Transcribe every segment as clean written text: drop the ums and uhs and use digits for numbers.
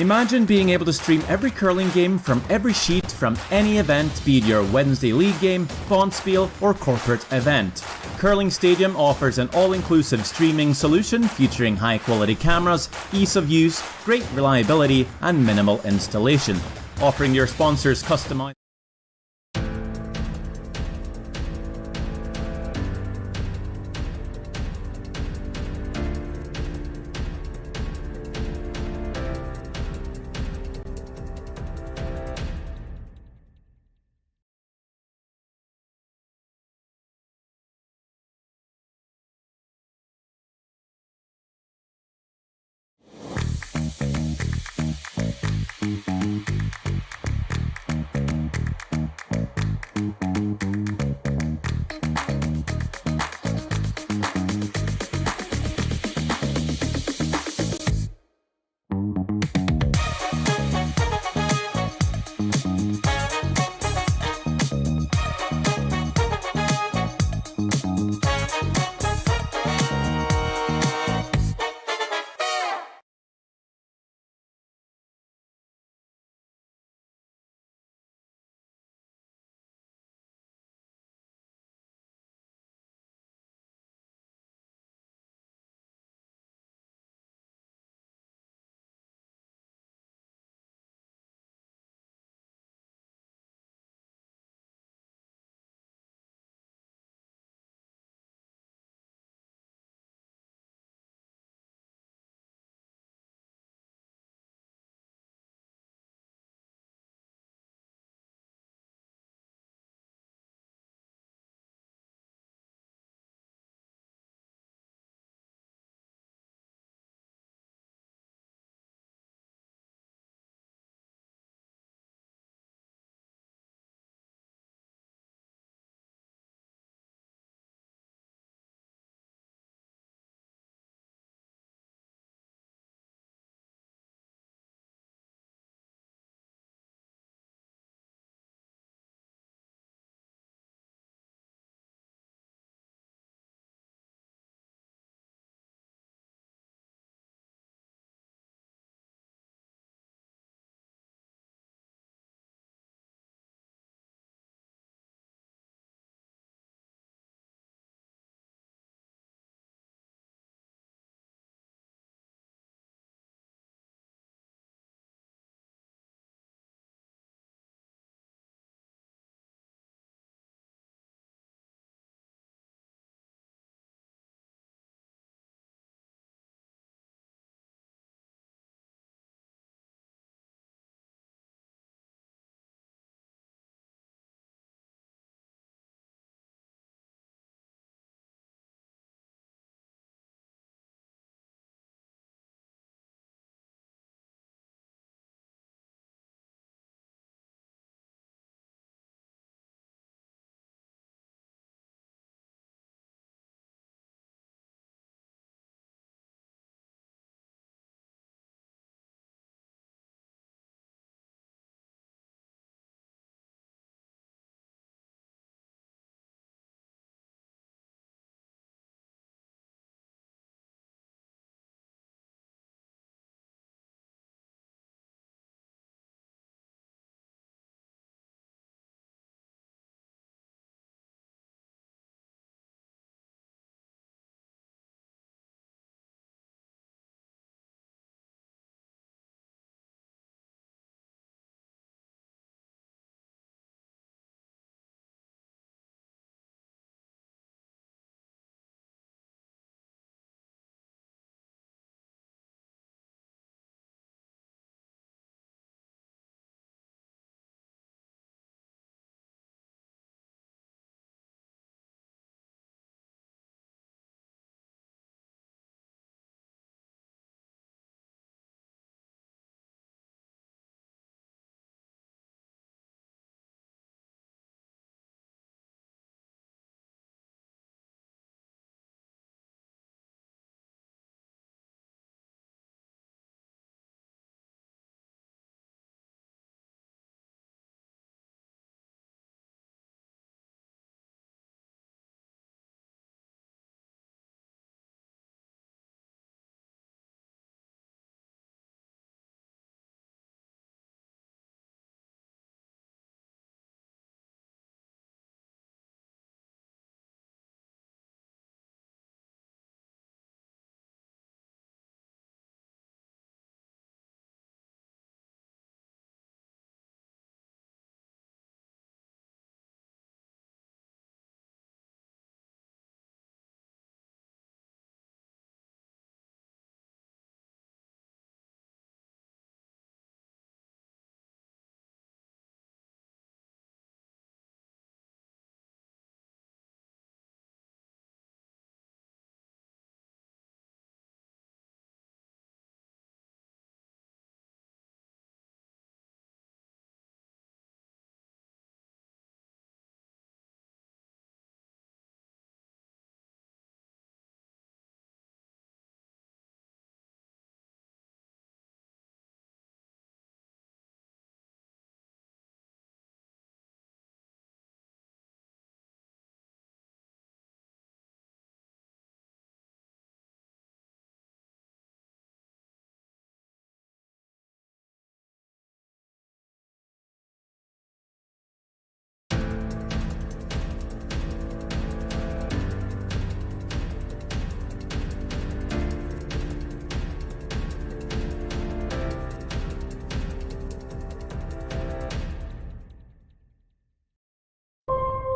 Imagine being able to stream every curling game from every sheet from any event, be it your Wednesday league game, bonspiel, or corporate event. Curling Stadium offers an all-inclusive streaming solution featuring high-quality cameras, ease of use, great reliability, and minimal installation, offering your sponsors customized.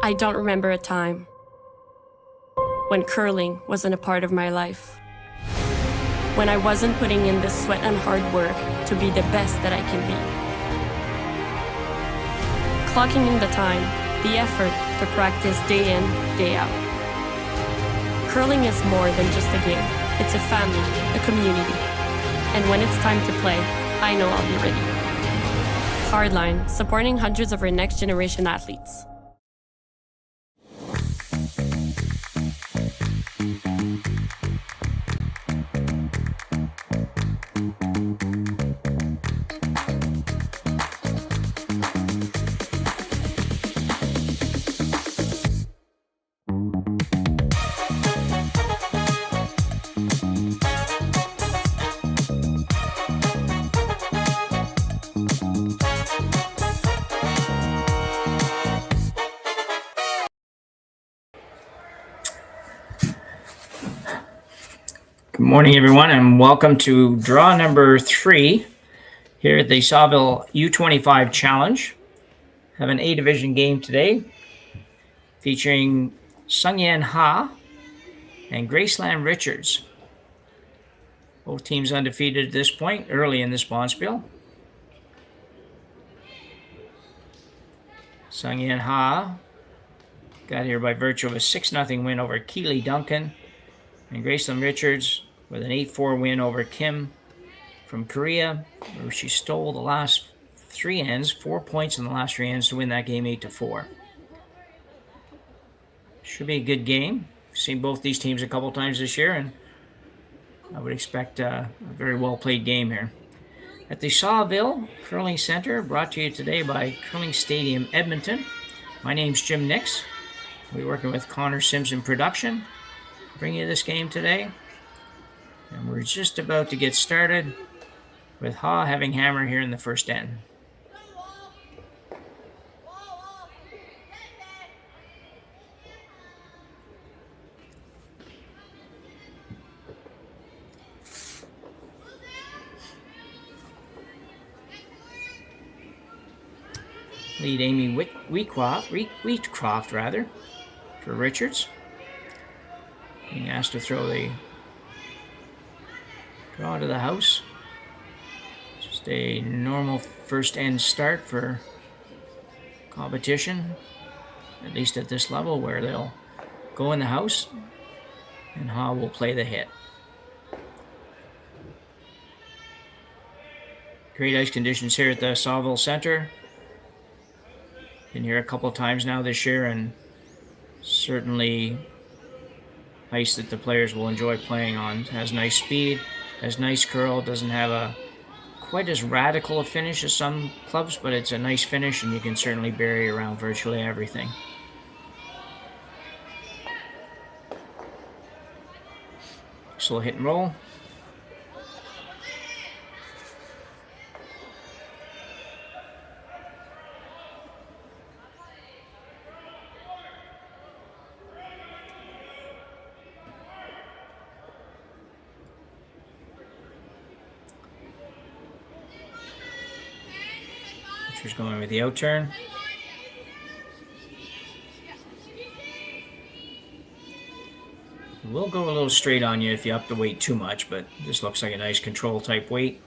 I don't remember a time when curling wasn't a part of my life. When I wasn't putting in the sweat and hard work to be the best that I can be. Clocking in the time, the effort to practice day in, day out. Curling is more than just a game. It's a family, a community. And when it's time to play, I know I'll be ready. Hardline, supporting hundreds of our next generation athletes. Good morning, everyone, and welcome to draw number 3 here at the Saville U25 Challenge. Have an A-Division game today featuring Seungyoun and Gracelyn Richards. Both teams undefeated at this point early in this bonspiel. Seungyoun got here by virtue of a 6-0 win over Keely Duncan, and Gracelyn Richards with an 8-4 win over Kim from Korea, where she stole the last 3 ends, 4 points in the last 3 ends to win that game 8-4. Should be a good game. We've seen both these teams a couple times this year, and I would expect a very well played game here. At the Saville Curling Center, brought to you today by Curling Stadium Edmonton. My name's Jim Nix. We're working with Connor Simpson Production. Bring you this game today. And we're just about to get started with having hammer here in the first end. Lead Amy Wheatcroft rather, for Richards. Being asked to throw the draw to the house. Just a normal first end start for competition, at least at this level, where they'll go in the house and will play the hit. Great ice conditions here at the Saville Center. Been here a couple of times now this year, and certainly ice that the players will enjoy playing on. It has nice speed, has nice curl, doesn't have a quite as radical a finish as some clubs, but it's a nice finish, and you can certainly bury around virtually everything. Slow hit and roll. Pitcher's going with the out turn. It will go a little straight on you if you up the weight too much, but this looks like a nice control type weight.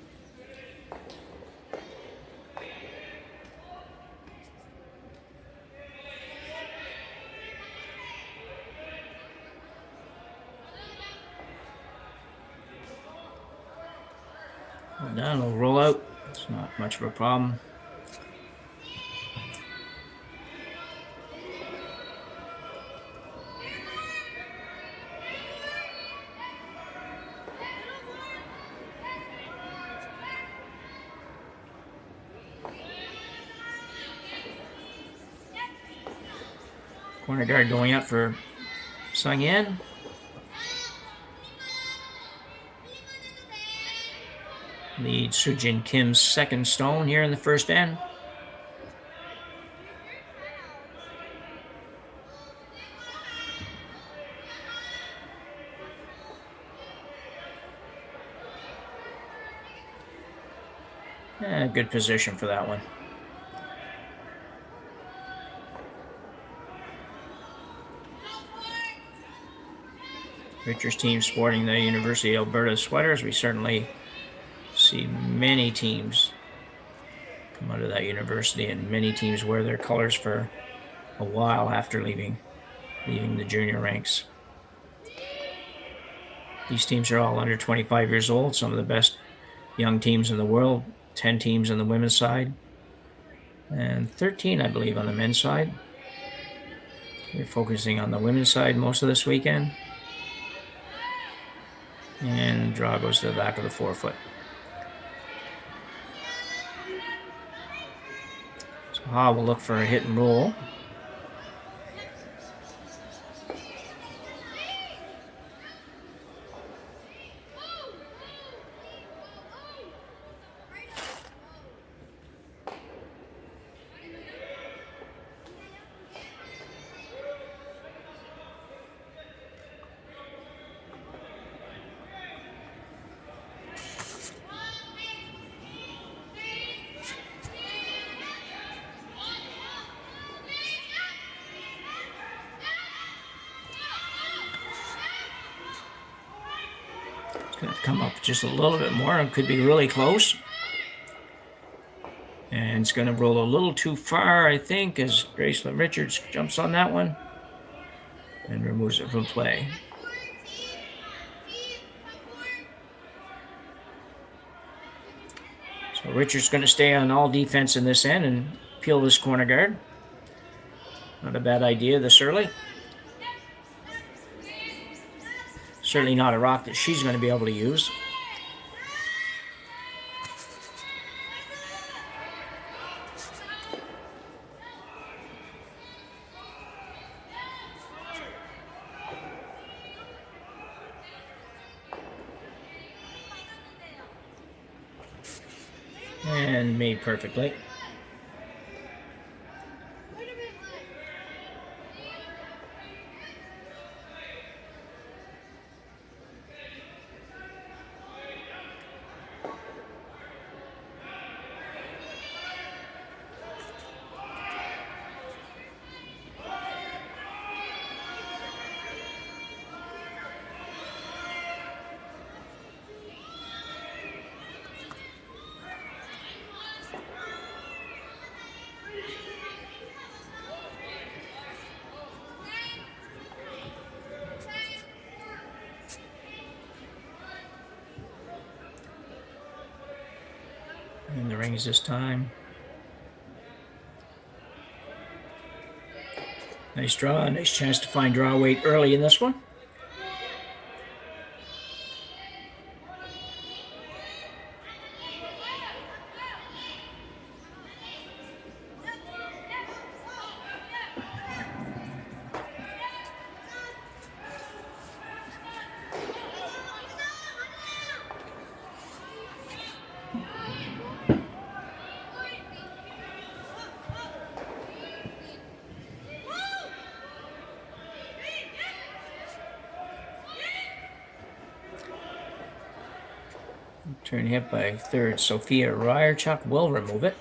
Well done, a little roll out. It's not much of a problem. Corner guard going up for Seungyoun. Lead Sujin Kim's second stone here in the first end. Good position for that one. Richard's team sporting the University of Alberta sweaters. We certainly see many teams come out of that university, and many teams wear their colors for a while after leaving the junior ranks. These teams are all under 25 years old, some of the best young teams in the world, 10 teams on the women's side, and 13, I believe, on the men's side. We're focusing on the women's side most of this weekend. And draw goes to the back of the forefoot. So Ha will look for a hit and roll. Going to come up just a little bit more and could be really close. And it's going to roll a little too far, I think, as Gracelyn Richards jumps on that one and removes it from play. So Richards going to stay on all defense in this end and peel this corner guard. Not a bad idea this early. Certainly not a rock that she's going to be able to use. And made perfectly. In the rings this time. Nice draw, nice chance to find draw weight early in this one. Turn hit by third. Sophia Ryerchuk will remove it.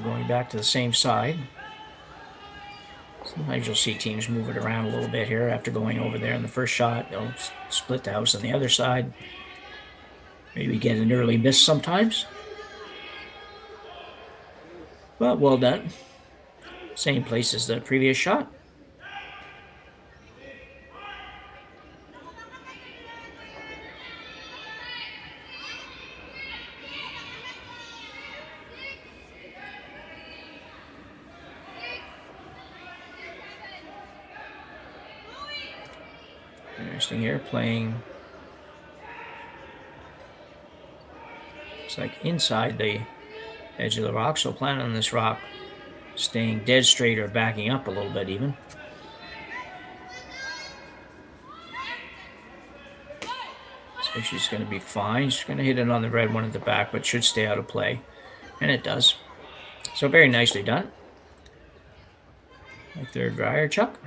Going back to the same side. Sometimes you'll see teams move it around a little bit here after going over there in the first shot. They'll split the house on the other side. Maybe get an early miss sometimes. But well done. Same place as the previous shot. Interesting here, playing, looks like inside the edge of the rock, so plan on this rock staying dead straight or backing up a little bit even. So she's going to be fine. She's going to hit it on the red one at the back, but should stay out of play. And it does. So very nicely done. My third dryer, Chuck.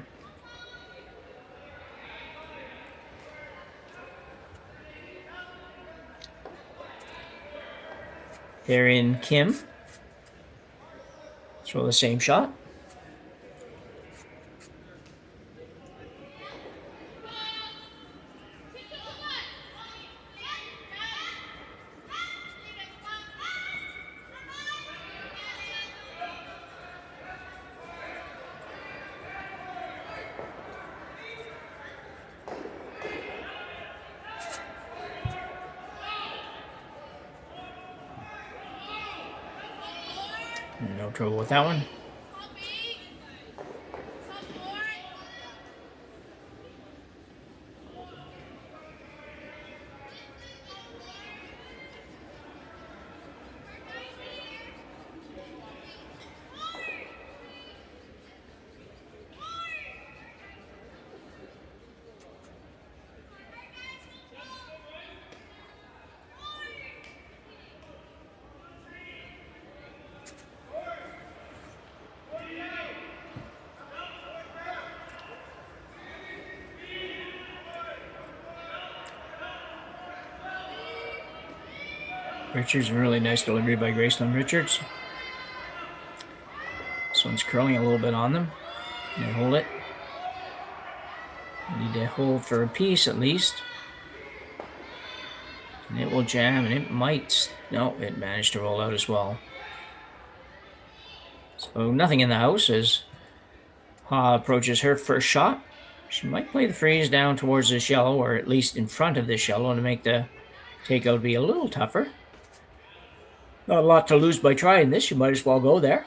They're in Kim. Throw the same shot. No trouble with that one. Richards, really nice delivery by Gracelyn Richards. This one's curling a little bit on them. They hold it. Need to hold for a piece at least. And it will jam, and it might... No, it managed to roll out as well. So nothing in the house as Ha approaches her first shot. She might play the freeze down towards this yellow, or at least in front of this yellow, to make the takeout be a little tougher. Not a lot to lose by trying this. You might as well go there.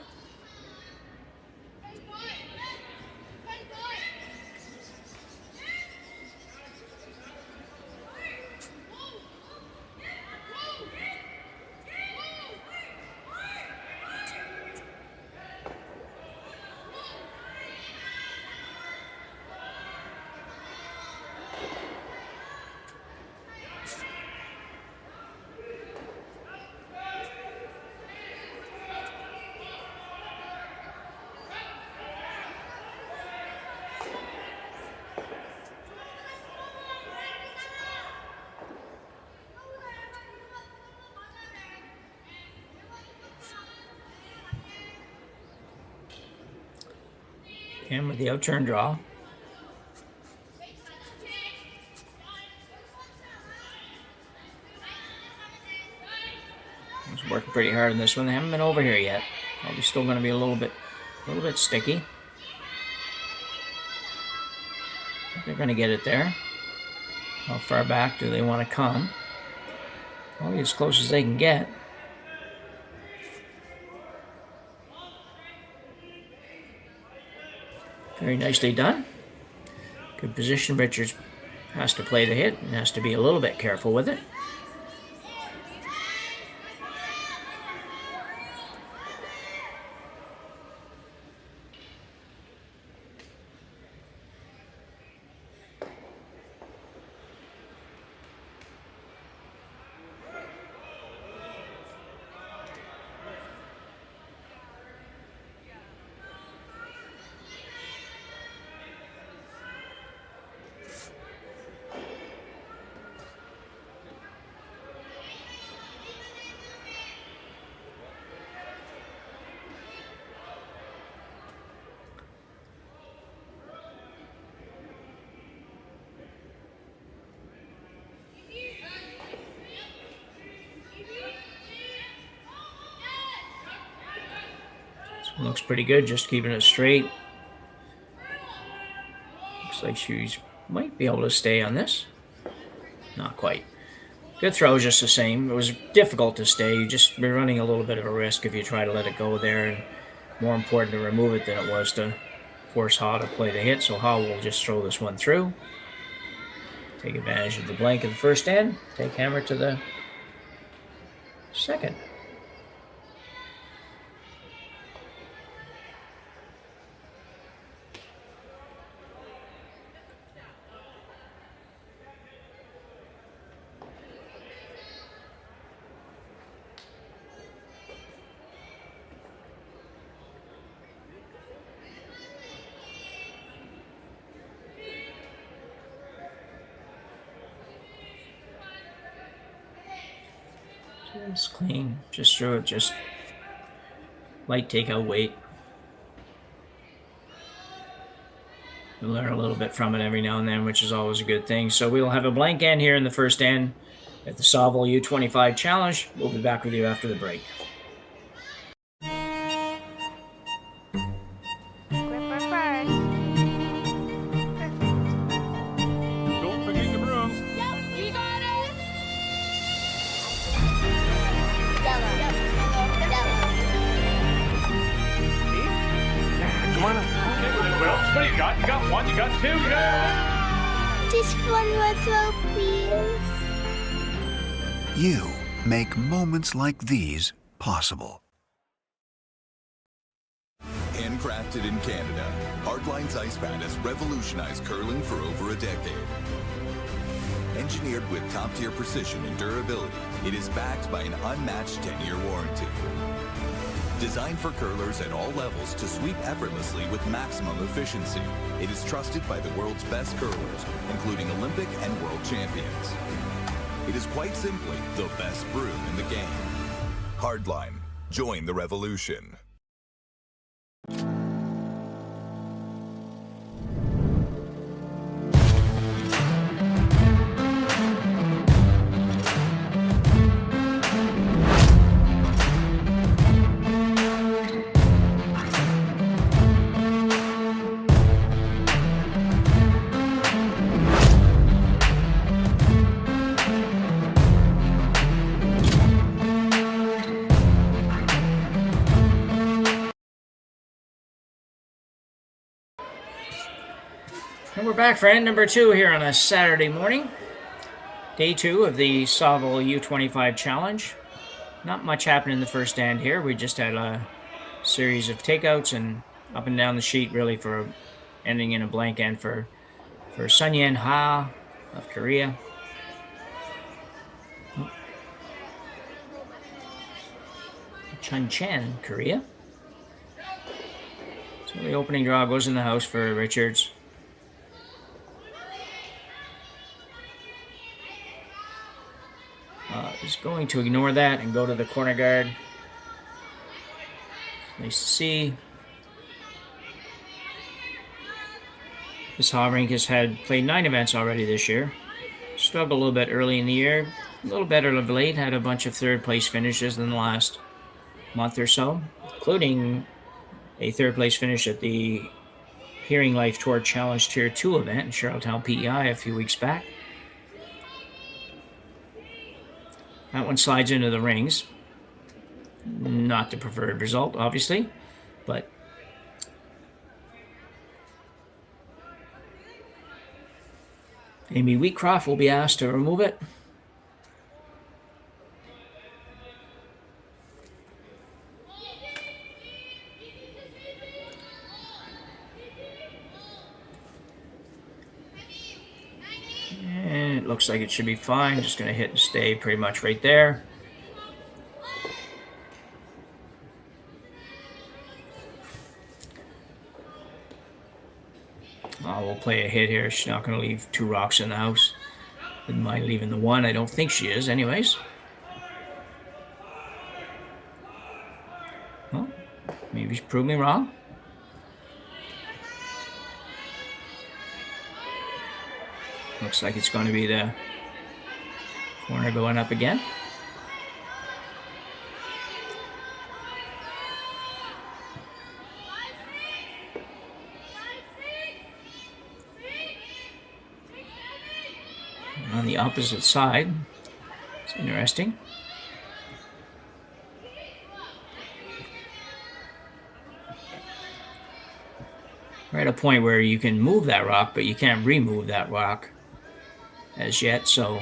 Kim with the outturn draw. He's working pretty hard on this one. They haven't been over here yet. Probably still going to be a little bit sticky. They're going to get it there. How far back do they want to come? Probably as close as they can get. Very nicely done. Good position. Richards has to play the hit and has to be a little bit careful with it. Looks pretty good, just keeping it straight. Looks like she might be able to stay on this. Not quite. Good throw, just the same. It was difficult to stay. You just be running a little bit of a risk if you try to let it go there, and more important to remove it than it was to force Ha to play the hit. So Ha will just throw this one through. Take advantage of the blank of the first end. Take hammer to the second. It's clean. Just throw it, just light takeout weight. You learn a little bit from it every now and then, which is always a good thing. So we'll have a blank end here in the first end at the Saville U25 Challenge. We'll be back with you after the break. Don't forget the brooms. Yep, you got it. Come on up. Well, what do you got? You got one, you got two, you got... Just one more throw, please. You make moments like these possible. Handcrafted in Canada, Hardline's ice pad has revolutionized curling for over a decade. Engineered with top-tier precision and durability, it is backed by an unmatched 10-year warranty. Designed for curlers at all levels to sweep effortlessly with maximum efficiency, it is trusted by the world's best curlers, including Olympic and world champions. It is quite simply the best broom in the game. Hardline. Join the revolution. And we're back for end number 2 here on a Saturday morning. Day 2 of the Saville U25 Challenge. Not much happened in the first end here. We just had a series of takeouts and up and down the sheet, really, for ending in a blank end for Seungyoun of Korea. Chuncheon, Korea. So the opening draw goes in the house for Richards. Is going to ignore that and go to the corner guard. Nice to see. This Havrink has played 9 events already this year. Struggled a little bit early in the year. A little better of late. Had a bunch of third place finishes in the last month or so, including a third place finish at the Hearing Life Tour Challenge Tier 2 event in Charlottetown, PEI a few weeks back. That one slides into the rings. Not the preferred result, obviously, but Amy Wheatcroft will be asked to remove it. And it looks like it should be fine. Just going to hit and stay pretty much right there. We'll play a hit here. She's not going to leave 2 rocks in the house. Didn't mind leaving the 1. I don't think she is anyways. Well, maybe she proved me wrong. Looks like it's going to be the corner going up again. On the opposite side. It's interesting. We're at a point where you can move that rock, but you can't remove that rock as yet, so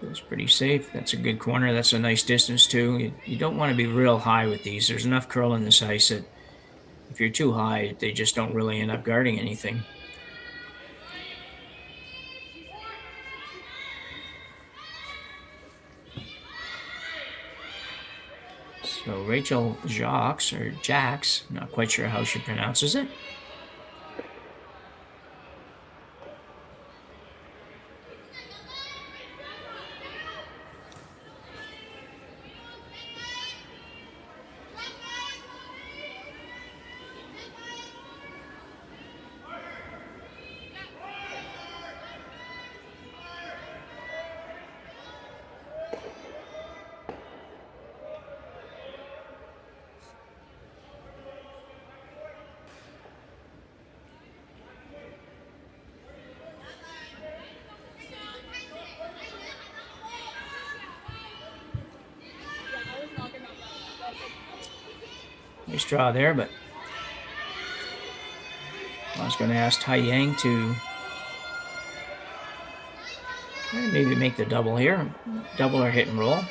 feels pretty safe. That's a good corner. That's a nice distance too. You don't want to be real high with these. There's enough curl in this ice that if you're too high, they just don't really end up guarding anything. So Rachel Jacques, or Jax, not quite sure how she pronounces it. Nice draw there, but I was going to ask Tai Yang to maybe make the double here. Double or hit and roll.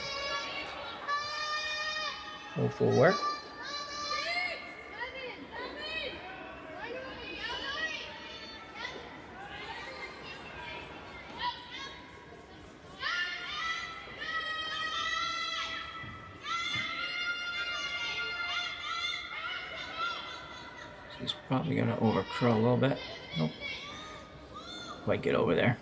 Both will work. He's probably going to over curl a little bit. Nope. Quite get over there.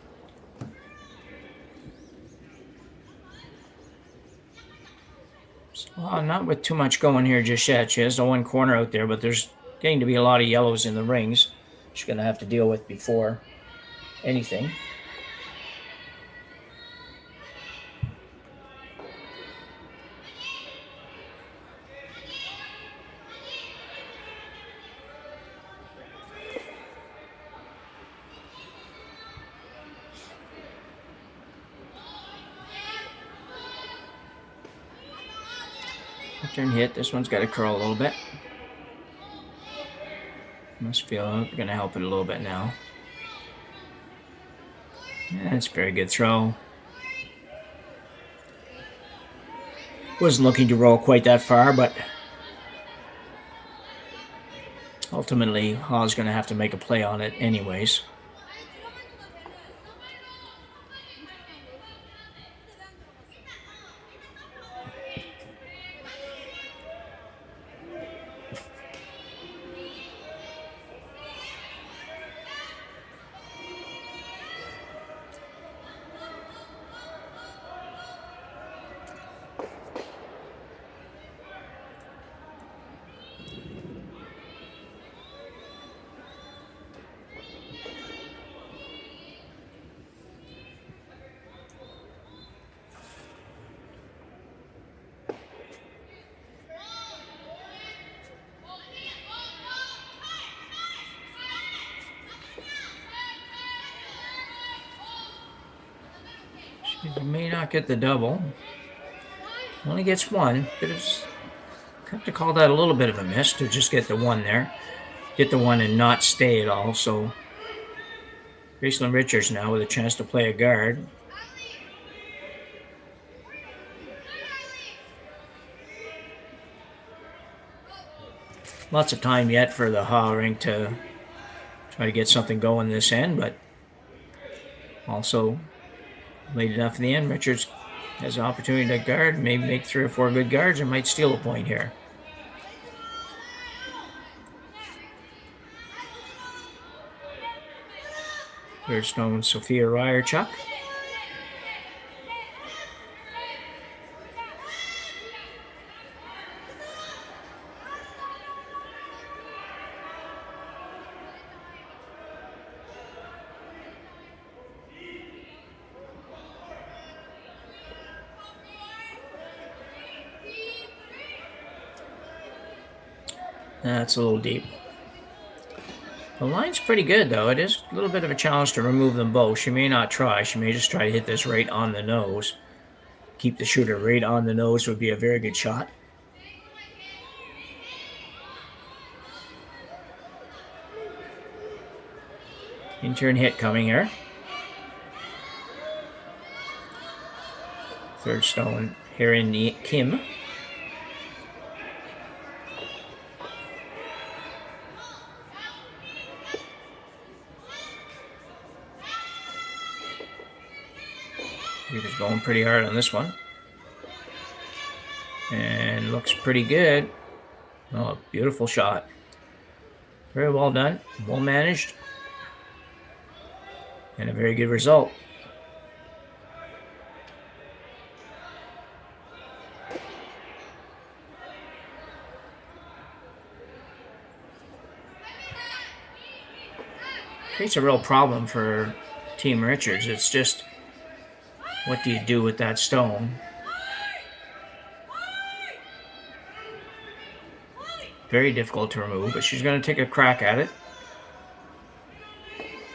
So, not with too much going here just yet. She has the one corner out there, but there's getting to be a lot of yellows in the rings she's going to have to deal with before anything. Turn hit. This one's got to curl a little bit. Must feel going to help it a little bit now. That's a very good throw. Wasn't looking to roll quite that far, but ultimately Ha's going to have to make a play on it anyways. She may not get the double. Only gets one, but it's have to call that a little bit of a miss to just get the one there. Get the one and not stay at all. So Gracelyn Richards now with a chance to play a guard. Lots of time yet for the Ha rink to try to get something going this end, but also late enough in the end. Richards has an opportunity to guard, maybe make 3 or 4 good guards, and might steal a point here. Third stone, Sophia Ryerchuk. That's a little deep. The line's pretty good, though. It is a little bit of a challenge to remove them both. She may not try. She may just try to hit this right on the nose. Keep the shooter right on the nose would be a very good shot. In-turn hit coming here. Third stone, Herin Kim. He was going pretty hard on this one. And looks pretty good. Oh, beautiful shot. Very well done. Well managed. And a very good result. Creates a real problem for Team Richards. It's just, what do you do with that stone? Very difficult to remove, but she's going to take a crack at it.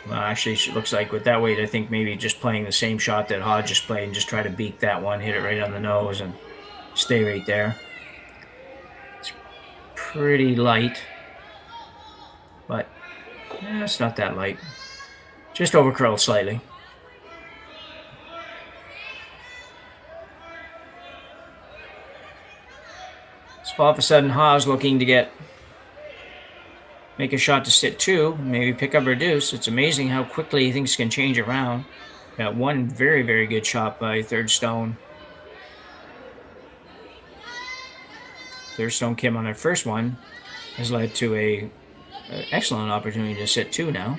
Well, actually, it looks like with that weight, I think maybe just playing the same shot that Hodge just played and just try to beat that one, hit it right on the nose and stay right there. It's pretty light, but it's not that light. Just over curled slightly. So all of a sudden, Ha's looking to make a shot to sit 2, maybe pick up her deuce. It's amazing how quickly things can change around. Got one very, very good shot by Third Stone. Third Stone Kim on her first one has led to an excellent opportunity to sit 2 now.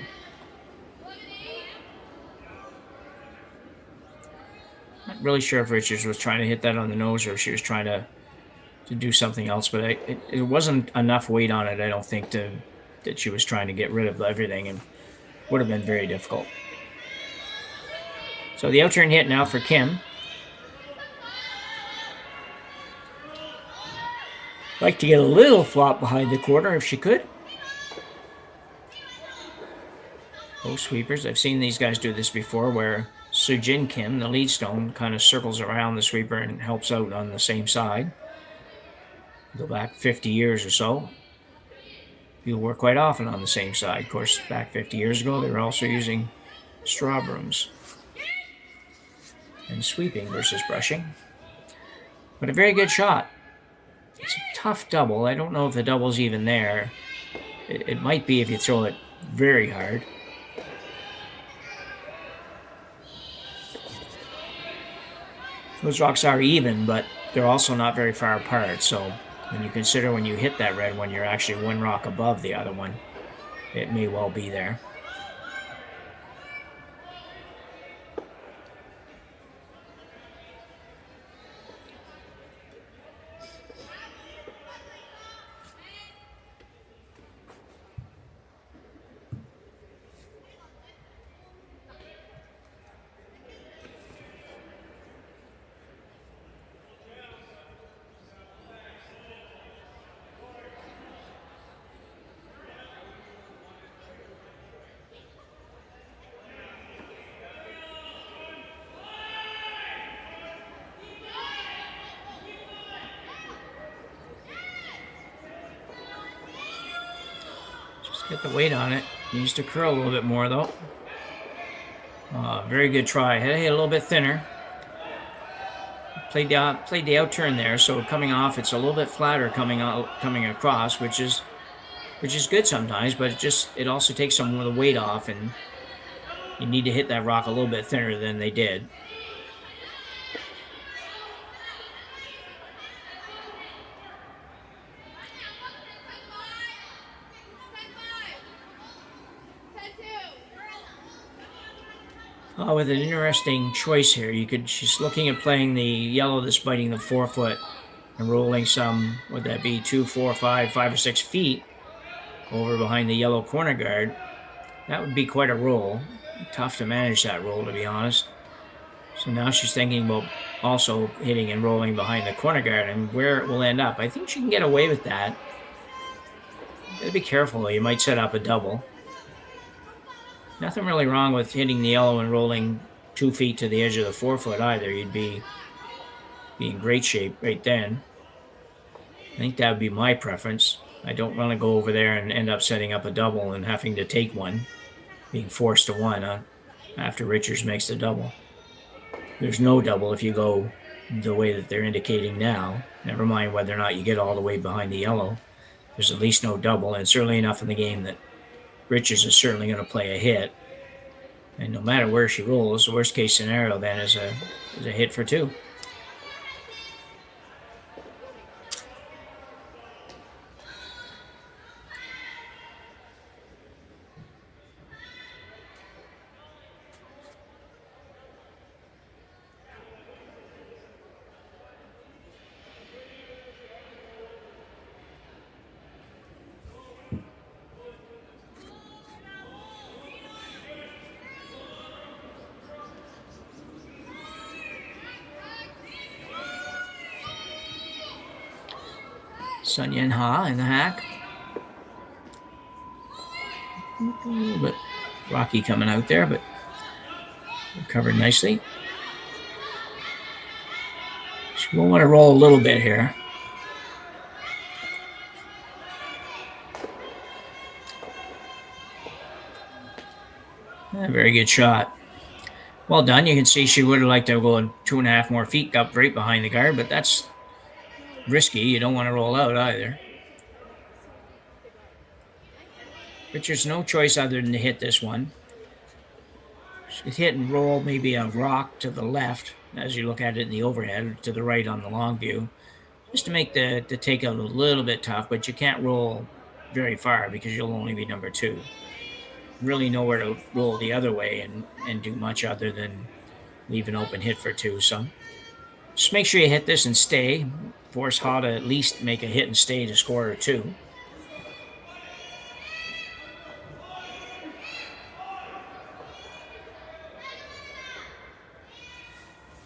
Not really sure if Richards was trying to hit that on the nose or if she was trying to do something else, but it wasn't enough weight on it, I don't think, that she was trying to get rid of everything, and would have been very difficult. So the out-turn hit now for Kim. Like to get a little flop behind the corner if she could. Both sweepers. I've seen these guys do this before, where Seungyoun Kim, the lead stone, kind of circles around the sweeper and helps out on the same side. Go back 50 years or so. People were quite often on the same side. Of course, back 50 years ago, they were also using straw brooms and sweeping versus brushing. But a very good shot. It's a tough double. I don't know if the double's even there. It might be if you throw it very hard. Those rocks are even, but they're also not very far apart, so when you consider when you hit that red one, you're actually one rock above the other one. It may well be there. Get the weight on it. Needs to curl a little bit more, though. Very good try. Had to hit a little bit thinner. Played the out turn there, so coming off, it's a little bit flatter coming across, which is good sometimes. But it also takes some of the weight off, and you need to hit that rock a little bit thinner than they did. With an interesting choice here, she's looking at playing the yellow that's biting the forefoot and rolling some, would that be 2, 4, 5 or 6 feet over behind the yellow corner guard. That would be quite a roll. Tough to manage that roll, to be honest. So now she's thinking about also hitting and rolling behind the corner guard and where it will end up. I think she can get away with that. Gotta be careful though, you might set up a double. Nothing really wrong with hitting the yellow and rolling 2 feet to the edge of the forefoot either. You'd be in great shape right then. I think that would be my preference. I don't want to go over there and end up setting up a double and having to take one, being forced to one after Richards makes the double. There's no double if you go the way that they're indicating now. Never mind whether or not you get all the way behind the yellow. There's at least no double, and certainly enough in the game that Richards is certainly going to play a hit. And no matter where she rolls, the worst case scenario then is a hit for 2. Seungyoun Ha in the hack. A little bit rocky coming out there, but recovered nicely. She will want to roll a little bit here. Very good shot. Well done. You can see she would have liked to go 2.5 more feet up right behind the guard, but that's risky. You don't want to roll out either. Richards no choice other than to hit this one. She could hit and roll maybe a rock to the left as you look at it in the overhead, to the right on the long view, just to make the takeout a little bit tough, but you can't roll very far because you'll only be number 2. Really nowhere to roll the other way and do much other than leave an open hit for 2. So just make sure you hit this and stay. Force Ha to at least make a hit and stay to score or 2.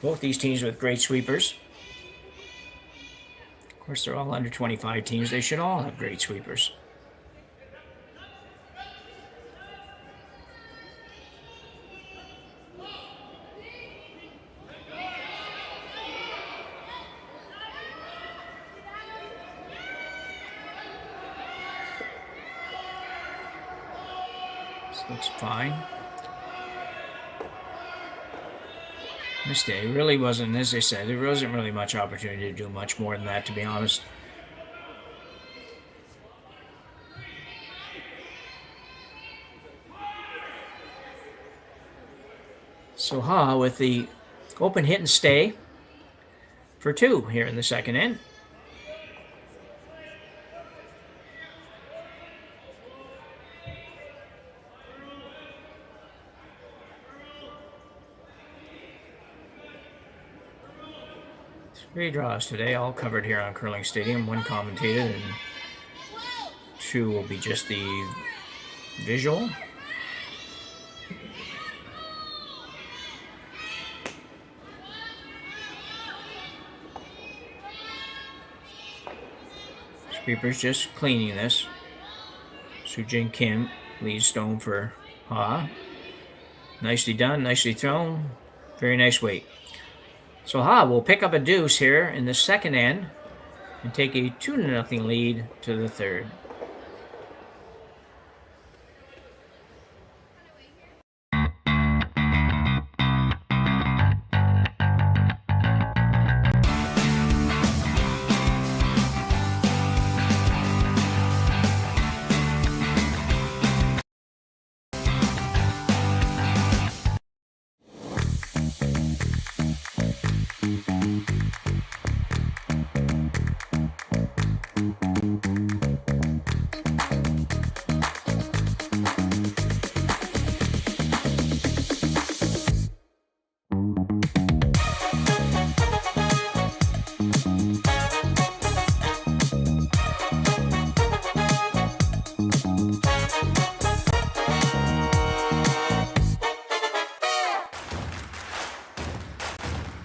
Both these teams with great sweepers. Of course, they're all under 25 teams. They should all have great sweepers. This looks fine. This day really wasn't, as I said, there wasn't really much opportunity to do much more than that, to be honest. So Ha with the open hit and stay for 2 here in the second end. Three draws today, all covered here on Curling Stadium. 1 commentated and 2 will be just the visual. Sweepers just cleaning this. Seungyoun Kim leads stone for Ha. Nicely done, nicely thrown. Very nice weight. So Ha will pick up a deuce here in the second end and take a 2-0 lead to the third.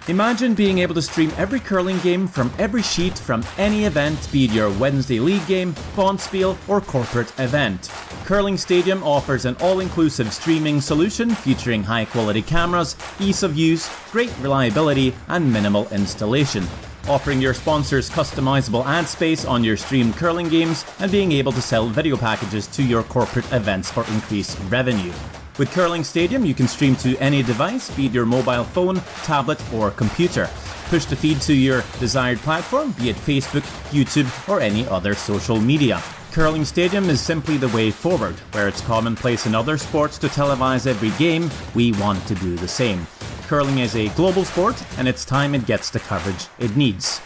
Imagine being able to stream every curling game from every sheet from any event, be it your Wednesday league game, bonspiel, or corporate event. Curling Stadium offers an all-inclusive streaming solution featuring high-quality cameras, ease of use, great reliability, and minimal installation. Offering your sponsors customizable ad space on your streamed curling games and being able to sell video packages to your corporate events for increased revenue. With Curling Stadium, you can stream to any device, be it your mobile phone, tablet, or computer. Push the feed to your desired platform, be it Facebook, YouTube, or any other social media. Curling Stadium is simply the way forward. Where it's commonplace in other sports to televise every game, we want to do the same. Curling is a global sport, and it's time it gets the coverage it needs.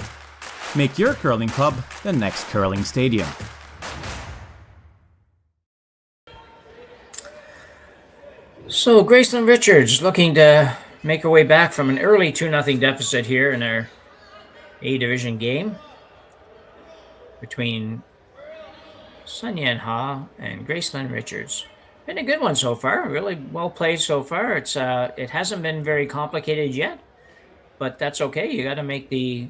Make your curling club the next Curling Stadium. So Gracelyn Richards looking to make her way back from an early 2-0 deficit here in our A Division game between Seungyoun Ha and Gracelyn Richards. Been a good one so far. Really well played so far. It hasn't been very complicated yet, but that's okay. You got to make the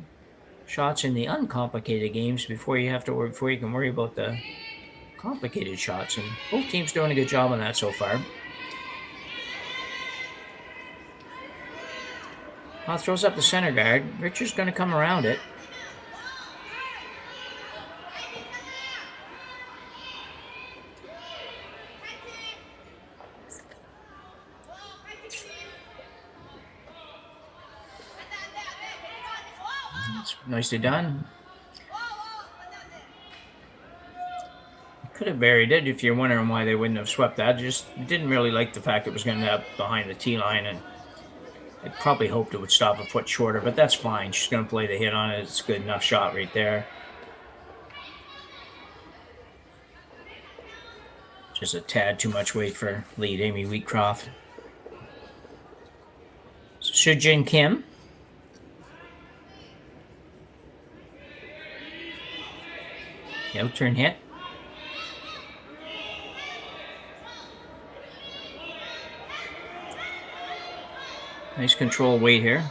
shots in the uncomplicated games before you can worry about the complicated shots. And both teams doing a good job on that so far. Ha throws up the center guard. Richards going to come around it. It's nicely done. Could have buried it if you're wondering why they wouldn't have swept that. Just didn't really like the fact it was going to end up behind the tee line, and I probably hoped it would stop a foot shorter, but that's fine. She's going to play the hit on it. It's a good enough shot right there. Just a tad too much weight for lead Amy Wheatcroft. Seungyoun Kim. The out-turn hit. Nice control weight here.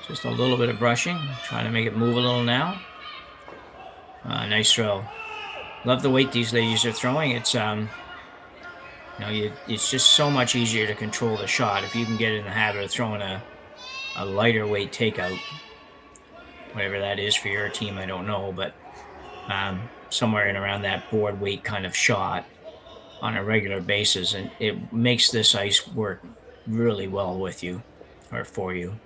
Just a little bit of brushing. Trying to make it move a little now. Nice throw. Love the weight these ladies are throwing. It's it's just so much easier to control the shot if you can get in the habit of throwing a lighter weight takeout. Whatever that is for your team, I don't know, but somewhere in around that board weight kind of shot on a regular basis, and it makes this ice work really well with you or for you.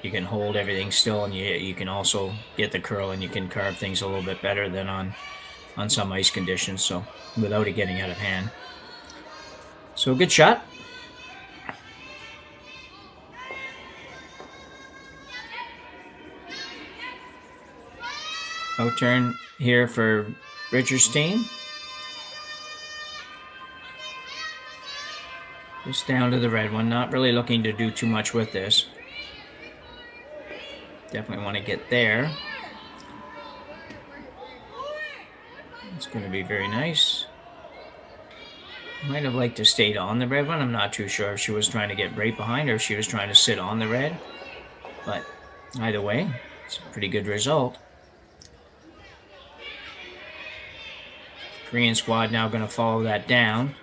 You can hold everything still, and you can also get the curl, and you can carve things a little bit better than on some ice conditions, so without it getting out of hand. So good shot. Out turn here for Richard's team. Just down to the red one. Not really looking to do too much with this. Definitely want to get there. It's going to be very nice. Might have liked to stay on the red one. I'm not too sure if she was trying to get right behind or if she was trying to sit on the red. But either way, it's a pretty good result. Korean squad now going to follow that down.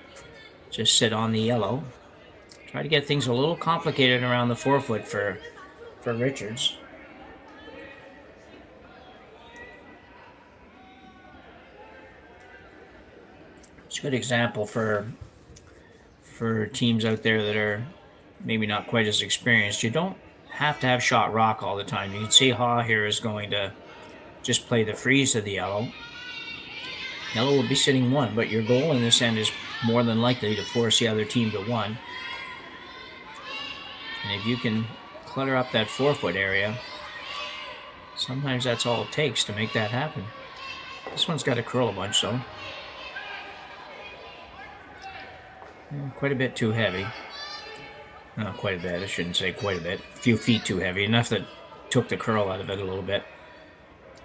Just sit on the yellow. Try to get things a little complicated around the forefoot for Richards. It's a good example for teams out there that are maybe not quite as experienced. You don't have to have shot rock all the time. You can see Ha here is going to just play the freeze to the yellow. Yellow will be sitting 1, but your goal in this end is more than likely to force the other team to 1. And if you can clutter up that forefoot area, sometimes that's all it takes to make that happen. This one's got to curl a bunch, though. Quite a bit too heavy. Not quite a bit, I shouldn't say quite a bit. A few feet too heavy, enough that took the curl out of it a little bit.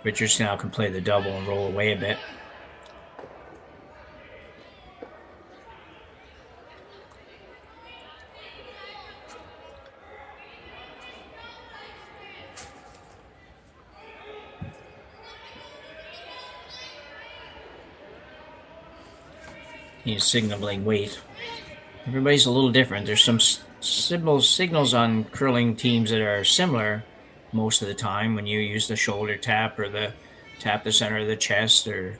Richards now can play the double and roll away a bit. He's signaling weight. Everybody's a little different. There's some signals on curling teams that are similar most of the time when you use the shoulder tap or the tap the center of the chest or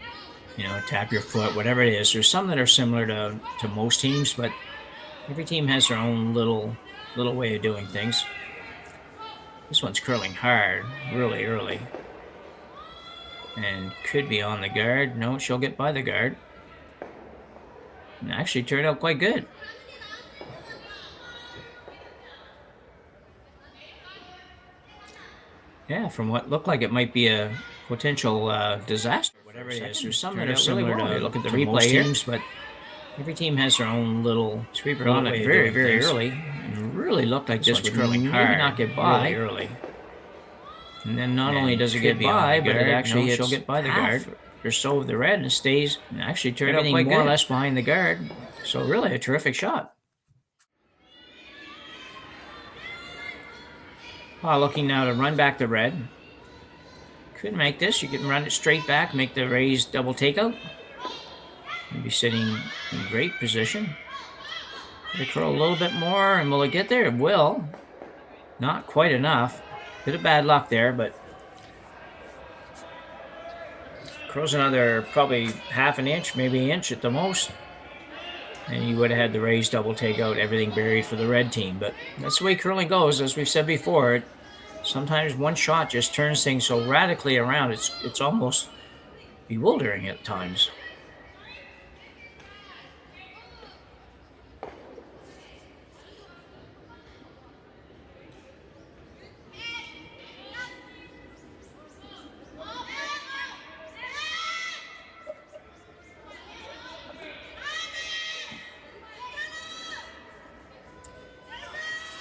tap your foot, whatever it is. There's some that are similar to most teams, but every team has their own little way of doing things. This one's curling hard, really early. And could be on the guard. No, she'll get by the guard. It actually turned out quite good. Yeah, from what looked like it might be a potential disaster, whatever it is. There's some that are similar to look at the replay teams, but every team has their own little sweeper on it very, very early. And really looked like this would curling hard, not get by really early. And then not only does it get by, but it actually she'll get by the guard or so of the red and stays. And actually turned out quite more or less behind the guard. So really a terrific shot. Looking now to run back the red. Could make this. You can run it straight back, make the raised double takeout. And be sitting in great position. Let it curl a little bit more, and will it get there? It will. Not quite enough. Bit of bad luck there, but curls another probably half an inch, maybe an inch at the most. and you would have had the Rays double take out, everything buried for the red team. But that's the way curling goes, as we've said before. Sometimes one shot just turns things so radically around, it's almost bewildering at times.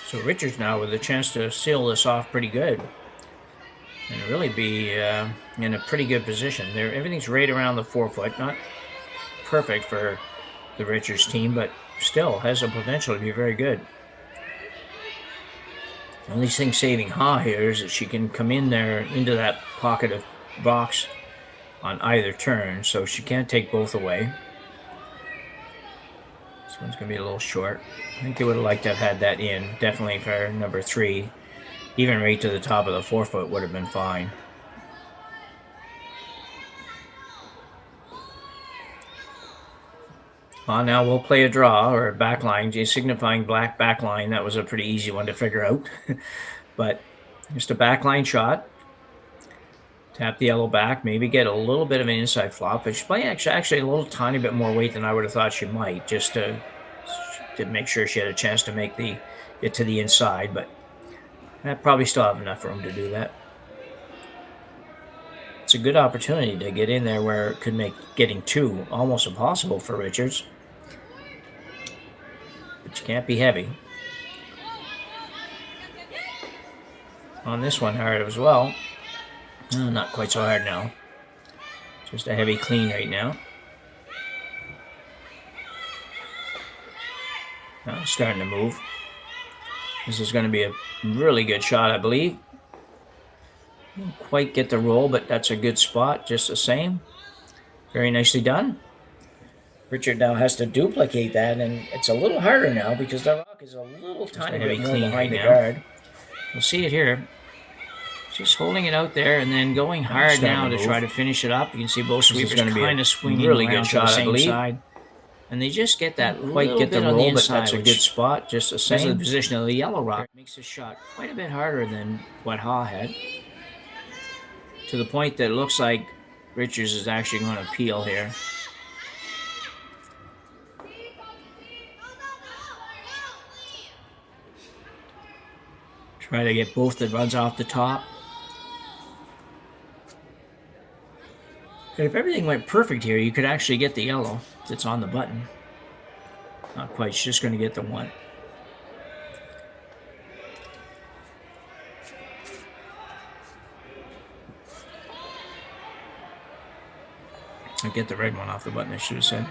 So Richards now with a chance to seal this off pretty good and really be in a pretty good position. There, everything's right around the 4 foot. Not perfect for the Richards team, but still has the potential to be very good. The only thing saving Ha here is that she can come in there into that pocket of box on either turn, so she can't take both away. This one's going to be a little short. I think they would have liked to have had that in. Definitely for number 3. Even right to the top of the 4 foot would have been fine. Now we'll play a draw or a back line, just signifying black back line. That was a pretty easy one to figure out. But just a back line shot. Tap the yellow back, maybe get a little bit of an inside flop. But she's playing actually a little tiny bit more weight than I would have thought she might, just to make sure she had a chance to get to the inside. But I probably still have enough room to do that. It's a good opportunity to get in there where it could make getting 2 almost impossible for Richards. But you can't be heavy. On this one, hard as well. Not quite so hard now. Just a heavy clean right now. Now it's starting to move. This is going to be a really good shot, I believe. Didn't quite get the roll, but that's a good spot just the same. Very nicely done. Richard now has to duplicate that, and it's a little harder now because the rock is a little tiny bit more behind the guard. We'll see it here. Just holding it out there and then going hard now to try to finish it up. You can see both sweepers kind of swinging really good shot, I believe. Side. And they just get that quite get the roll, but that's a good spot just the same. The position of the yellow rock makes the shot quite a bit harder than what Ha had. To the point that it looks like Richards is actually going to peel here. Try to get both the runs off the top. If everything went perfect here, you could actually get the yellow that's on the button. Not quite, she's just going to get the 1. I get the red one off the button, I should have said.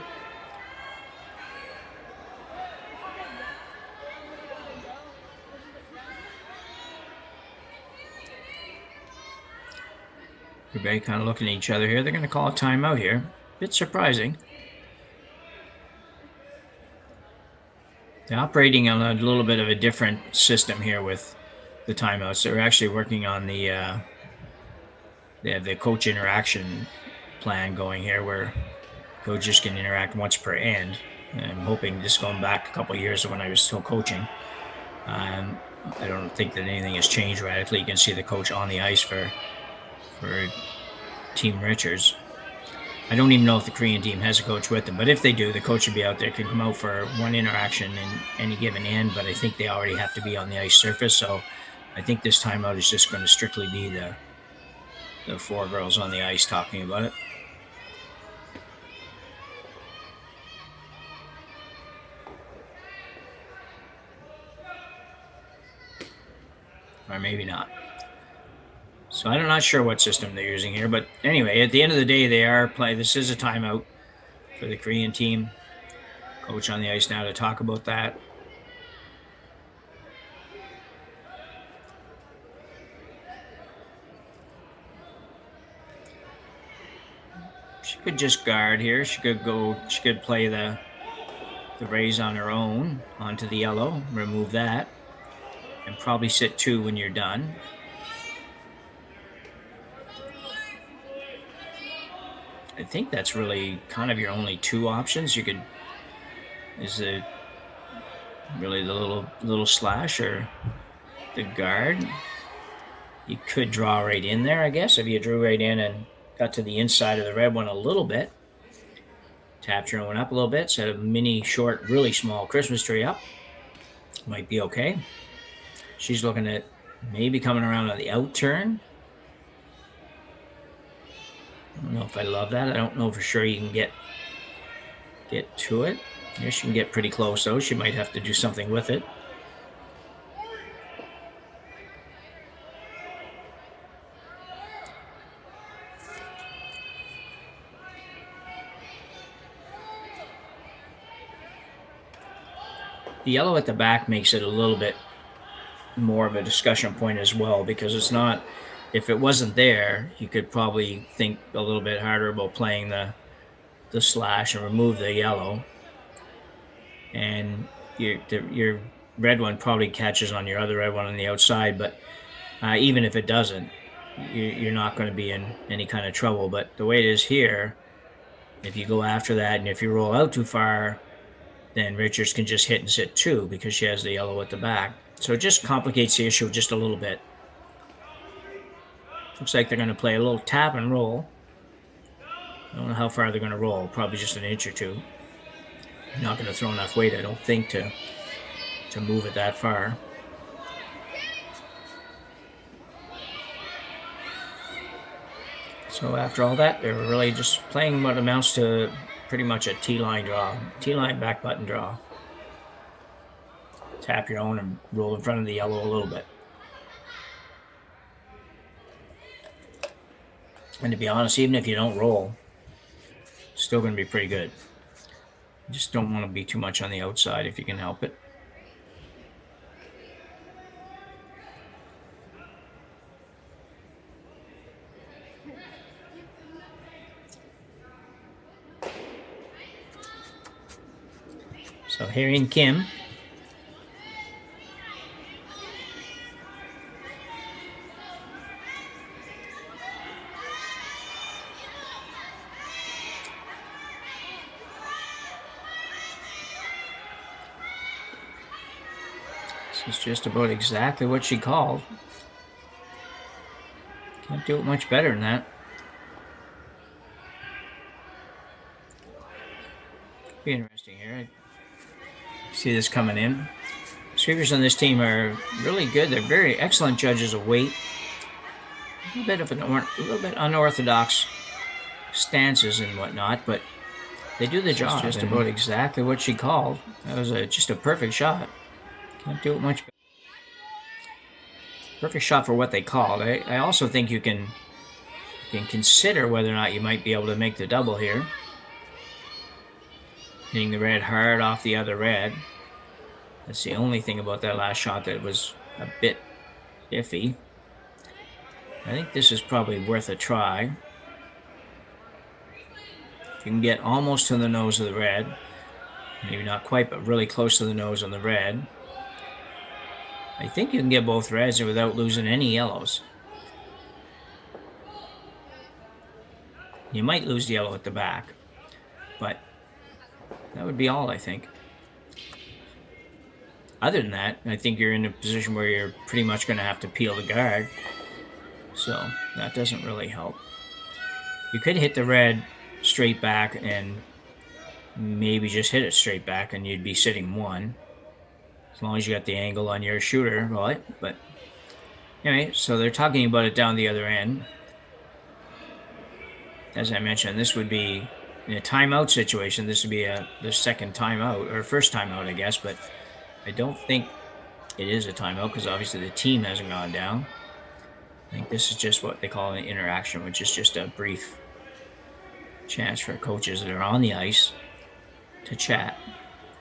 Everybody kind of looking at each other here. They're going to call a timeout here. Bit surprising. They're operating on a little bit of a different system here with the timeouts. They're actually working on they have the coach interaction plan going here where coaches can interact once per end. And I'm hoping, just going back a couple of years to when I was still coaching, I don't think that anything has changed radically. You can see the coach on the ice for Team Richards. I don't even know if the Korean team has a coach with them, but if they do, the coach should be out there. Can come out for one interaction in any given end, but I think they already have to be on the ice surface, so I think this timeout is just going to strictly be the 4 girls on the ice talking about it. Or maybe not. So I'm not sure what system they're using here, but anyway, at the end of the day, they are playing. This is a timeout for the Korean team. Coach on the ice now to talk about that. She could just guard here. She could go. She could play the Rays on her own onto the yellow. Remove that, and probably sit 2 when you're done. I think that's really kind of your only 2 options. You could is the really the little slash or the guard. You could draw right in there, I guess, if you drew right in and got to the inside of the red one a little bit. Tapped your one up a little bit, set a mini, short, really small Christmas tree up. Might be okay. She's looking at maybe coming around on the out turn. I don't know if I love that. I don't know for sure you can get to it. Yeah, she can get pretty close, though. She might have to do something with it. The yellow at the back makes it a little bit more of a discussion point as well, because it's not, if it wasn't there, you could probably think a little bit harder about playing the slash and remove the yellow. And your red one probably catches on your other red one on the outside, but even if it doesn't, you're not going to be in any kind of trouble. But the way it is here, if you go after that and if you roll out too far, then Richards can just hit and sit too, because she has the yellow at the back. So it just complicates the issue just a little bit. Looks like they're going to play a little tap and roll. I don't know how far they're going to roll. Probably just an inch or two. Not going to throw enough weight, I don't think, to move it that far. So after all that, they're really just playing what amounts to pretty much a T-line draw. T-line back button draw. Tap your own and roll in front of the yellow a little bit. And to be honest, even if you don't roll, it's still going to be pretty good. You just don't want to be too much on the outside if you can help it. So Harry and Kim. This is just about exactly what she called. Can't do it much better than that. Be interesting here. I see this coming in. Sweepers on this team are really good. They're very excellent judges of weight. A little bit unorthodox stances and whatnot, but they do the job. Just about exactly what she called. That was just a perfect shot. Can't do it much better. Perfect shot for what they called. I also think you can consider whether or not you might be able to make the double here. Hitting the red hard off the other red. That's the only thing about that last shot that was a bit iffy. I think this is probably worth a try. If you can get almost to the nose of the red, maybe not quite, but really close to the nose on the red, I think you can get both reds without losing any yellows. You might lose the yellow at the back, but that would be all, I think. Other than that, I think you're in a position where you're pretty much going to have to peel the guard. So that doesn't really help. You could hit the red straight back and maybe just hit it straight back and you'd be sitting one. As long as you got the angle on your shooter, right? But anyway, so they're talking about it down the other end. As I mentioned, this would be in a timeout situation. This would be the second timeout, or first timeout, I guess. But I don't think it is a timeout because obviously the team hasn't gone down. I think this is just what they call an interaction, which is just a brief chance for coaches that are on the ice to chat.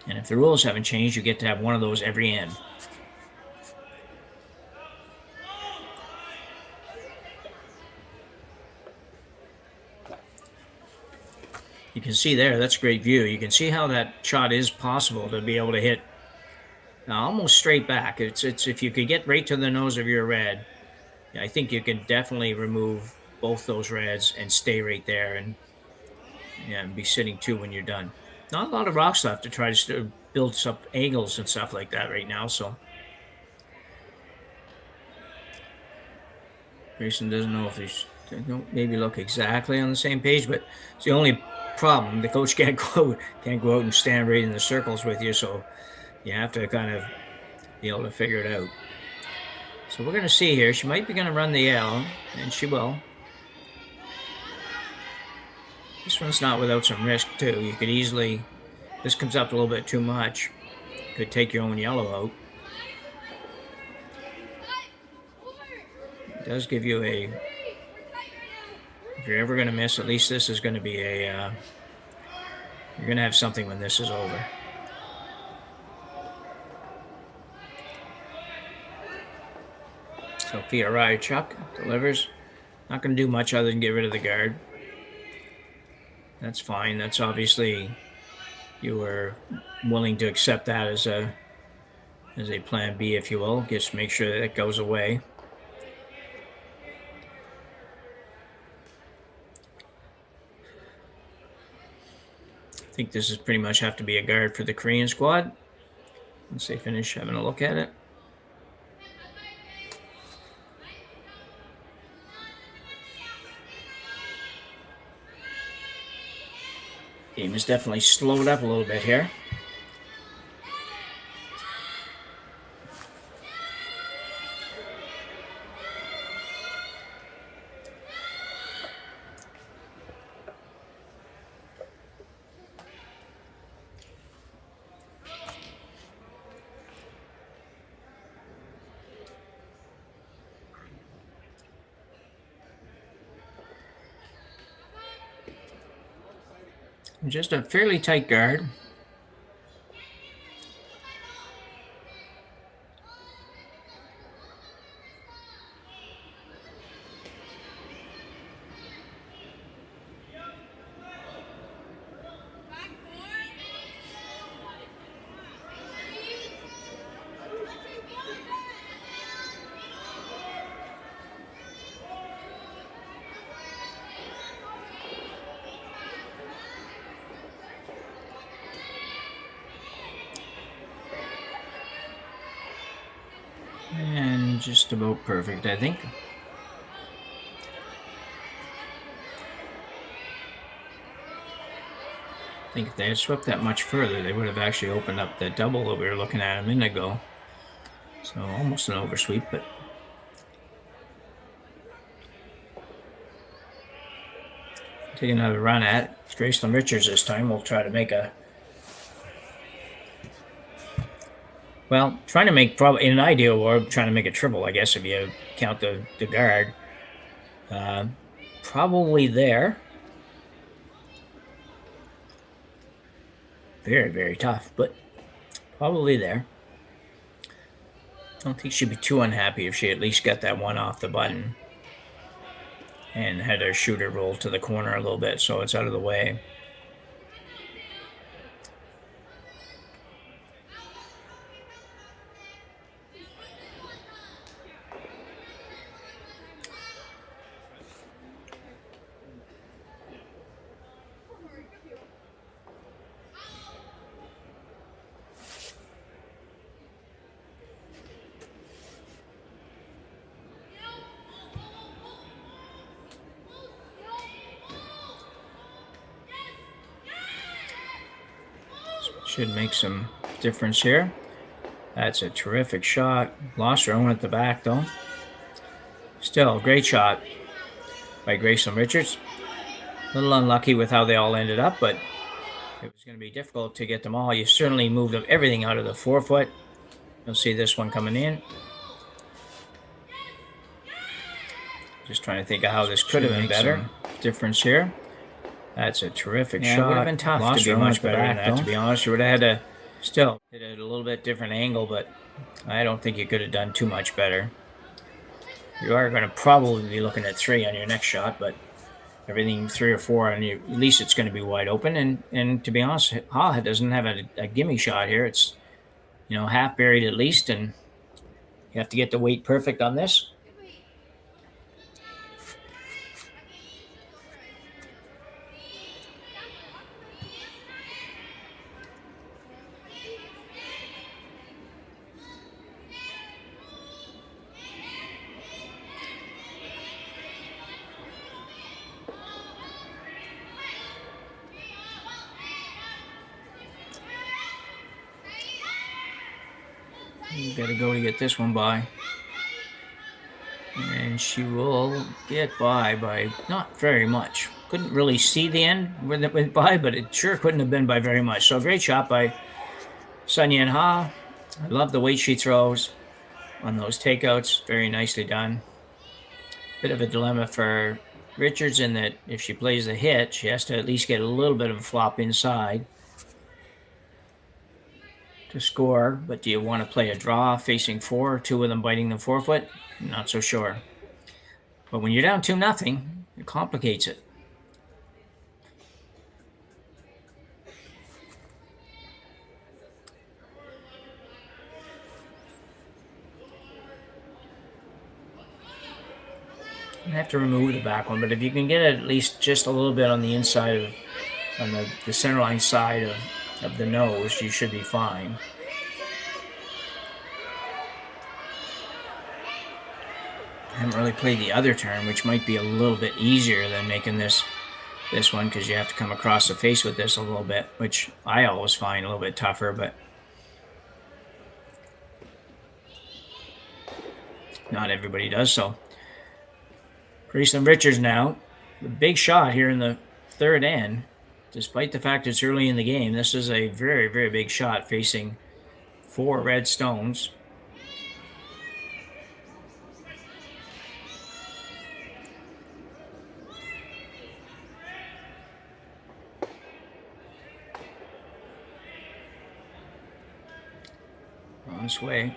And if the rules haven't changed, you get to have one of those every end. You can see there, that's a great view. You can see how that shot is possible to be able to hit almost straight back. It's if you could get right to the nose of your red, I think you can definitely remove both those reds and stay right there and be sitting two when you're done. not a lot of rock stuff to try to build some angles and stuff like that right now. So Grayson doesn't know if they don't maybe look exactly on the same page, but it's the only problem. The coach can't go out and stand right in the circles with you, so you have to kind of be able to figure it out. So we're going to see here. She might be going to run the L, and she will. This one's not without some risk, too. You could easily... This comes up a little bit too much. Could take your own yellow out. It does give you a... If you're ever going to miss, at least this is going to be a... you're going to have something when this is over. Sophia Rychuk delivers. Not going to do much other than get rid of the guard. That's fine. That's obviously you were willing to accept that as a plan B, if you will. Just make sure that it goes away. I think this is pretty much have to be a guard for the Korean squad once they finish having a look at it. Game is definitely slowed up a little bit here. Just a fairly tight guard. And just about perfect, I think. I think if they had swept that much further, they would have actually opened up the double that we were looking at a minute ago. So almost an oversweep, but take another run at it. It's Gracelyn Richards this time. We'll try to make a... Well, trying to make, probably in an ideal world, trying to make a triple, I guess, if you count the guard. Probably there. Very, very tough, but probably there. I don't think she'd be too unhappy if she at least got that one off the button and had her shooter roll to the corner a little bit so it's out of the way. Should make some difference here. That's a terrific shot. Lost her own at the back, though. Still, great shot by Gracelyn Richards. A little unlucky with how they all ended up, but it was going to be difficult to get them all. You certainly moved up everything out of the forefoot. You'll see this one coming in. Just trying to think of how this could have been better. Difference here. That's a terrific shot. It would have been tough to be much better than that, to be honest. You would have had to still hit it at a little bit different angle, but I don't think you could have done too much better. You are going to probably be looking at 3 on your next shot, but everything 3 or 4 on you, at least it's going to be wide open. And to be honest, Ha doesn't have a gimme shot here. It's, you know, half buried at least, and you have to get the weight perfect on this. You got to go to get this one by. And she will get by not very much. Couldn't really see the end when it went by, but it sure couldn't have been by very much. So great shot by Seungyoun Ha. I love the weight she throws on those takeouts. Very nicely done. Bit of a dilemma for Richards in that if she plays the hit, she has to at least get a little bit of a flop inside to score. But do you want to play a draw facing 4, 2 of them biting the forefoot? Not so sure. But when you're down 2-0, it complicates it. You have to remove the back one, but if you can get it at least just a little bit on the inside on the center line side of the nose, you should be fine. I haven't really played the other turn, which might be a little bit easier than making this one, because you have to come across the face with this a little bit, which I always find a little bit tougher, but not everybody does so. Gracelyn Richards now, the big shot here in the third end, despite the fact it's early in the game. This is a very, very big shot facing 4 red stones. On its way.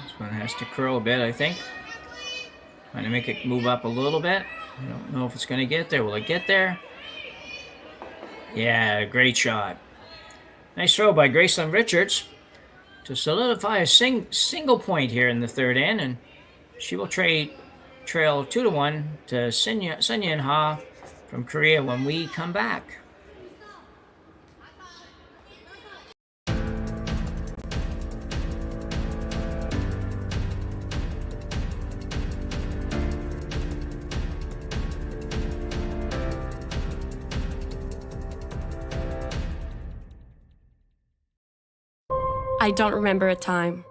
This one has to curl a bit, I think. Trying to make it move up a little bit. I don't know if it's going to get there. Will it get there? Yeah, great shot. Nice throw by Gracelyn Richards to solidify a single point here in the third end, and she will trail 2-1 to Seungyoun Ha from Korea when we come back. I don't remember a time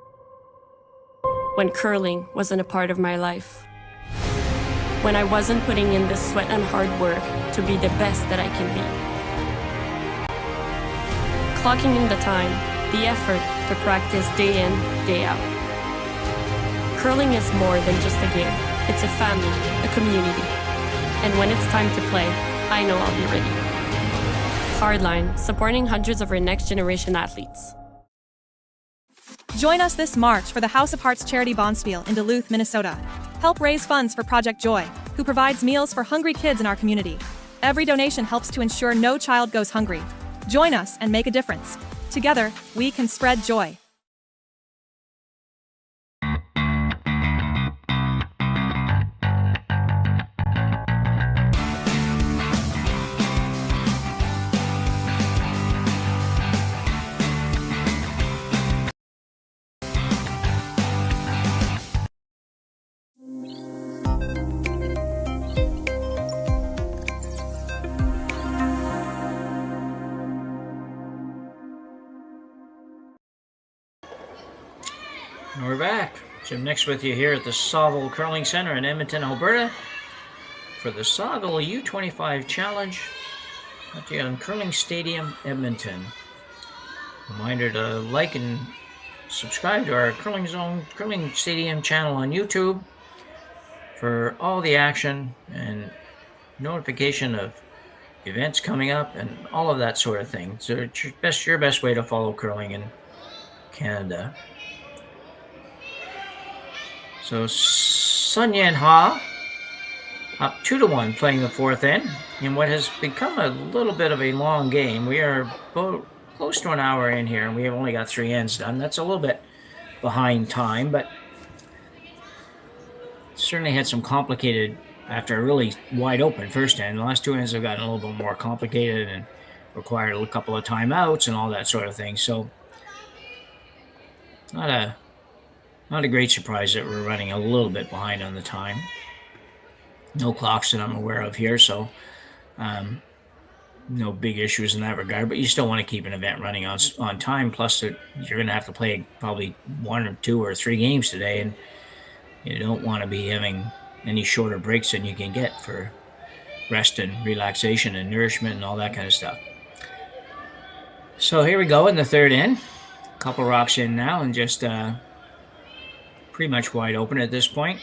when curling wasn't a part of my life. When I wasn't putting in the sweat and hard work to be the best that I can be. Clocking in the time, the effort to practice day in, day out. Curling is more than just a game. It's a family, a community. And when it's time to play, I know I'll be ready. Hardline, supporting hundreds of our next generation athletes. Join us this March for the House of Hearts Charity Bonspiel in Duluth, Minnesota. Help raise funds for Project Joy, who provides meals for hungry kids in our community. Every donation helps to ensure no child goes hungry. Join us and make a difference. Together, we can spread joy. And we're back. Jim Nix with you here at the Saville Curling Center in Edmonton, Alberta for the Saville U25 Challenge at the Curling Stadium, Edmonton. Reminder to like and subscribe to our Curling Zone Curling Stadium channel on YouTube for all the action and notification of events coming up and all of that sort of thing. So it's your best way to follow curling in Canada. So Seungyoun Ha up 2-1 playing the fourth end in what has become a little bit of a long game. We are close to an hour in here and we have only got 3 ends done. That's a little bit behind time, but certainly had some complicated after a really wide open first end. The last 2 ends have gotten a little bit more complicated and required a couple of timeouts and all that sort of thing. So not a great surprise that we're running a little bit behind on the time. No clocks that I'm aware of here, so no big issues in that regard, but you still want to keep an event running on time. Plus, you're going to have to play probably 1 or 2 or 3 games today, and you don't want to be having any shorter breaks than you can get for rest and relaxation and nourishment and all that kind of stuff. So here we go in the third in. A couple rocks in now, and just pretty much wide open at this point.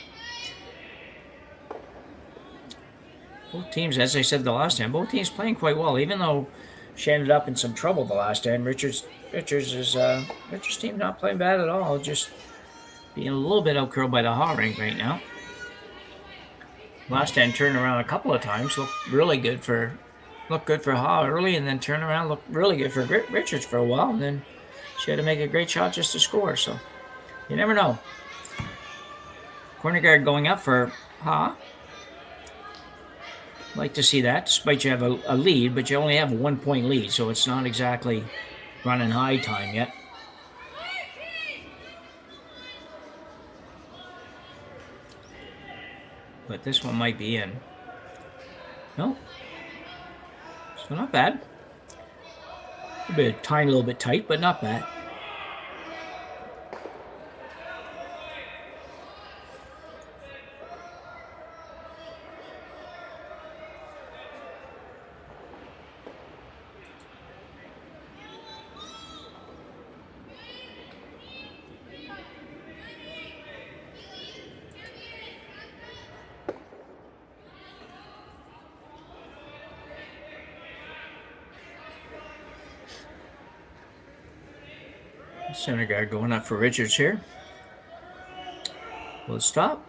Both teams, as I said the last time, both teams playing quite well, even though she ended up in some trouble the last time. Richards' team not playing bad at all, just being a little bit outcurled by the hot rink right now. Last time turned around a couple of times, looked good for Ha early, and then turned around, looked really good for Richards for a while, and then she had to make a great shot just to score. So you never know. Corner guard going up for Ha. Like to see that, despite you have a lead, but you only have a 1-point lead, so it's not exactly running high time yet. But this one might be in. No. So not bad. A tiny little bit tight, but not bad. Center guard going up for Richards here. Will it stop?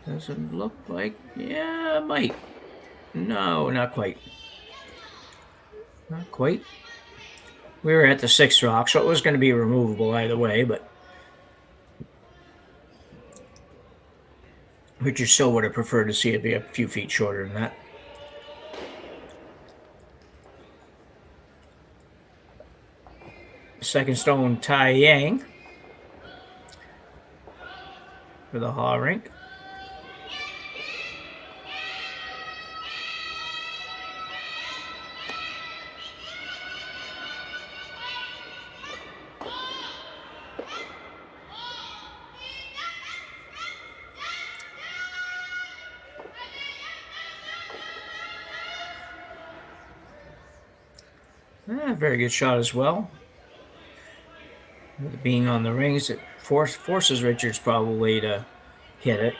Doesn't look like. Yeah, it might. No, not quite. Not quite. We were at the 6th rock, so it was going to be removable either way, but Richards still would have preferred to see it be a few feet shorter than that. Second stone Tai Yang for the Ha rink. Very good shot as well. With it being on the rings, it forces Richards probably to hit it.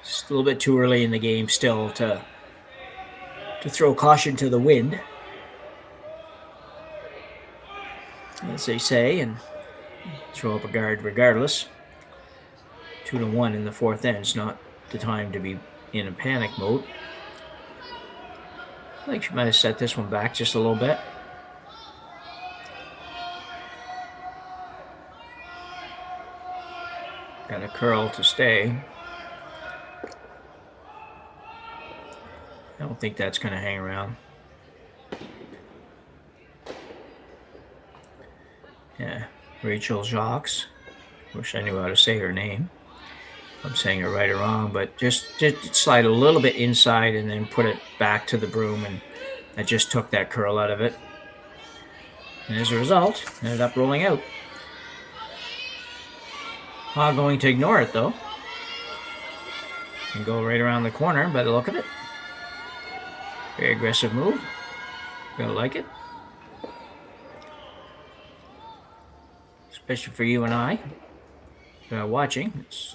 Just a little bit too early in the game still to throw caution to the wind, as they say, and throw up a guard regardless. 2-1 in the 4th end. It's not the time to be in a panic mode. I think she might have set this one back just a little bit. Got a curl to stay. I don't think that's going to hang around. Yeah, Rachel Jacques. Wish I knew how to say her name. I'm saying it right or wrong, but just slide a little bit inside and then put it back to the broom, and I just took that curl out of it. And as a result, ended up rolling out. Not going to ignore it though, and go right around the corner by the look of it. Very aggressive move. Gonna like it, especially for you and I watching. It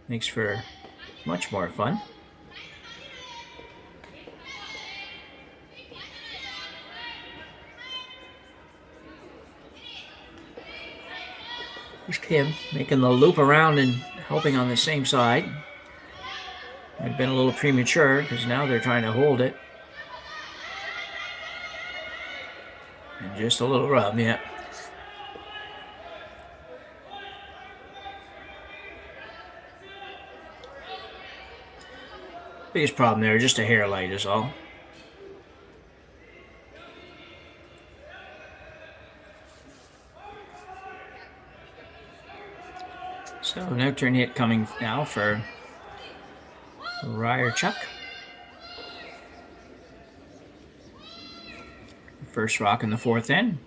makes for much more fun. Here's Kim making the loop around and helping on the same side. Might have been a little premature because now they're trying to hold it. And just a little rub, yeah. Biggest problem there, just a hair light is all. So an out-turn hit coming now for Ryerchuk. First rock in the fourth in.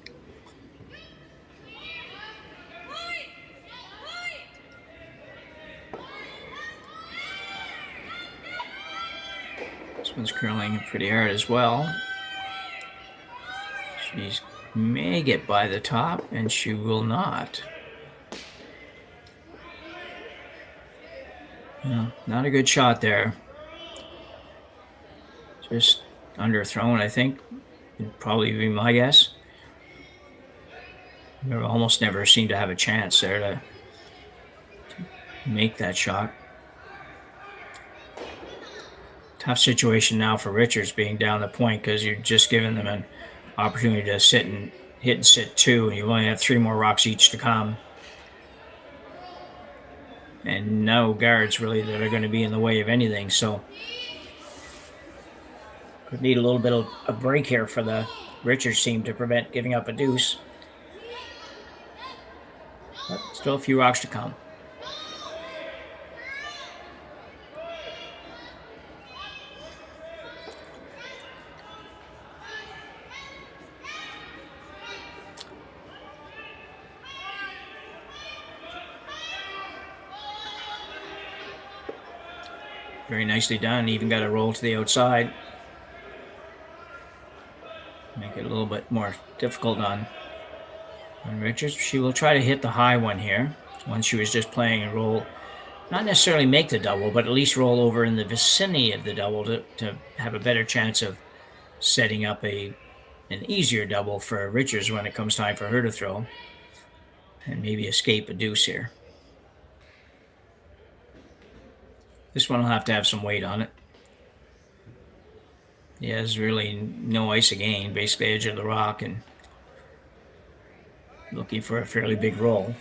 This one's curling pretty hard as well. She may get by the top, and she will not. No, not a good shot there. Just underthrown, I think. Would probably be my guess. They almost never seem to have a chance there to make that shot. Tough situation now for Richards being down the point, because you're just giving them an opportunity to sit and hit and sit 2, and you only have 3 more rocks each to come. And no guards really that are going to be in the way of anything, so could need a little bit of a break here for the Richards team to prevent giving up a deuce. But still a few rocks to come. Very nicely done. Even got a roll to the outside. Make it a little bit more difficult on Richards. She will try to hit the high one here. Once she was just playing and roll. Not necessarily make the double, but at least roll over in the vicinity of the double to have a better chance of setting up an easier double for Richards when it comes time for her to throw. And maybe escape a deuce here. This one will have to have some weight on it. Yeah, there's really no ice again. Basically edge of the rock and looking for a fairly big roll.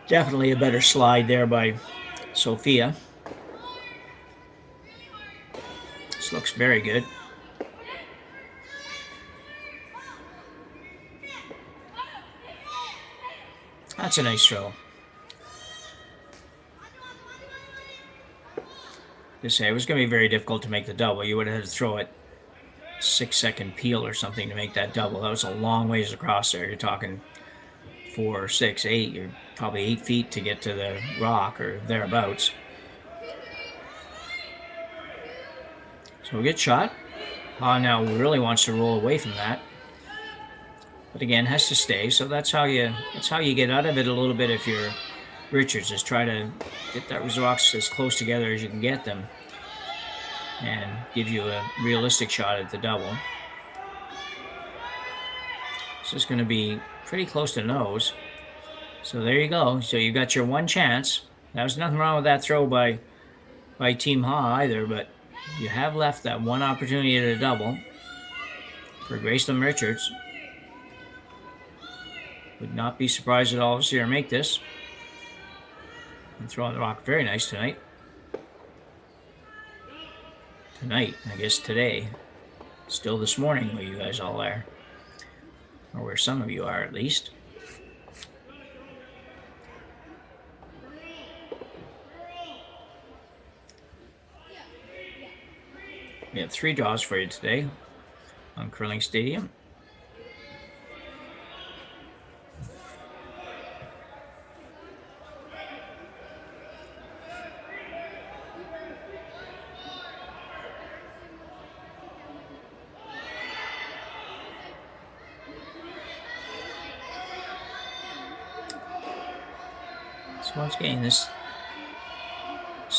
Definitely a better slide there by Sophia. This looks very good. That's a nice throw. Just say it was going to be very difficult to make the double. You would have had to throw it 6-second peel or something to make that double. That was a long ways across there. You're talking 4, 6, 8. You're probably 8 feet to get to the rock or thereabouts. So we get shot. Now really wants to roll away from that. But again, has to stay. So that's how you get out of it a little bit if you're Richards, is try to get those rocks as close together as you can get them and give you a realistic shot at the double. This is going to be pretty close to nose. So there you go. So you got your one chance. There was nothing wrong with that throw by Team Ha either, but you have left that one opportunity at a double for Gracelyn Richards. Would not be surprised at all to see her make this. And throwing the rock very nice tonight. Tonight, I guess today. Still this morning where you guys all are. Or where some of you are at least. We have 3 draws for you today on Curling Stadium. So once again, this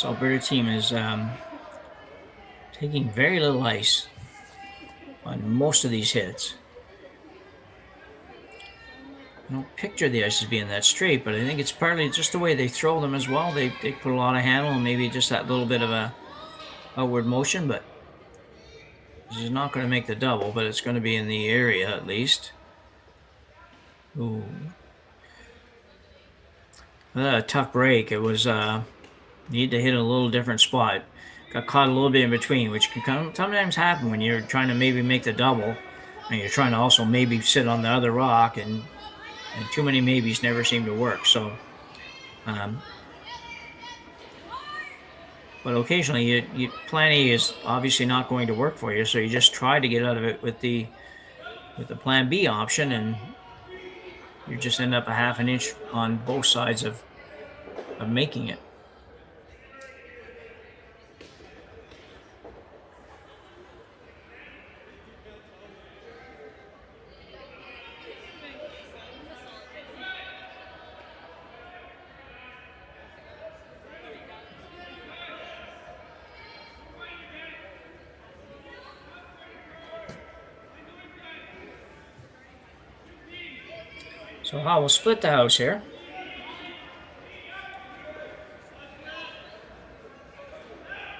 Alberta team is taking very little ice on most of these hits. I don't picture the ice as being that straight, but I think it's partly just the way they throw them as well. They put a lot of handle and maybe just that little bit of a outward motion, but this is not going to make the double, but it's going to be in the area at least. Ooh. A tough break. It was need to hit a little different spot. Got caught a little bit in between, which can sometimes happen when you're trying to maybe make the double, and you're trying to also maybe sit on the other rock, and too many maybes never seem to work. So But occasionally, plan A is obviously not going to work for you, so you just try to get out of it with the plan B option, and you just end up a half an inch on both sides of making it. So I will split the house here.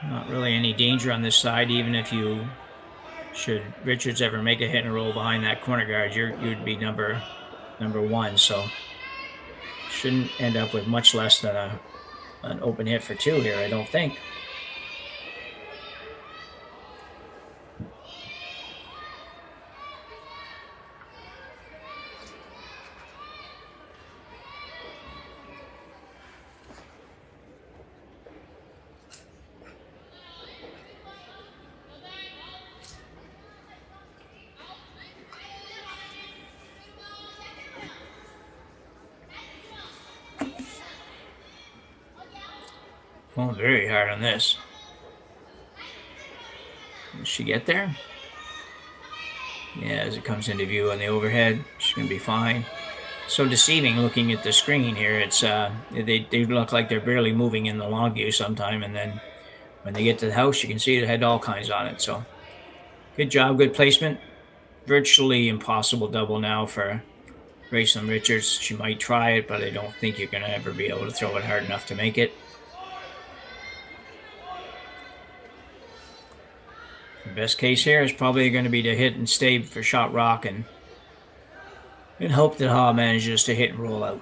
Not really any danger on this side, even if you should Richards ever make a hit and roll behind that corner guard, you'd be number one. So shouldn't end up with much less than an open hit for 2 here, I don't think. Going very hard on this. Will she get there? Yeah, as it comes into view on the overhead, she's going to be fine. So deceiving looking at the screen here. It's they look like they're barely moving in the long view sometime, and then when they get to the house, you can see it had all kinds on it. So good job, good placement. Virtually impossible double now for Gracelyn Richards. She might try it, but I don't think you're going to ever be able to throw it hard enough to make it. The best case here is probably going to be to hit and stay for shot rock and hope that Ha manages to hit and roll out.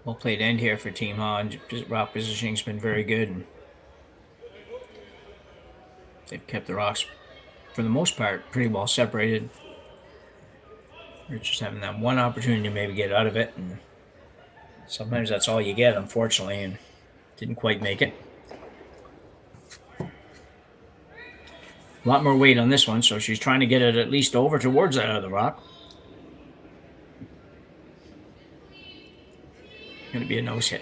Well played end here for Team Ha. Rock positioning's been very good, and they've kept the rocks, for the most part, pretty well separated. We're just having that one opportunity to maybe get out of it, and sometimes that's all you get, unfortunately, and didn't quite make it. A lot more weight on this one, so she's trying to get it at least over towards that other rock. Going to be a nose hit.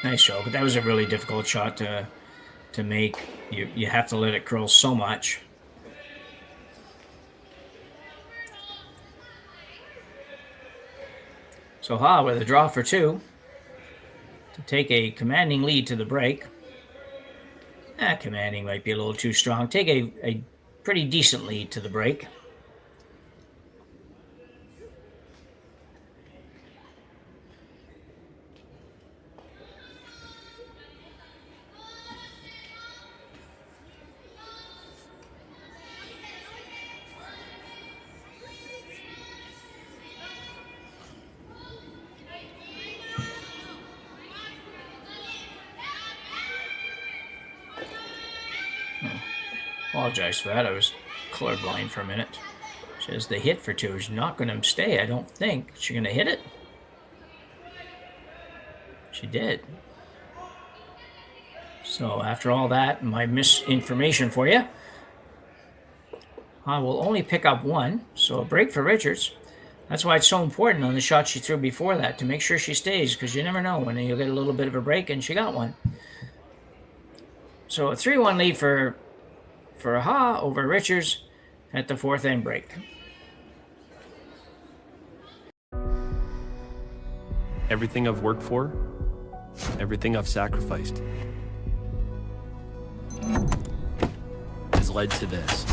Nice show, but that was a really difficult shot to make. You have to let it curl so much. So Ha with a draw for 2 to take a commanding lead to the break. Commanding might be a little too strong. Take a pretty decent lead to the break. Apologize for that. I was colorblind for a minute. She has the hit for 2. She's not going to stay, I don't think. She's going to hit it. She did. So after all that, my misinformation for you, I will only pick up 1. So a break for Richards. That's why it's so important on the shot she threw before that to make sure she stays, because you never know when you'll get a little bit of a break, and she got one. So a 3-1 lead for Ha over Richards at the 4th end break. Everything I've worked for, everything I've sacrificed, has led to this.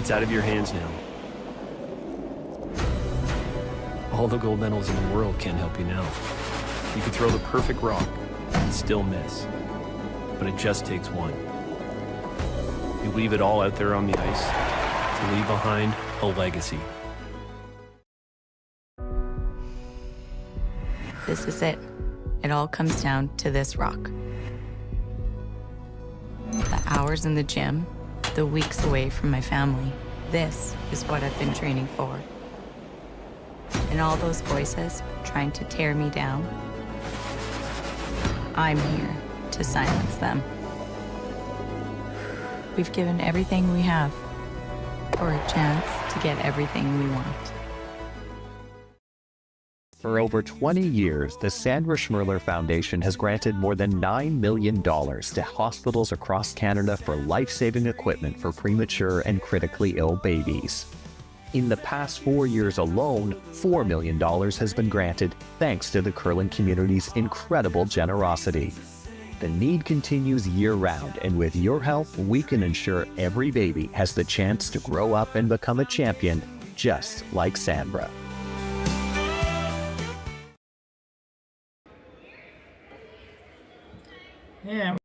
It's out of your hands now. All the gold medals in the world can't help you now. You could throw the perfect rock and still miss, but it just takes one. You leave it all out there on the ice to leave behind a legacy. This is it. It all comes down to this rock. The hours in the gym, the weeks away from my family. This is what I've been training for. And all those voices trying to tear me down, I'm here to silence them. We've given everything we have for a chance to get everything we want. For over 20 years, the Sandra Schmirler Foundation has granted more than $9 million to hospitals across Canada for life-saving equipment for premature and critically ill babies. In the past 4 years alone, $4 million has been granted thanks to the curling community's incredible generosity. The need continues year-round, and with your help, we can ensure every baby has the chance to grow up and become a champion, just like Sandra. Yeah.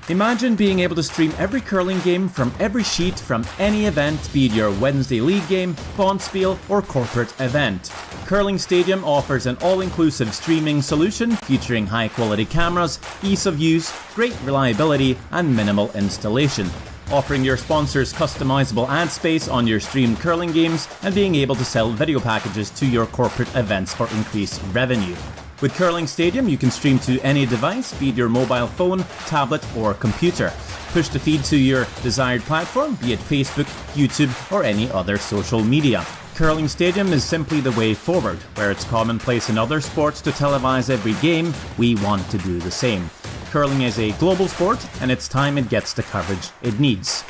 Imagine being able to stream every curling game from every sheet from any event, be it your Wednesday league game, bonspiel, or corporate event. Curling Stadium offers an all-inclusive streaming solution featuring high-quality cameras, ease of use, great reliability, and minimal installation. Offering your sponsors customizable ad space on your streamed curling games and being able to sell video packages to your corporate events for increased revenue. With Curling Stadium, you can stream to any device, be it your mobile phone, tablet, or computer. Push the feed to your desired platform, be it Facebook, YouTube, or any other social media. Curling Stadium is simply the way forward. Where it's commonplace in other sports to televise every game, we want to do the same. Curling is a global sport, and it's time it gets the coverage it needs.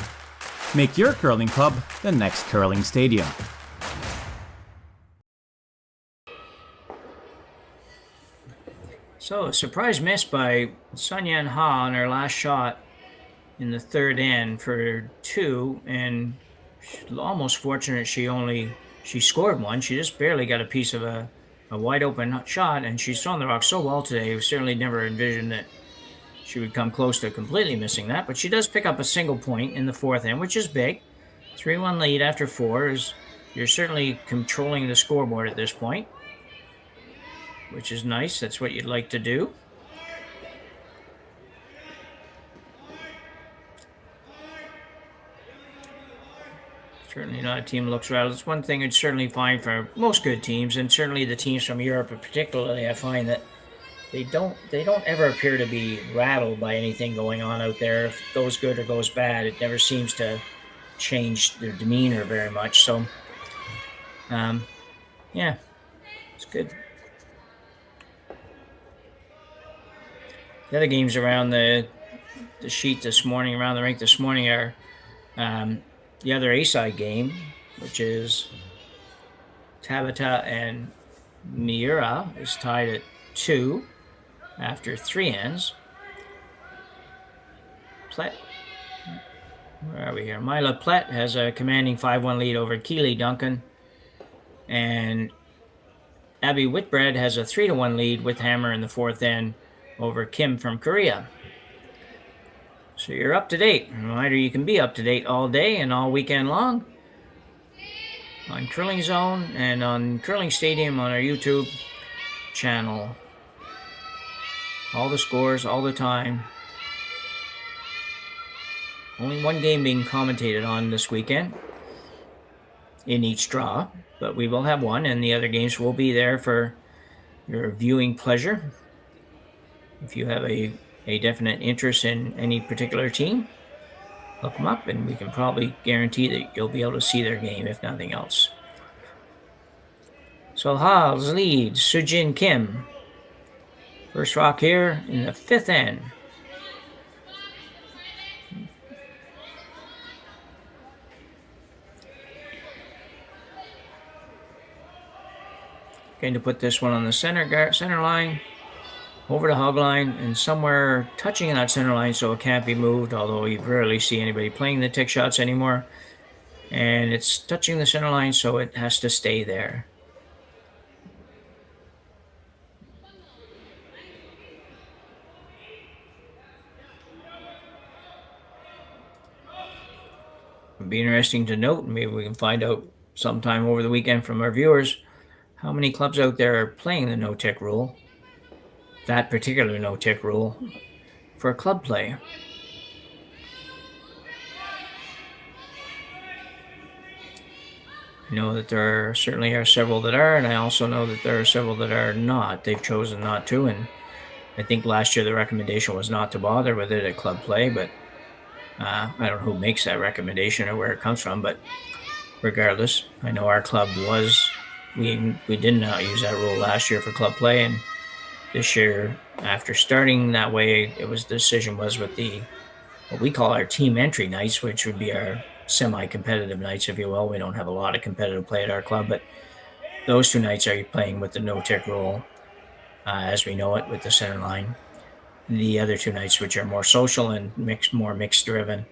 Make your curling club the next Curling Stadium. So, a surprise miss by Seungyoun on her last shot in the third end for two, and almost fortunate she scored one. She just barely got a piece of a wide open shot, and she's thrown the rock so well today. We certainly never envisioned that she would come close to completely missing that, but she does pick up a single point in the fourth end, which is big. 3-1 lead after four. You're certainly controlling the scoreboard at this point, which is nice. That's what you'd like to do. Certainly not a team that looks rattled. It's one thing it's certainly fine for most good teams, and certainly the teams from Europe particularly, I find that they don't ever appear to be rattled by anything going on out there. If it goes good or goes bad, it never seems to change their demeanor very much. So, yeah, it's good. The other games around the sheet this morning, around the rink this morning, are the other A-side game, which is Tabata and Miura is tied at 2 after 3 ends. Plett, where are we here? Mila Plett has a commanding 5-1 lead over Keely Duncan, and Abby Whitbread has a 3-1 lead with Hammer in the fourth end over Kim from Korea. So you're up to date. Reminder, you can be up to date all day and all weekend long on Curling Zone and on Curling Stadium on our YouTube channel. All the scores, all the time. Only one game being commentated on this weekend in each draw, but we will have one, and the other games will be there for your viewing pleasure. If you have a a definite interest in any particular team, look them up, and we can probably guarantee that you'll be able to see their game, if nothing else. So Haas leads Seungyoun Kim. First rock here in the 5th end. Going to put this one on the center line, over the hog line, and somewhere touching that center line so it can't be moved, although you rarely see anybody playing the tick shots anymore. And it's touching the center line, so it has to stay there. It'd be interesting to note, maybe we can find out sometime over the weekend from our viewers, how many clubs out there are playing the no-tick rule, that particular no-tick rule, for club play. I know that there certainly are several that are, and I also know that there are several that are not. They've chosen not to, and I think last year the recommendation was not to bother with it at club play, but I don't know who makes that recommendation or where it comes from, but regardless, I know our club was, we did not use that rule last year for club play, and this year, after starting that way, the decision was with what we call our team entry nights, which would be our semi-competitive nights, if you will. We don't have a lot of competitive play at our club, but those 2 nights are playing with the no-tick rule, as we know it, with the center line. The other 2 nights, which are more social and more mixed driven,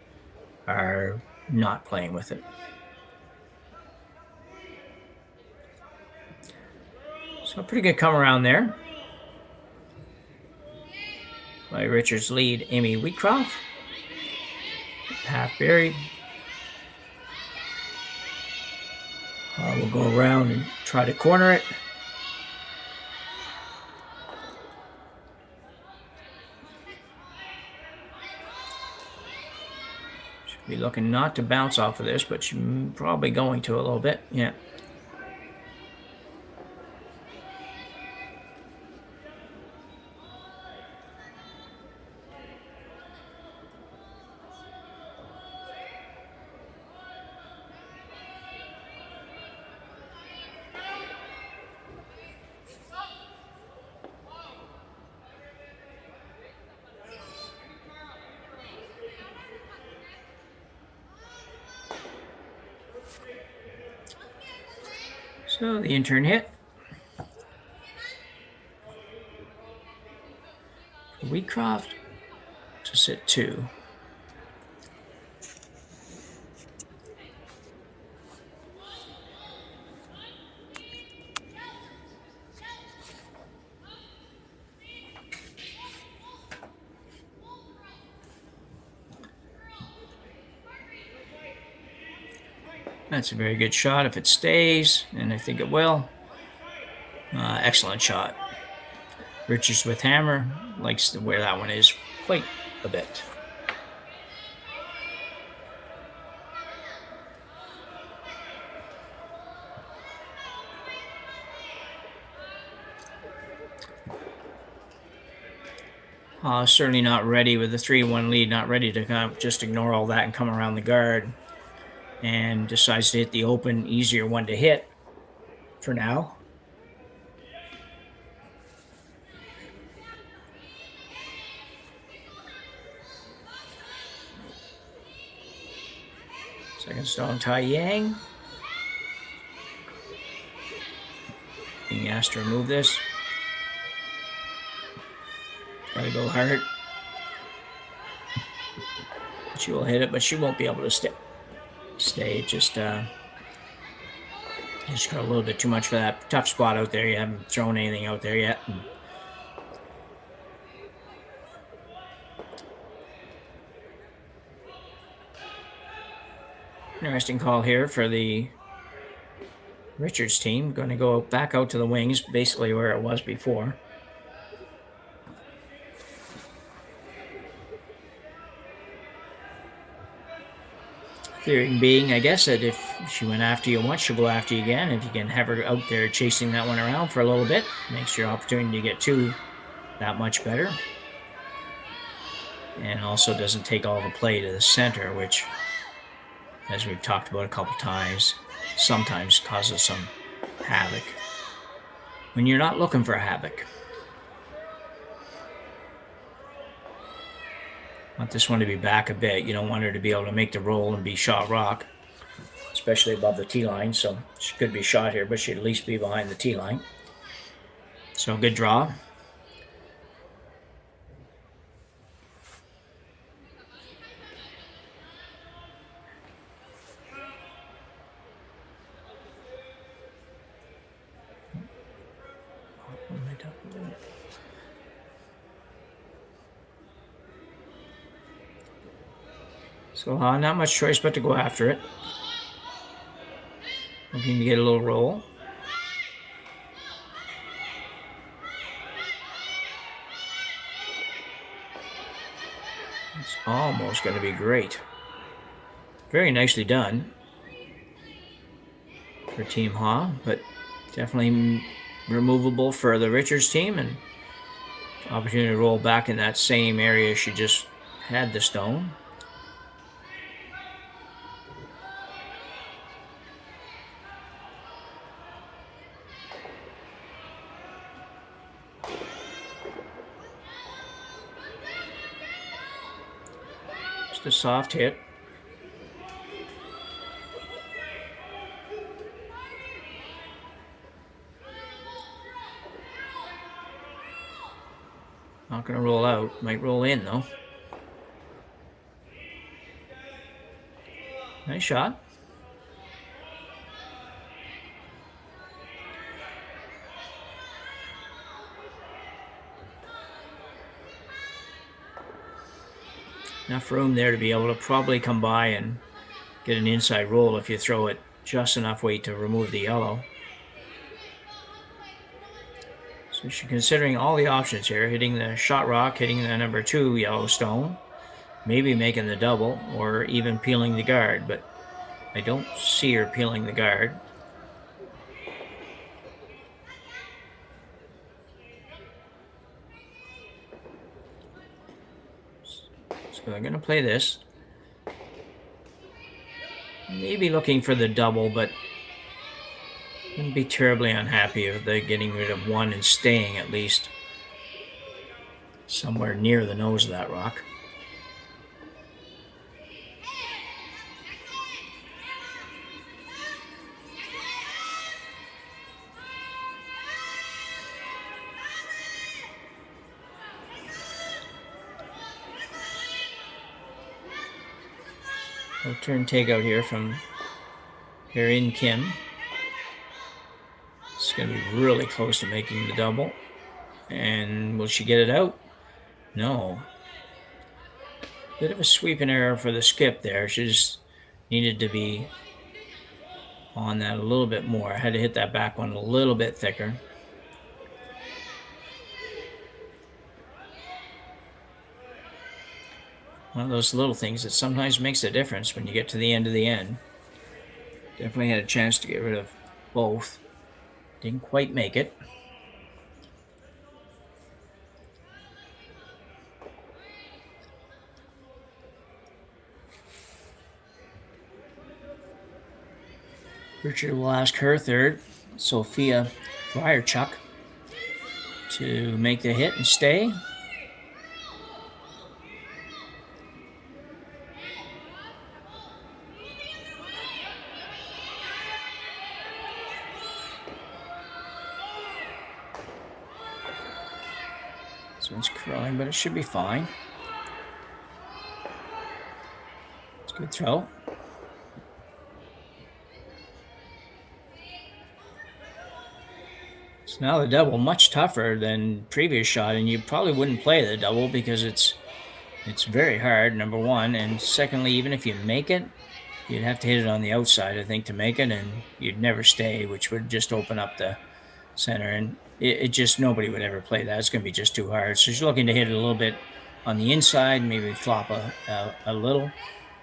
are not playing with it. So pretty good come around there by Richards lead Amy Wheatcroft. Half buried. We'll go around and try to corner it. Be looking not to bounce off of this, but she's probably going to a little bit. Yeah. So the intern hit. Wheatcroft to sit 2. That's a very good shot if it stays, and I think it will. Excellent shot. Richards with hammer, likes where that one is quite a bit. Certainly not ready with the 3-1 lead, not ready to kind of just ignore all that and come around the guard. And decides to hit the open, easier one to hit for now. Second stone, Tai Yang. Being asked to remove this. Gotta go hard. She will hit it, but she won't be able to stay. Just got a little bit too much for that tough spot out there. You haven't thrown anything out there yet. Interesting call here for the Richards team. Going to go back out to the wings, basically where it was before. Theory being, I guess, that if she went after you once, she'll go after you again. If you can have her out there chasing that one around for a little bit, makes your opportunity to get 2 that much better. and also doesn't take all the play to the center, which, as we've talked about a couple times, sometimes causes some havoc when you're not looking for havoc. Want this one to be back a bit. You don't want her to be able to make the roll and be shot rock, especially above the tee line. So she could be shot here, but she'd at least be behind the tee line. So good draw. So not much choice but to go after it. Looking to get a little roll. It's almost going to be great. Very nicely done for Team Ha, but definitely removable for the Richards team, and opportunity to roll back in that same area she just had the stone. Just a soft hit. Not going to roll out. Might roll in, though. Nice shot. Enough room there to be able to probably come by and get an inside roll if you throw it just enough weight to remove the yellow. So she's considering all the options here, hitting the shot rock, hitting the number 2 yellow stone, maybe making the double, or even peeling the guard, but I don't see her peeling the guard. So I'm going to play this. Maybe looking for the double, but wouldn't be terribly unhappy if they're getting rid of one and staying at least somewhere near the nose of that rock. We'll turn takeout here from Harin Kim. It's going to be really close to making the double. And will she get it out? No. Bit of a sweeping error for the skip there. She just needed to be on that a little bit more. I had to hit that back one a little bit thicker. One of those little things that sometimes makes a difference when you get to the end of the end. Definitely had a chance to get rid of both. Didn't quite make it. Richard will ask her third, Sophia Briarchuk, to make the hit and stay. This one's curling, but it should be fine. It's a good throw. So now the double, much tougher than previous shot, and you probably wouldn't play the double because it's very hard, number one, and secondly, even if you make it, you'd have to hit it on the outside, I think, to make it, and you'd never stay, which would just open up the center, and it just, nobody would ever play that. It's going to be just too hard. So she's looking to hit it a little bit on the inside, maybe flop a little,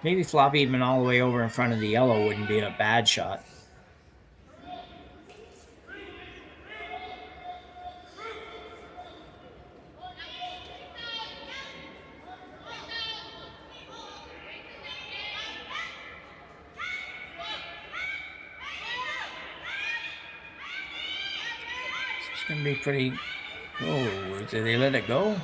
maybe flop even all the way over in front of the yellow wouldn't be a bad shot. going to be pretty... Oh, did they let it go?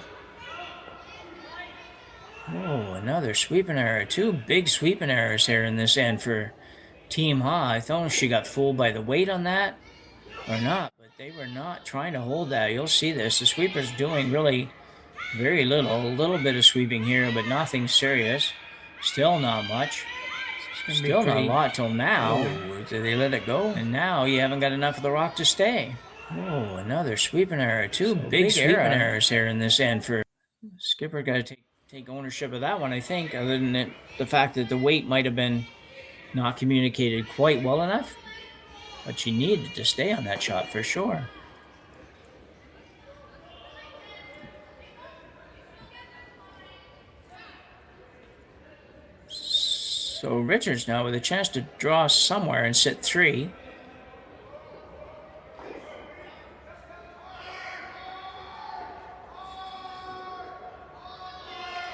Oh, another sweeping error. 2 big sweeping errors here in this end for Team Ha. I thought she got fooled by the weight on that or not, but they were not trying to hold that. You'll see this. The sweeper's doing really very little. A little bit of sweeping here, but nothing serious. Still not much. Still not a lot till now. Oh, did they let it go? And now you haven't got enough of the rock to stay. Oh, another sweeping error. 2 big sweeping errors here in this end for Skipper. Got to take ownership of that one, I think, other than the fact that the weight might have been not communicated quite well enough. But she needed to stay on that shot for sure. So Richards now with a chance to draw somewhere and sit 3.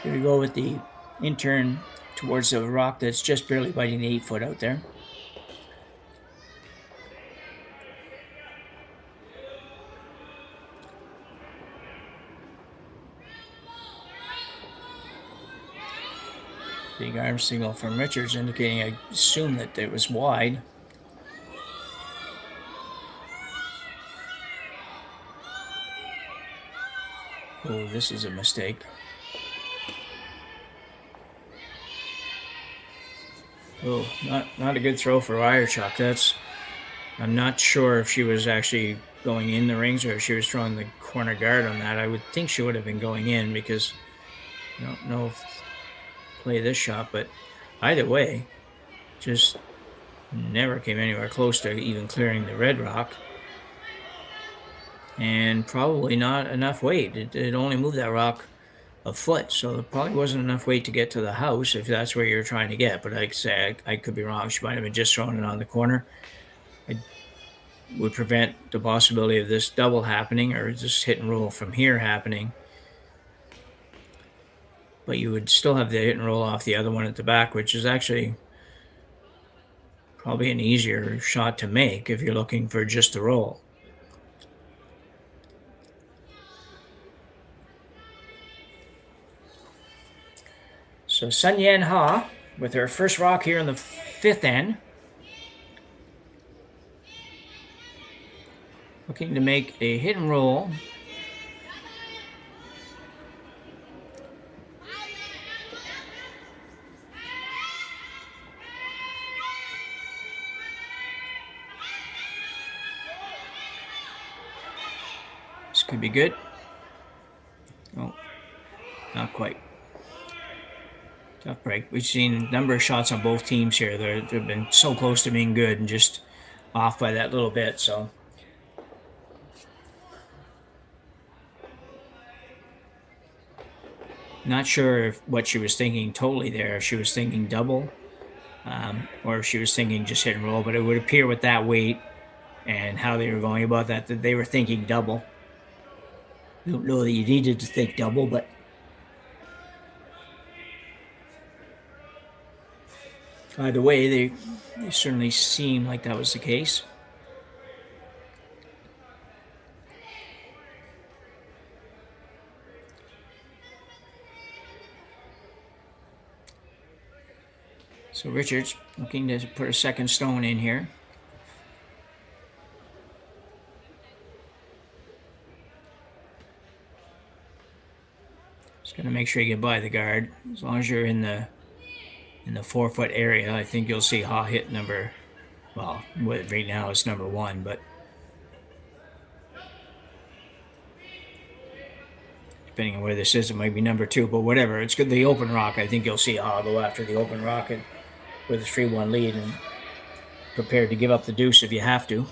Here we go with the in-turn towards the rock that's just barely biting the 8-foot out there. Big arm signal from Richards indicating, I assume, that it was wide. Oh, this is a mistake. Oh, not a good throw for Wyerchuk. That's... I'm not sure if she was actually going in the rings or if she was throwing the corner guard on that. I would think she would have been going in because I don't know if play this shot, but either way, just never came anywhere close to even clearing the red rock. And probably not enough weight. It only moved that rock a foot, so there probably wasn't enough weight to get to the house if that's where you're trying to get. But like I say, I could be wrong. She might have been just throwing it on the corner. It would prevent the possibility of this double happening or just hit and roll from here happening. But you would still have the hit and roll off the other one at the back, which is actually probably an easier shot to make if you're looking for just a roll. So Seungyoun Ha with her first rock here in the 5th end. Looking to make a hit and roll. This could be good. Oh, not quite. Tough break. We've seen a number of shots on both teams here. They've been so close to being good and just off by that little bit. So not sure if what she was thinking totally there. If she was thinking double, or if she was thinking just hit and roll. But it would appear with that weight and how they were going about that they were thinking double. I don't know that you needed to think double, but either way, they certainly seem like that was the case. So Richards looking to put a second stone in here. Just got to make sure you get by the guard. As long as you're in the 4-foot area, I think you'll see Ha hit number, well, right now it's number 1, but depending on where this is, it might be number 2, but whatever. It's good. The open rock, I think you'll see Ha go after the open rock and with a 3-1 lead and prepared to give up the deuce if you have to.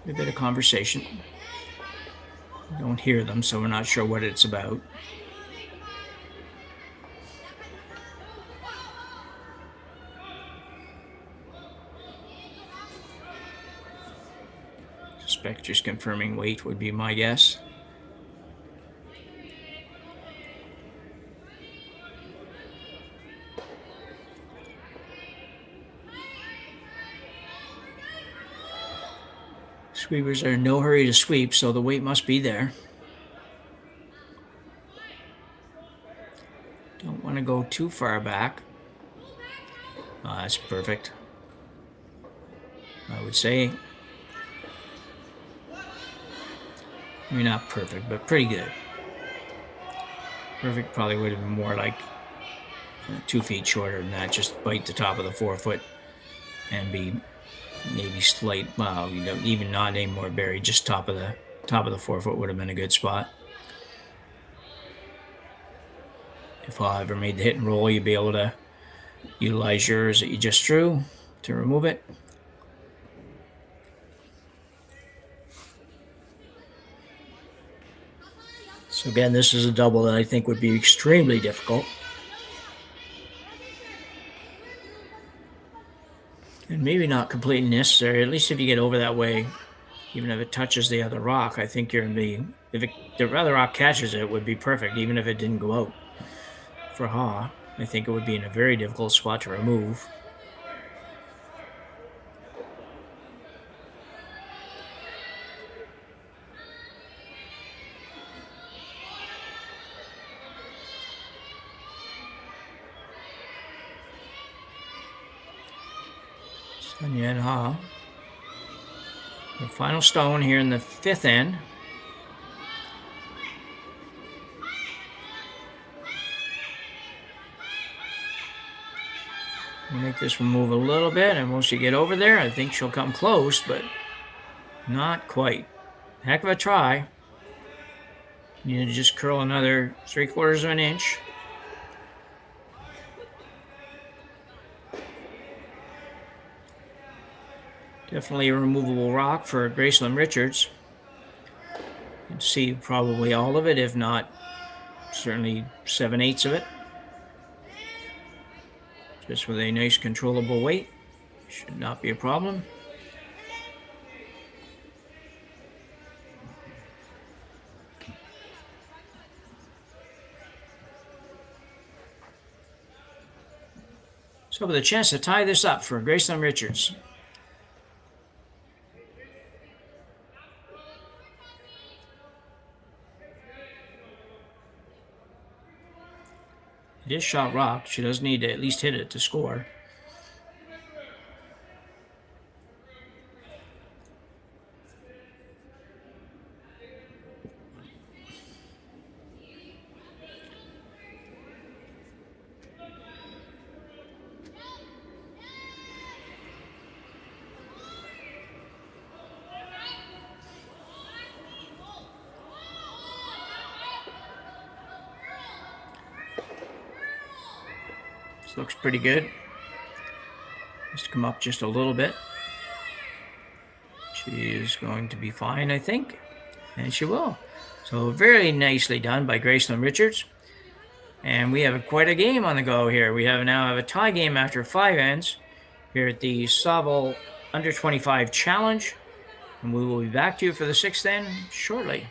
A bit of conversation. We don't hear them, so we're not sure what it's about. Just suspect just confirming weight would be my guess. Sweepers are in no hurry to sweep, so the weight must be there. Don't want to go too far back. That's perfect, I would say. I mean, not perfect, but pretty good. Perfect probably would have been more like 2 feet shorter than that. Just bite the top of the forefoot and be maybe slight, well, you know, even not any more buried. Just top of the forefoot would have been a good spot. If I ever made the hit and roll, you'd be able to utilize yours that you just threw to remove it. So again, this is a double that I think would be extremely difficult. And maybe not completely necessary, at least if you get over that way, even if it touches the other rock, I think you're going to be, if the other rock catches it, it would be perfect, even if it didn't go out. For Ha, I think it would be in a very difficult spot to remove. Seungyoun Ha. The final stone here in the 5th end. We'll make this one move a little bit, and once you get over there, I think she'll come close, but not quite. Heck of a try. You need to just curl another 3/4 of an inch. Definitely a removable rock for Gracelyn Richards. You can see probably all of it, if not certainly 7/8 of it. Just with a nice controllable weight. Should not be a problem. So with a chance to tie this up for Gracelyn Richards. It is shot rock. She does need to at least hit it to score. Looks pretty good. Just come up just a little bit. She is going to be fine, I think. And she will. So very nicely done by Gracelyn Richards. And we have quite a game on the go here. We now have a tie game after 5 ends here at the Saville Under 25 Challenge. And we will be back to you for the 6th end shortly.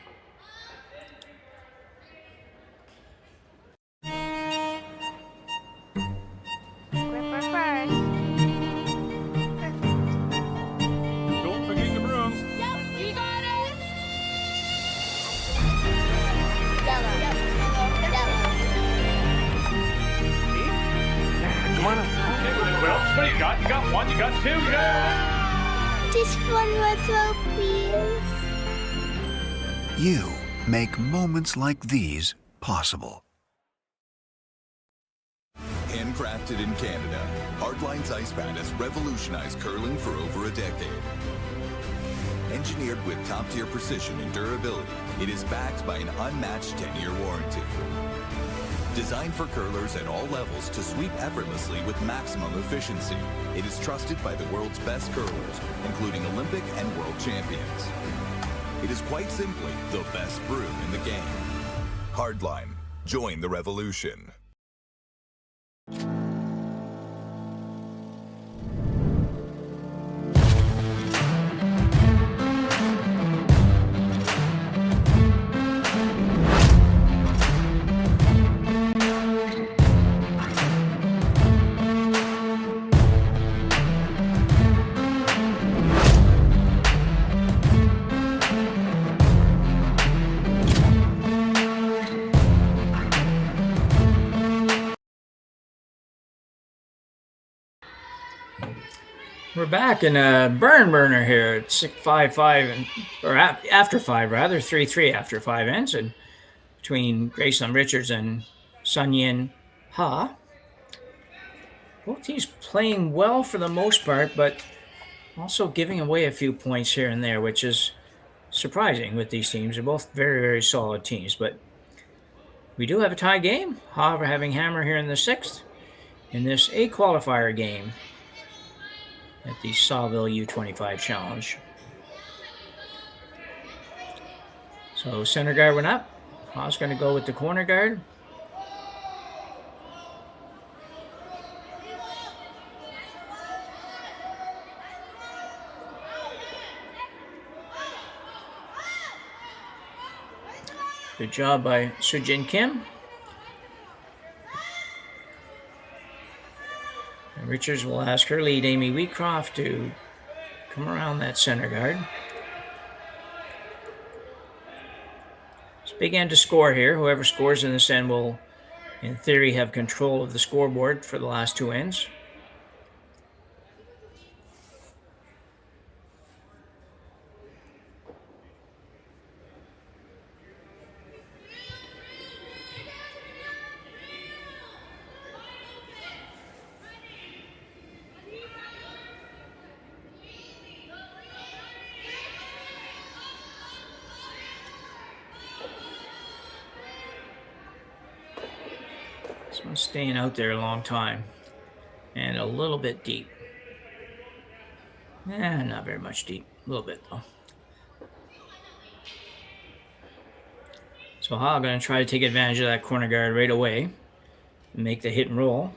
What do you got? You got 1, you got 2, you got... Just one more throw, please. You make moments like these possible. Handcrafted in Canada, Hardline's Ice Pad has revolutionized curling for over a decade. Engineered with top-tier precision and durability, it is backed by an unmatched 10-year warranty. Designed for curlers at all levels to sweep effortlessly with maximum efficiency, it is trusted by the world's best curlers, including Olympic and world champions. It is quite simply the best brew in the game. Hardline. Join the revolution. We're back in a burner here at 6-5-5 or after 5 rather, 3-3 after 5 ends, and between Gracelyn Richards and Seungyoun Ha. Both teams playing well for the most part, but also giving away a few points here and there, which is surprising with these teams. They're both very, very solid teams, but we do have a tie game. However, having hammer here in the 6th in this A qualifier game at the Saville U25 Challenge. So center guard went up. Ha's going to go with the corner guard. Good job by Sujin Kim. And Richards will ask her lead, Amy Wheatcroft, to come around that center guard. It's a big end to score here. Whoever scores in this end will, in theory, have control of the scoreboard for the last 2 ends. This one's staying out there a long time and a little bit deep. Not very much deep, a little bit though. So Ha going to try to take advantage of that corner guard right away and make the hit and roll.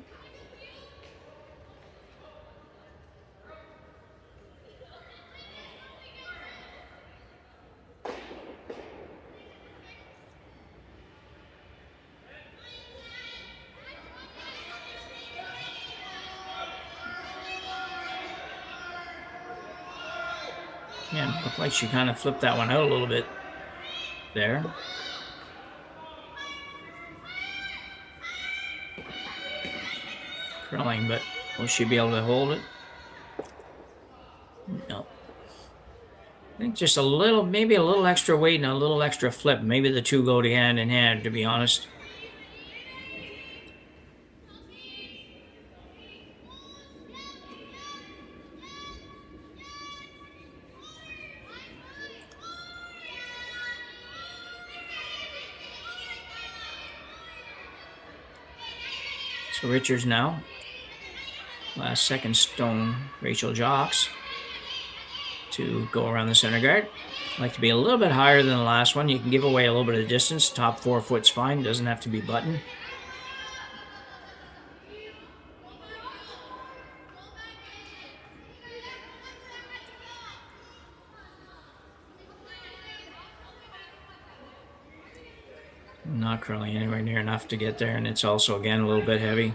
Yeah, looked like she kind of flipped that one out a little bit there. Curling, but will she be able to hold it? No. I think just a little, maybe a little extra weight and a little extra flip. Maybe the two go hand in hand, to be honest. So Richards now, last second stone, Rachel Jocks to go around the center guard. Like to be a little bit higher than the last one. You can give away a little bit of distance. Top 4 foot's fine, doesn't have to be button. Not curling anywhere near enough to get there, and it's also, again, a little bit heavy.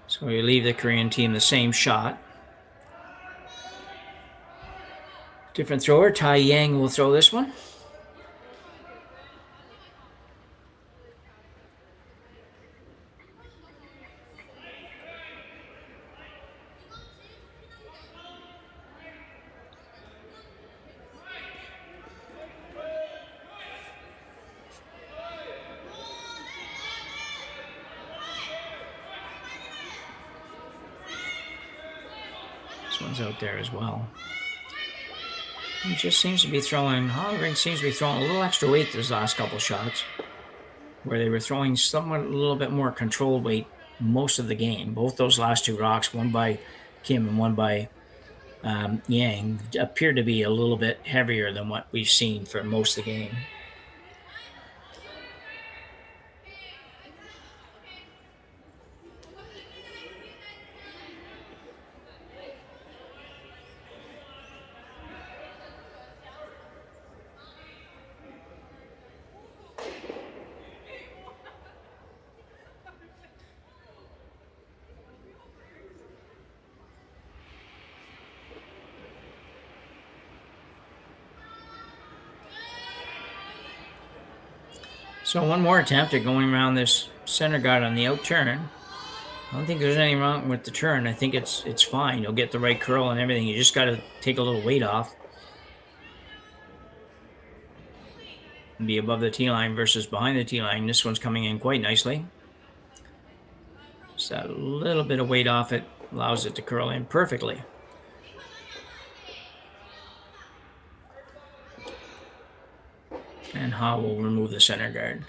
So we leave the Korean team the same shot. Different thrower, Tai Yang will throw this one. This one's out there as well. He just seems to be throwing, Hollering seems to be throwing a little extra weight those last couple shots, where they were throwing somewhat a little bit more controlled weight most of the game. Both those last 2 rocks, one by Kim and one by Yang, appear to be a little bit heavier than what we've seen for most of the game. So one more attempt at going around this center guard on the out turn. I don't think there's anything wrong with the turn. I think it's fine. You'll get the right curl and everything. You just got to take a little weight off. Be above the tee line versus behind the tee line. This one's coming in quite nicely. Just a little bit of weight off it allows it to curl in perfectly. And Ha will remove the center guard.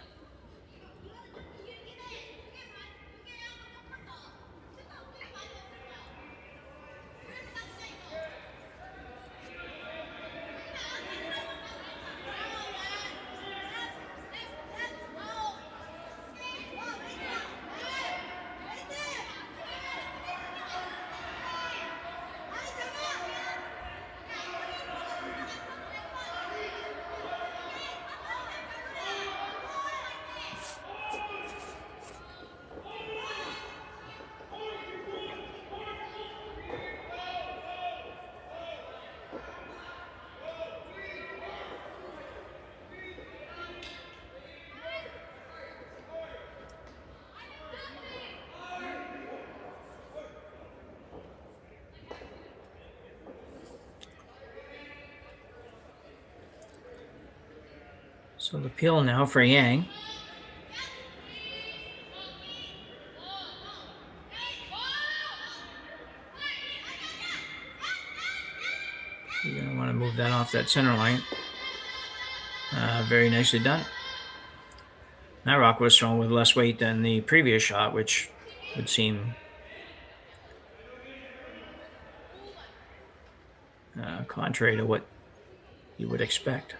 So the peel now for Yang. You're going to want to move that off that center line. Very nicely done. That rock was thrown with less weight than the previous shot, which would seem contrary to what you would expect.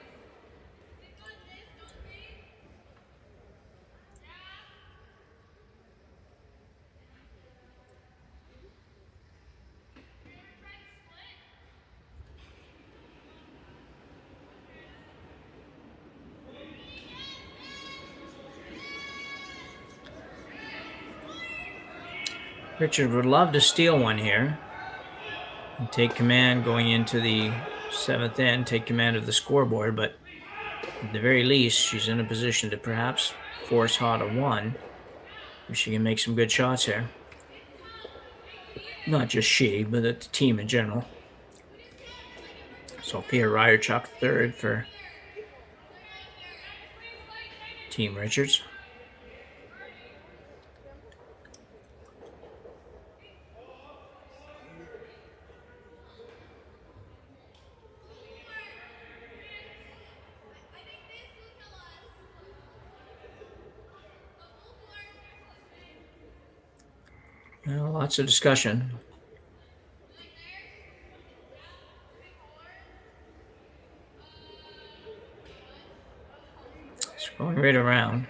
Richard would love to steal one here and take command going into the 7th end, take command of the scoreboard, but at the very least, she's in a position to perhaps force Ha to 1 if she can make some good shots here. Not just she, but the team in general. Sophia Ryerchuk, 3rd for Team Richards. Well, lots of discussion. It's going right around.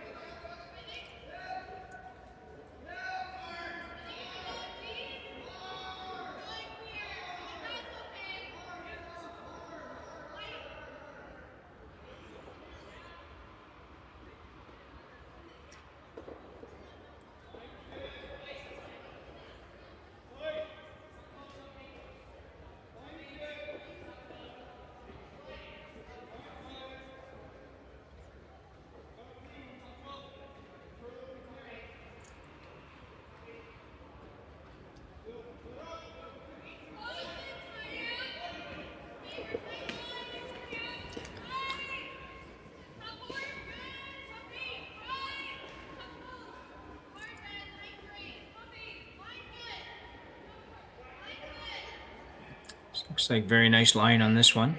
Looks like very nice line on this one.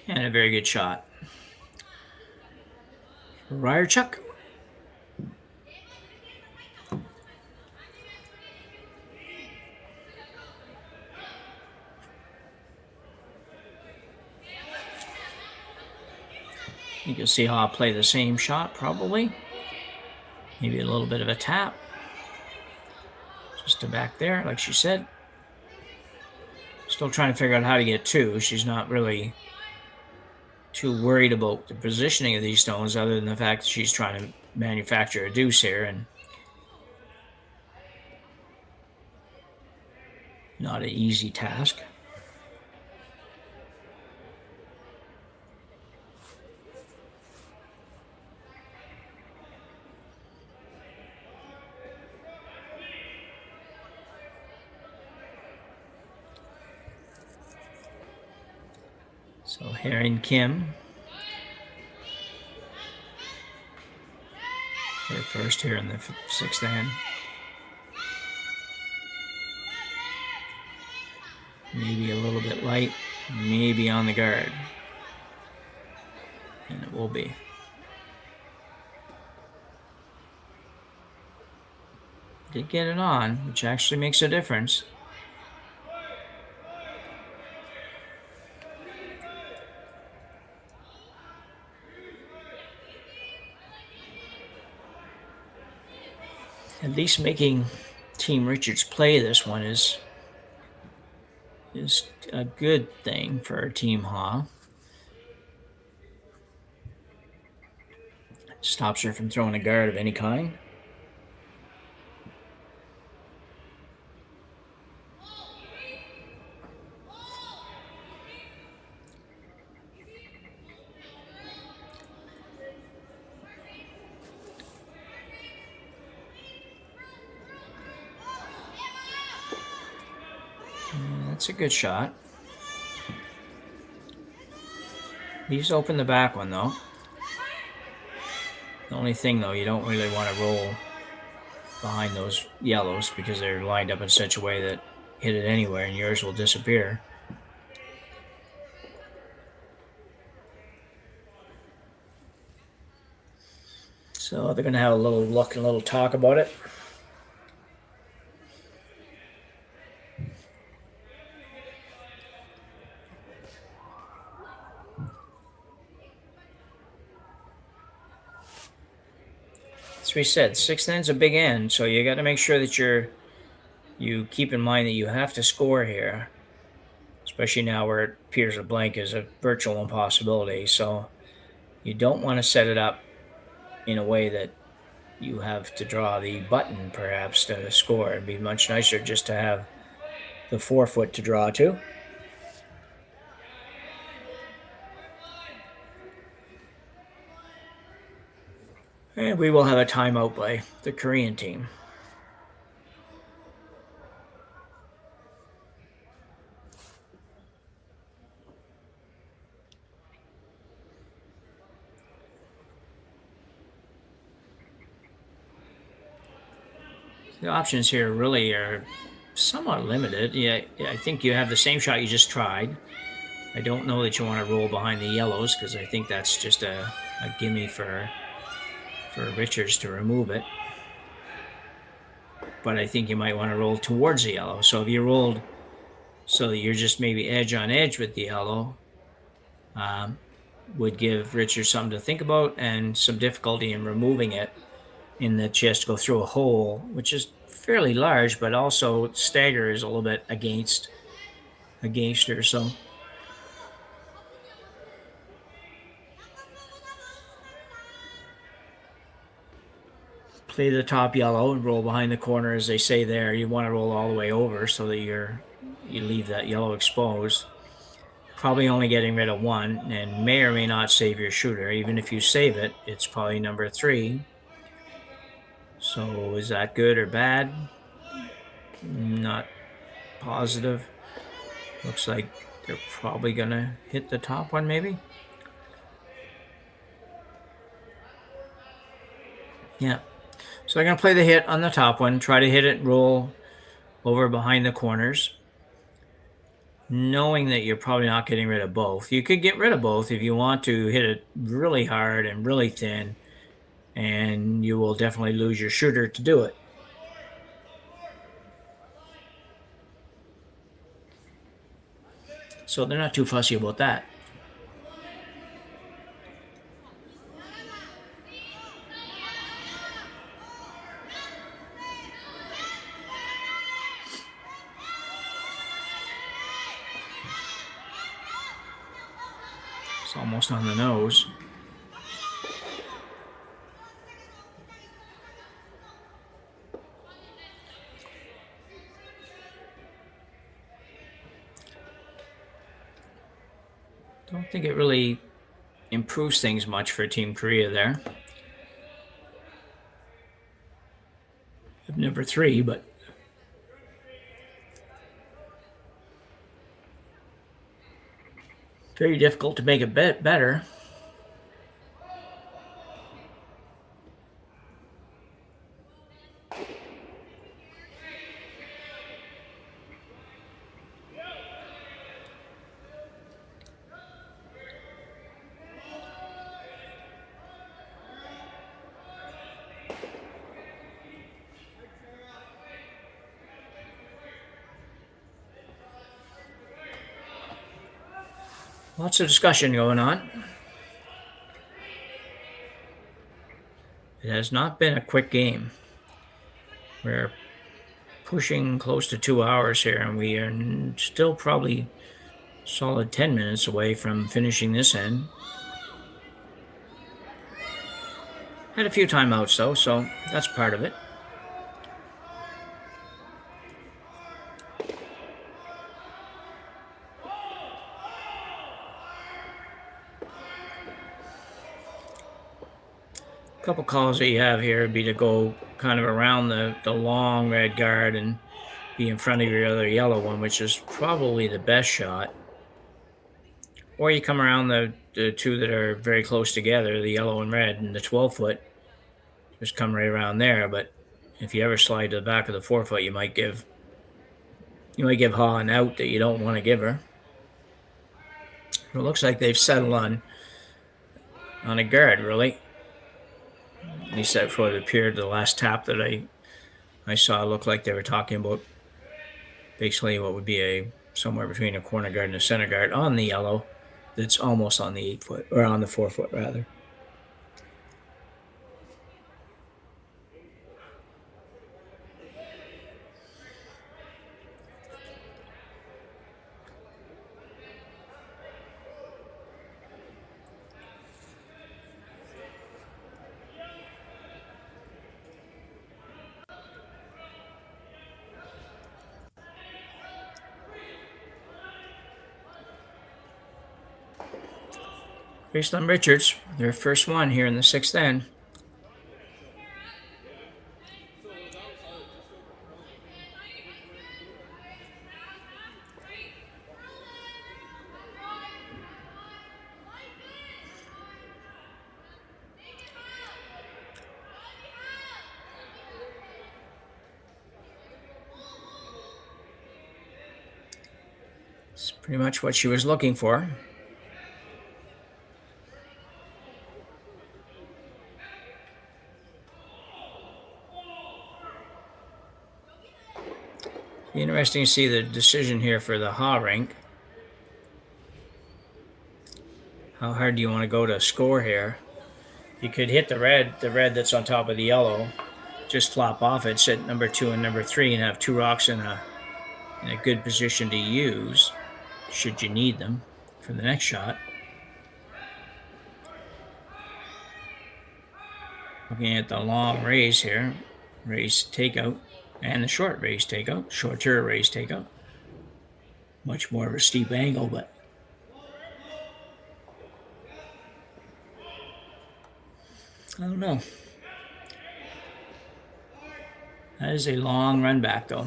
And a very good shot. Ryerchuk. You can see how I'll play the same shot probably. Maybe a little bit of a tap. Just to back there, like she said. Still trying to figure out how to get 2. She's not really too worried about the positioning of these stones other than the fact that she's trying to manufacture a deuce here, and not an easy task. So Heron Kim. Her first here in the 6th end. Maybe a little bit light, maybe on the guard. And it will be. Did get it on, which actually makes a difference. At least making Team Richards play this one is a good thing for Team Ha. Stops her from throwing a guard of any kind. That's a good shot. Leaves open the back one, though. The only thing, though, you don't really want to roll behind those yellows because they're lined up in such a way that hit it anywhere and yours will disappear. So they're going to have a little look and a little talk about it. As we said, 6th end's a big end, so you got to make sure that you keep in mind that you have to score here, especially now where it appears a blank is a virtual impossibility. So you don't want to set it up in a way that you have to draw the button, perhaps, to score. It'd be much nicer just to have the 4-foot to draw to. And we will have a timeout by the Korean team. The options here really are somewhat limited. Yeah, I think you have the same shot you just tried. I don't know that you want to roll behind the yellows because I think that's just a gimme for Richards to remove it. But I think you might want to roll towards the yellow. So if you rolled so that you're just maybe edge on edge with the yellow, would give Richards something to think about and some difficulty in removing it, in that she has to go through a hole, which is fairly large, but also staggers a little bit against her. So play the top yellow and roll behind the corner, as they say there. You want to roll all the way over so that you leave that yellow exposed. Probably only getting rid of one, and may or may not save your shooter. Even if you save it, it's probably number 3. So is that good or bad? Not positive. Looks like they're probably gonna hit the top one, maybe. Yeah. So I'm going to play the hit on the top one, try to hit it, roll over behind the corners, knowing that you're probably not getting rid of both. You could get rid of both if you want to hit it really hard and really thin, and you will definitely lose your shooter to do it. So they're not too fussy about that. It's almost on the nose. Don't think it really improves things much for Team Korea there. Number 3, but very difficult to make it better. Lots of discussion going on. It has not been a quick game. We're pushing close to 2 hours here, and we are still probably solid 10 minutes away from finishing this end. Had a few timeouts though, so that's part of it. A couple calls that you have here would be to go kind of around the long red guard and be in front of your other yellow one, which is probably the best shot. Or you come around the two that are very close together, the yellow and red, and the 12-foot, just come right around there. But if you ever slide to the back of the 4-foot, you might give Ha an out that you don't want to give her. It looks like they've settled on a guard, really. At least that's what it appeared. The last tap that I saw looked like they were talking about basically what would be somewhere between a corner guard and a center guard on the yellow that's almost on the 8-foot, or on the 4-foot rather. Gracelyn Richards, their first one here in the 6th end. It's pretty much what she was looking for. Be interesting to see the decision here for the Ha rink. How hard do you want to go to score here? You could hit the red that's on top of the yellow, just flop off it, sit number 2 and number 3, and have 2 rocks in a good position to use should you need them for the next shot. Looking at the long raise here, raise takeout. And the short raise takeout, shorter raise takeout. Much more of a steep angle, but I don't know. That is a long run back, though.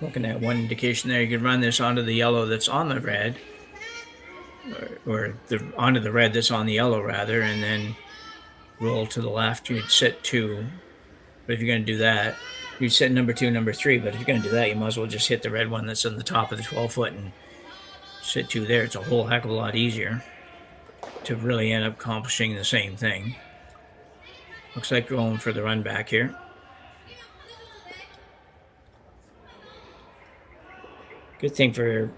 Looking at one indication there, you could run this onto the yellow that's on the red. Or onto the red that's on the yellow rather, and then roll to the left. You'd sit 2, but if you're going to do that, you'd sit number 2, number 3. But if you're going to do that, you might as well just hit the red one that's on the top of the 12-foot and sit 2 there. It's a whole heck of a lot easier to really end up accomplishing the same thing. Looks like going for the run back here. Good thing for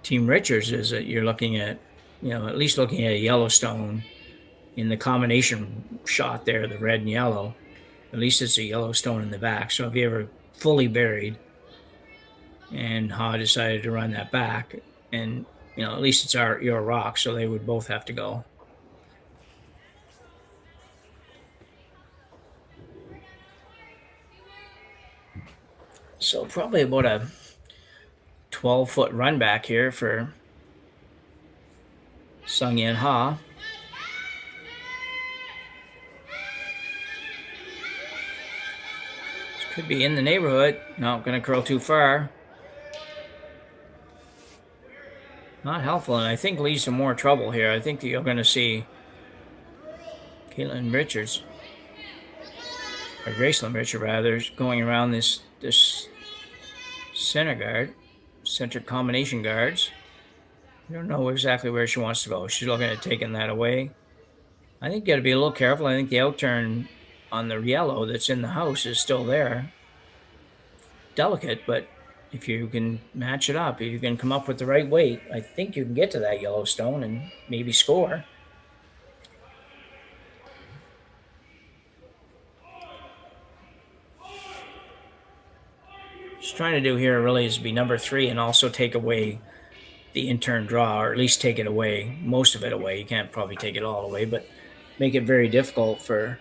Team Richards is that you're looking at, at least looking at a Yellowstone in the combination shot there, the red and yellow. At least it's a Yellowstone in the back. So if you ever fully buried and Ha decided to run that back, and at least it's your rock, so they would both have to go. So probably about a 12-foot run back here for Seungyoun Ha. Could be in the neighborhood. No, going to curl too far. Not helpful, and I think leads to more trouble here. I think you're going to see Gracelyn Richards, rather, going around this center combination guards. I don't know exactly where she wants to go. She's looking at taking that away. I think you got to be a little careful. I think the outturn on the yellow that's in the house is still there. Delicate, but if you can match it up, if you can come up with the right weight, I think you can get to that yellow stone and maybe score. What she's trying to do here really is be number 3 and also take away the in-turn draw, or at least take it away, most of it away. You can't probably take it all away, but make it very difficult for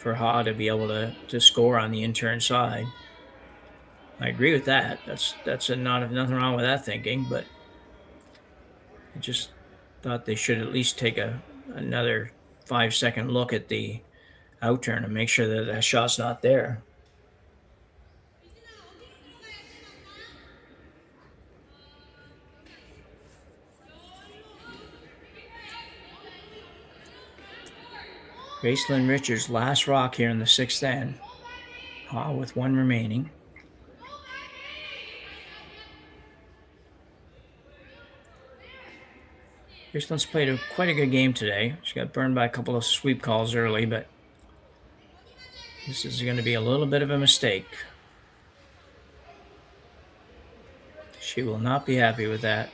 Ha to be able to score on the in-turn side. I agree with that. That's nothing wrong with that thinking, but I just thought they should at least take another 5-second look at the outturn and make sure that that shot's not there. Gracelyn Richards, last rock here in the 6th end. Ha with 1 remaining. Gracelyn's played quite a good game today. She got burned by a couple of sweep calls early, but this is going to be a little bit of a mistake. She will not be happy with that.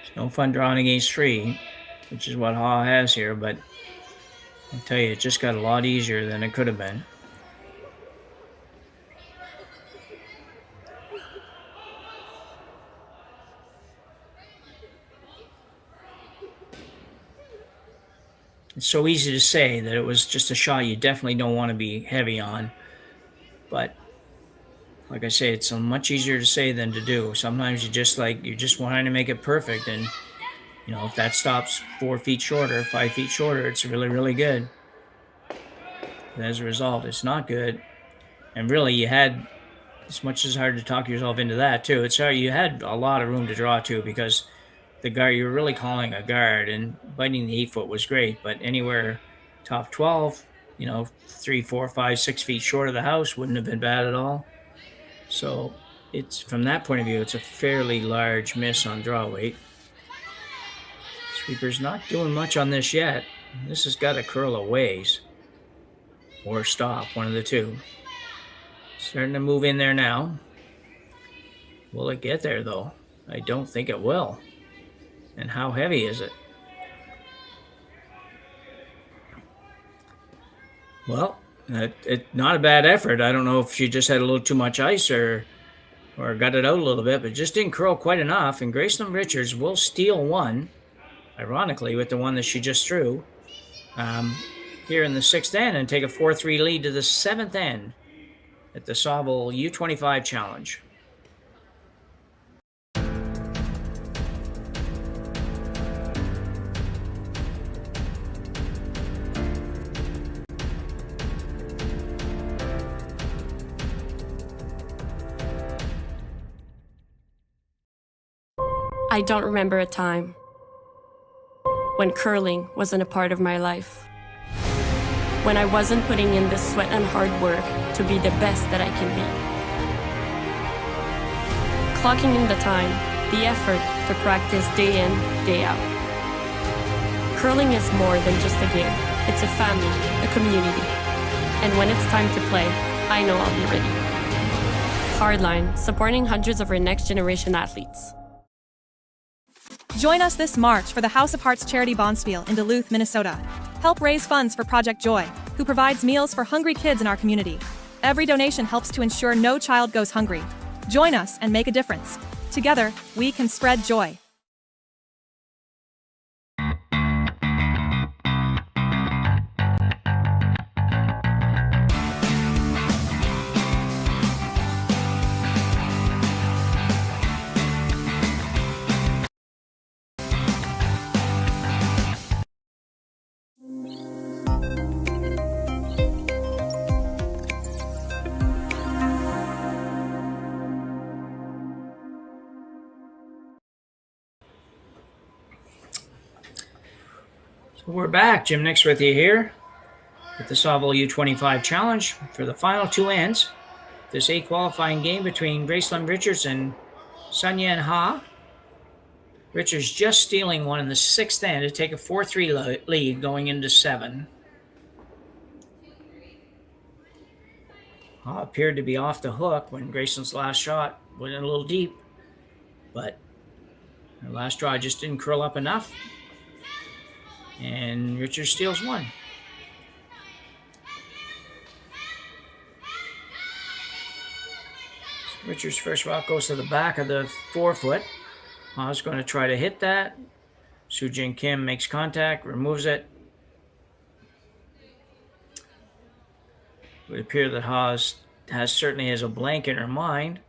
It's no fun drawing against 3, which is what Ha has here, but I'll tell you, it just got a lot easier than it could have been. It's so easy to say that it was just a shot you definitely don't want to be heavy on. But like I say, it's much easier to say than to do. Sometimes you're just wanting to make it perfect. And, if that stops 4 feet shorter, 5 feet shorter, it's really, really good. But as a result, it's not good. And really, you had, as much as it's hard to talk yourself into that too, it's hard, you had a lot of room to draw too, because the guard, you were really calling a guard, and biting the 8-foot was great, but anywhere top 12, 3, 4, 5, 6 feet short of the house wouldn't have been bad at all. So it's, from that point of view, it's a fairly large miss on draw weight. Sweeper's not doing much on this yet. This has got to curl a ways or stop, one of the two. Starting to move in there now. Will it get there though? I don't think it will. And how heavy is it? Well, not a bad effort. I don't know if she just had a little too much ice or got it out a little bit, but just didn't curl quite enough. And Gracelyn Richards will steal 1, ironically, with the one that she just threw here in the 6th end, and take a 4-3 lead to the 7th end at the Saville U25 Challenge. I don't remember a time when curling wasn't a part of my life. When I wasn't putting in the sweat and hard work to be the best that I can be. Clocking in the time, the effort to practice day in, day out. Curling is more than just a game. It's a family, a community. And when it's time to play, I know I'll be ready. Hardline, supporting hundreds of our next generation athletes. Join us this March for the House of Hearts charity bonspiel in Duluth, Minnesota. Help raise funds for Project Joy, who provides meals for hungry kids in our community. Every donation helps to ensure no child goes hungry. Join us and make a difference. Together, we can spread joy. We're back. Jim Nix with you here at the Saville U25 Challenge for the final two ends. This A qualifying game between Gracelyn Richards and Seungyoun Ha. Richards just stealing one in the sixth end to take a 4-3 lead going into 7. Ha appeared to be off the hook when Gracelyn's last shot went in a little deep, but her last draw just didn't curl up enough, and Richards steals one. Richards' first rock goes to the back of the 4-foot. Ha's going to try to hit that. Seungyoun Kim makes contact, removes it. It would appear that certainly has a blank in her mind,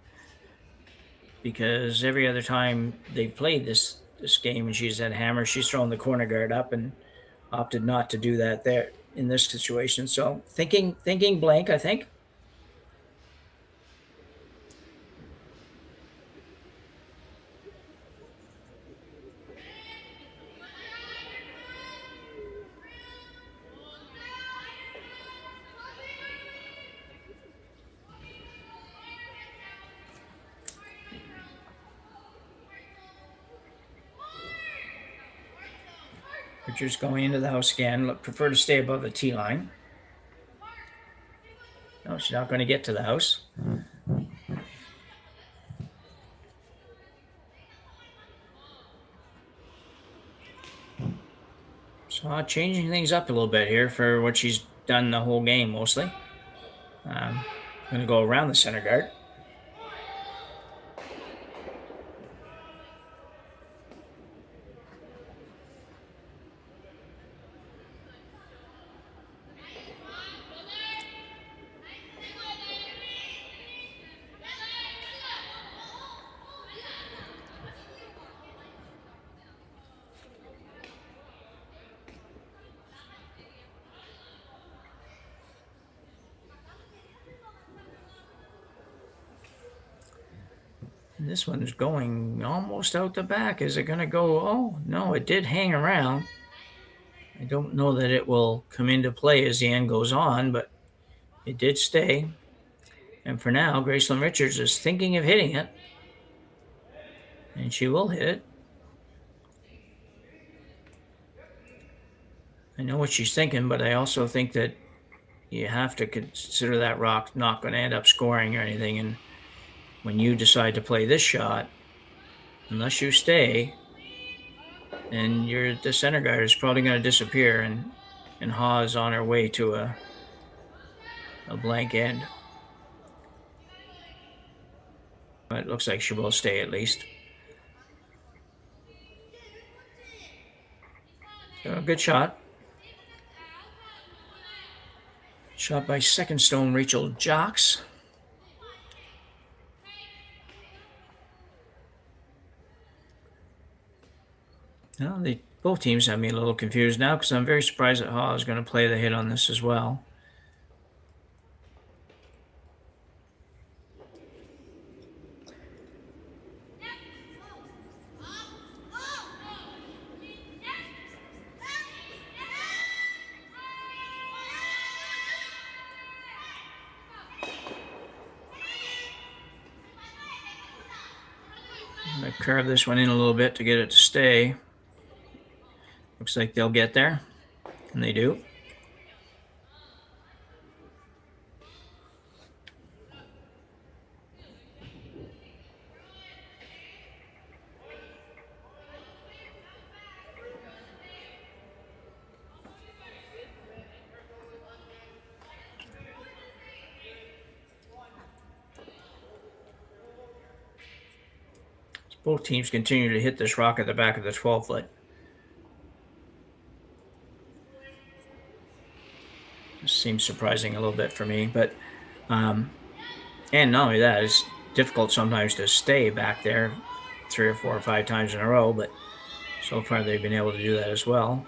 because every other time they've played this game and she's had hammer, she's thrown the corner guard up and opted not to do that there in this situation. So thinking blank, I think. Richards going into the house again. Prefer to stay above the tee line. No, she's not going to get to the house. So changing things up a little bit here for what she's done the whole game mostly. Going to go around the center guard. And this one's going almost out the back. Is it going to go? Oh, no, it did hang around. I don't know that it will come into play as the end goes on, but it did stay. And for now, Gracelyn Richards is thinking of hitting it. And she will hit it. I know what she's thinking, but I also think that you have to consider that rock not going to end up scoring or anything. And when you decide to play this shot, unless you stay, then the center guard is probably going to disappear, and Ha is on her way to a blank end. But it looks like she will stay at least. So a good shot. Shot by second stone Rachel Jocks. Well, both teams have me a little confused now, because I'm very surprised that Ha is going to play the hit on this as well. I'm going to curve this one in a little bit to get it to stay. Looks like they'll get there, and they do. Both teams continue to hit this rock at the back of the 12-foot. Seems surprising a little bit for me, but and not only that, it's difficult sometimes to stay back there 3 or 4 or 5 times in a row, but so far they've been able to do that as well.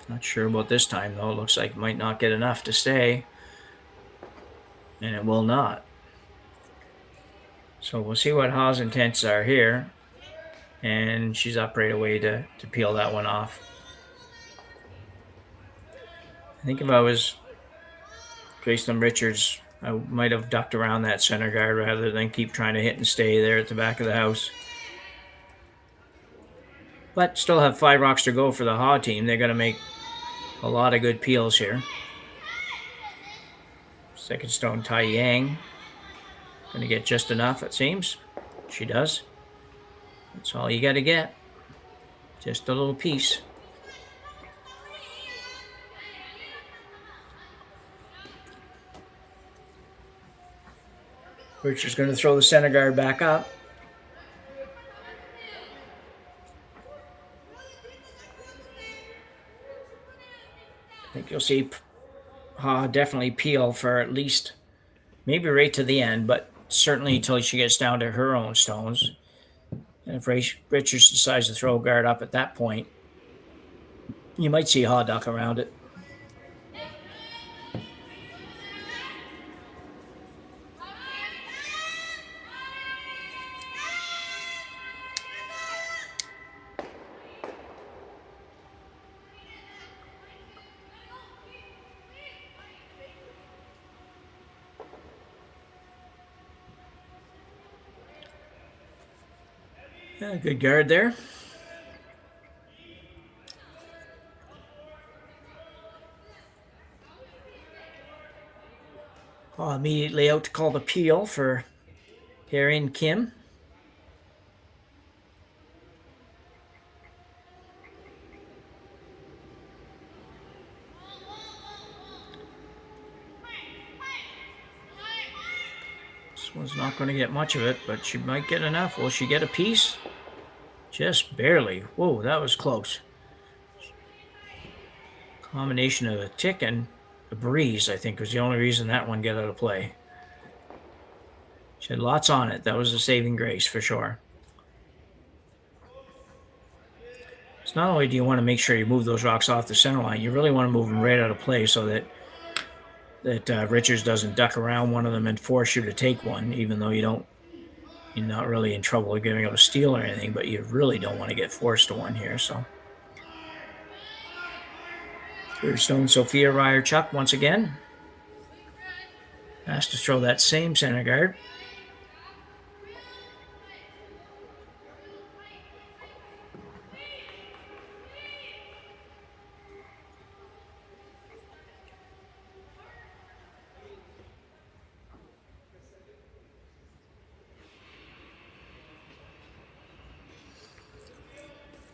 Not sure about this time though. It looks like it might not get enough to stay, and it will not. So we'll see what Ha's intents are here. And she's up right away to peel that one off. I think if I was Gracelyn Richards, I might have ducked around that center guard rather than keep trying to hit and stay there at the back of the house. But still have 5 rocks to go for the Ha team. They're going to make a lot of good peels here. Second stone Tai Yang. Going to get just enough, it seems. She does. That's all you got to get. Just a little piece. Richard's going to throw the center guard back up. I think you'll see Ha definitely peel for at least, maybe right to the end, but certainly until she gets down to her own stones. And if Richards decides to throw guard up at that point, you might see Ha duck around it. Yeah, good guard there. Immediately out to call the peel for Harry and Kim. This one's not going to get much of it, but she might get enough. Will she get a piece? Just barely. Whoa, that was close. Combination of a tick and a breeze, I think, was the only reason that one got out of play. She had lots on it. That was a saving grace for sure. So not only do you want to make sure you move those rocks off the center line, you really want to move them right out of play so that Richards doesn't duck around one of them and force you to take one, even though you're not really in trouble of giving up a steal or anything, but you really don't want to get forced to one here. So third stone, Sophia Ryer-Chuck once again has to throw that same center guard.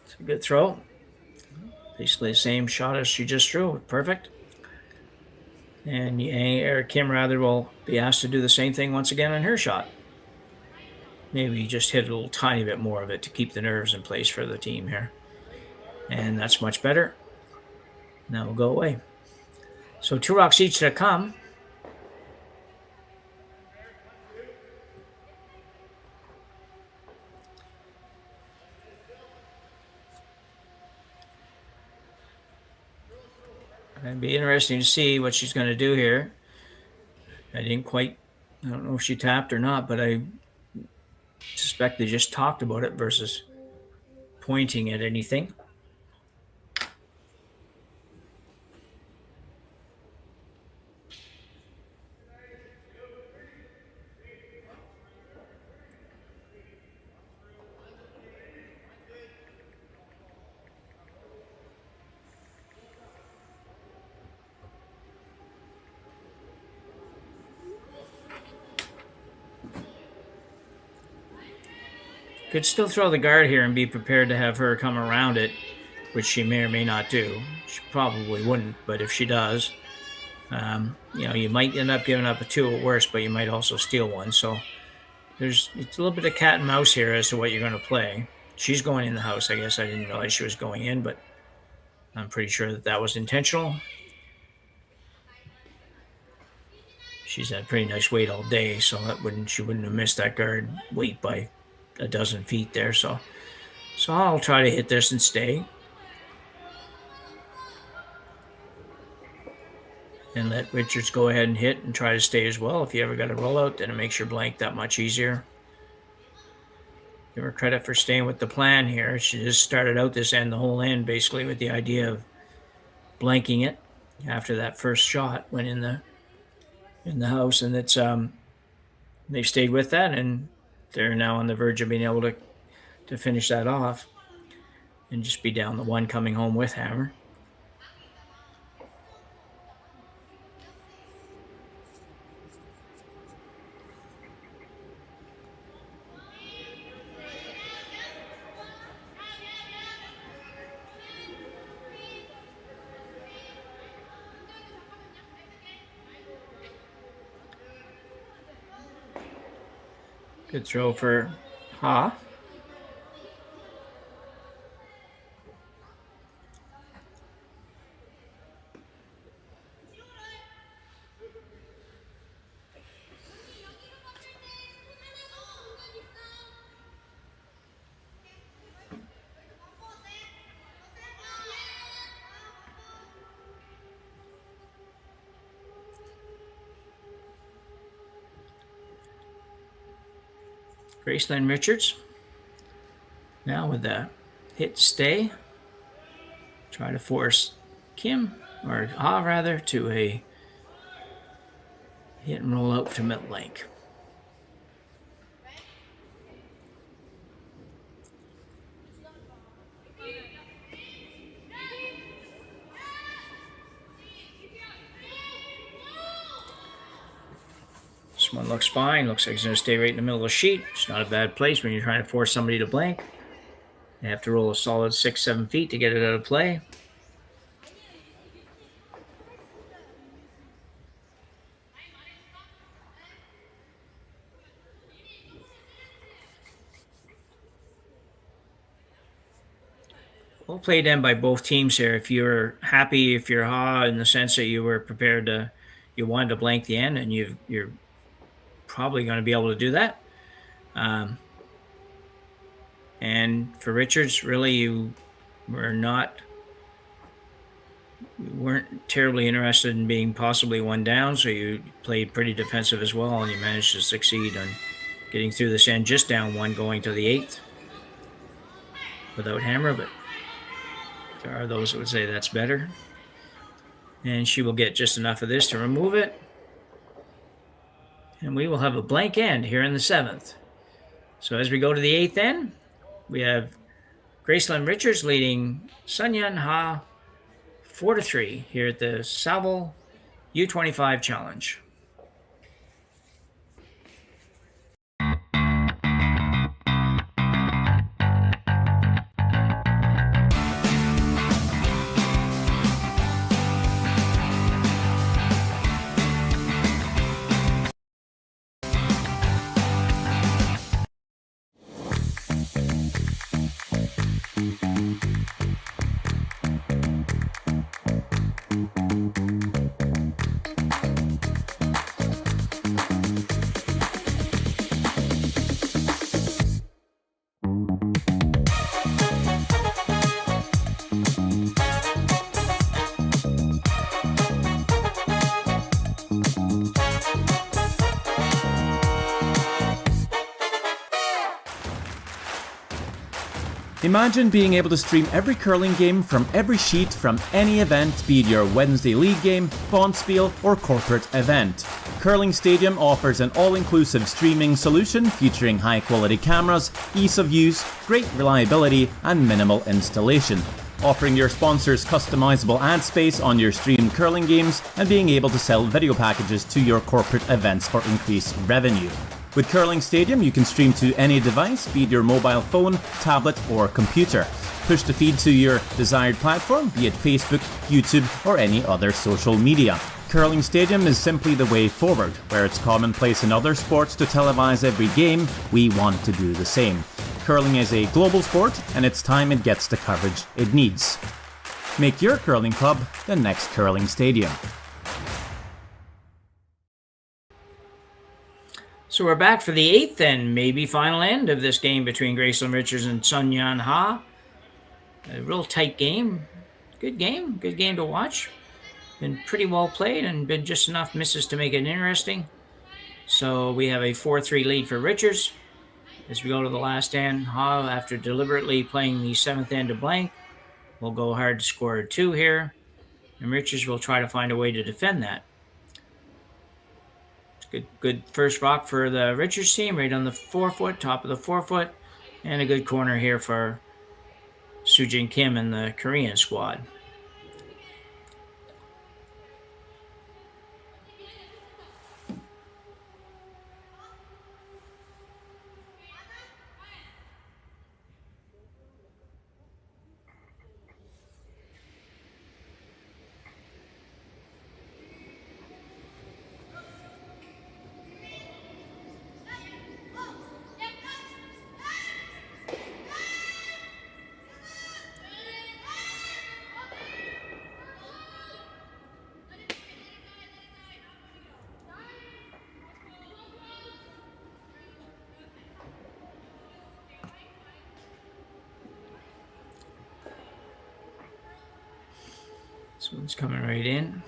It's a good throw. Basically the same shot as she just threw. Perfect. And Kim will be asked to do the same thing once again on her shot. Maybe just hit a little tiny bit more of it to keep the nerves in place for the team here. And that's much better. Now we'll go away. So 2 rocks each to come. It'd be interesting to see what she's going to do here. I don't know if she tapped or not, but I suspect they just talked about it versus pointing at anything. Could still throw the guard here and be prepared to have her come around it, which she may or may not do. She probably wouldn't, but if she does, you might end up giving up a 2 at worst, but you might also steal one. So it's a little bit of cat and mouse here as to what you're going to play. She's going in the house. I guess I didn't realize she was going in, but I'm pretty sure that was intentional. She's had pretty nice weight all day, so she wouldn't have missed that guard weight by a dozen feet there. So I'll try to hit this and stay. And let Richards go ahead and hit and try to stay as well. If you ever got a rollout, then it makes your blank that much easier. give her credit for staying with the plan here. She just started out this end, the whole end, basically with the idea of blanking it after that first shot went in the house, and it's they've stayed with that, and they're now on the verge of being able to finish that off and just be down the one coming home with hammer. Good throw for Ha. Gracelyn Richards now with the hit stay. Try to force Kim, or Ha rather, to a hit and roll out to mid-link. This one looks fine. Looks like it's going to stay right in the middle of the sheet. It's not a bad place when you're trying to force somebody to blank. You have to roll a solid 6-7 feet to get it out of play. Well played in by both teams here. If you're happy, if you're Ha, in the sense that you were prepared to, you wanted to blank the end, and you're probably going to be able to do that. And for Richards, really, you weren't terribly interested in being possibly one down, so you played pretty defensive as well, and you managed to succeed on getting through this end just down one going to the 8th without hammer, but there are those that would say that's better. And she will get just enough of this to remove it. And we will have a blank end here in the 7th. So as we go to the 8th end, we have Gracelyn Richards leading Seungyoun Ha 4-3 here at the Saville U25 Challenge. Imagine being able to stream every curling game from every sheet from any event, be it your Wednesday league game, bonspiel, or corporate event. Curling Stadium offers an all-inclusive streaming solution featuring high-quality cameras, ease of use, great reliability, and minimal installation. Offering your sponsors customizable ad space on your streamed curling games and being able to sell video packages to your corporate events for increased revenue. With Curling Stadium, you can stream to any device, be it your mobile phone, tablet, or computer. Push the feed to your desired platform, be it Facebook, YouTube, or any other social media. Curling Stadium is simply the way forward. Where it's commonplace in other sports to televise every game, we want to do the same. Curling is a global sport, and it's time it gets the coverage it needs. Make your curling club the next Curling Stadium. So we're back for the 8th and maybe final end of this game between Gracelyn Richards and Seungyoun Ha. A real tight game. Good game to watch. Been pretty well played and been just enough misses to make it interesting. So we have a 4-3 lead for Richards. As we go to the last end, Ha, after deliberately playing the 7th end to blank, will go hard to score a 2 here. And Richards will try to find a way to defend that. Good first rock for the Richards team, right on the 4-foot, top of the 4-foot. And a good corner here for Seungyoun Kim and the Korean squad. This one's coming right in.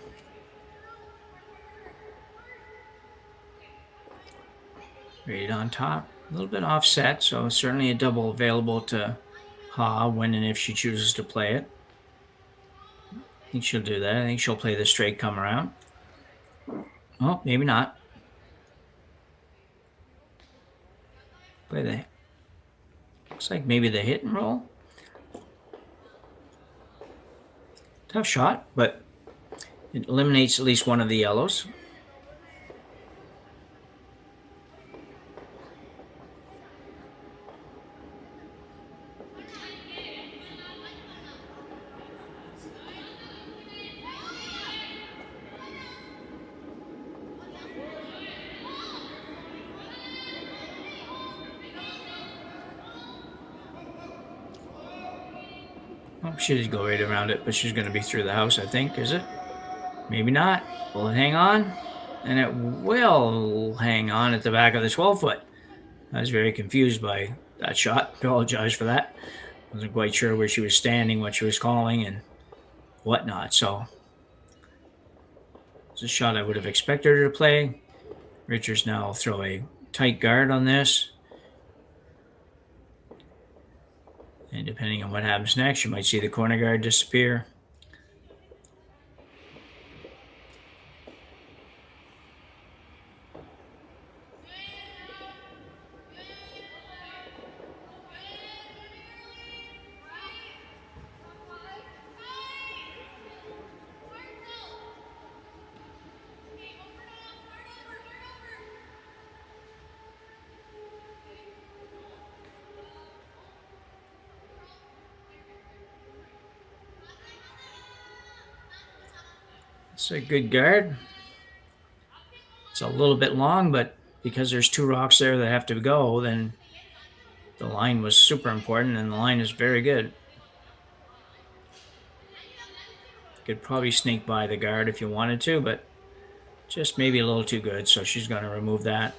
Right on top. A little bit offset, so certainly a double available to Ha when and if she chooses to play it. I think she'll do that. I think she'll play the straight come around. Oh, maybe not. Play the... Looks like maybe the hit and roll. Tough shot, but it eliminates at least one of the yellows. Oh, she did go right around it, but she's going to be through the house, I think. Is it? Maybe not. Will it hang on? And it will hang on at the back of the 12-foot. I was very confused by that shot. Apologize for that. Wasn't quite sure where she was standing, what she was calling, and whatnot. So it's a shot I would have expected her to play. Richards now will throw a tight guard on this. And depending on what happens next, you might see the corner guard disappear. It's a good guard. It's a little bit long, but because there's 2 rocks there that have to go, then the line was super important, and the line is very good. Could probably sneak by the guard if you wanted to, but just maybe a little too good, so she's going to remove that.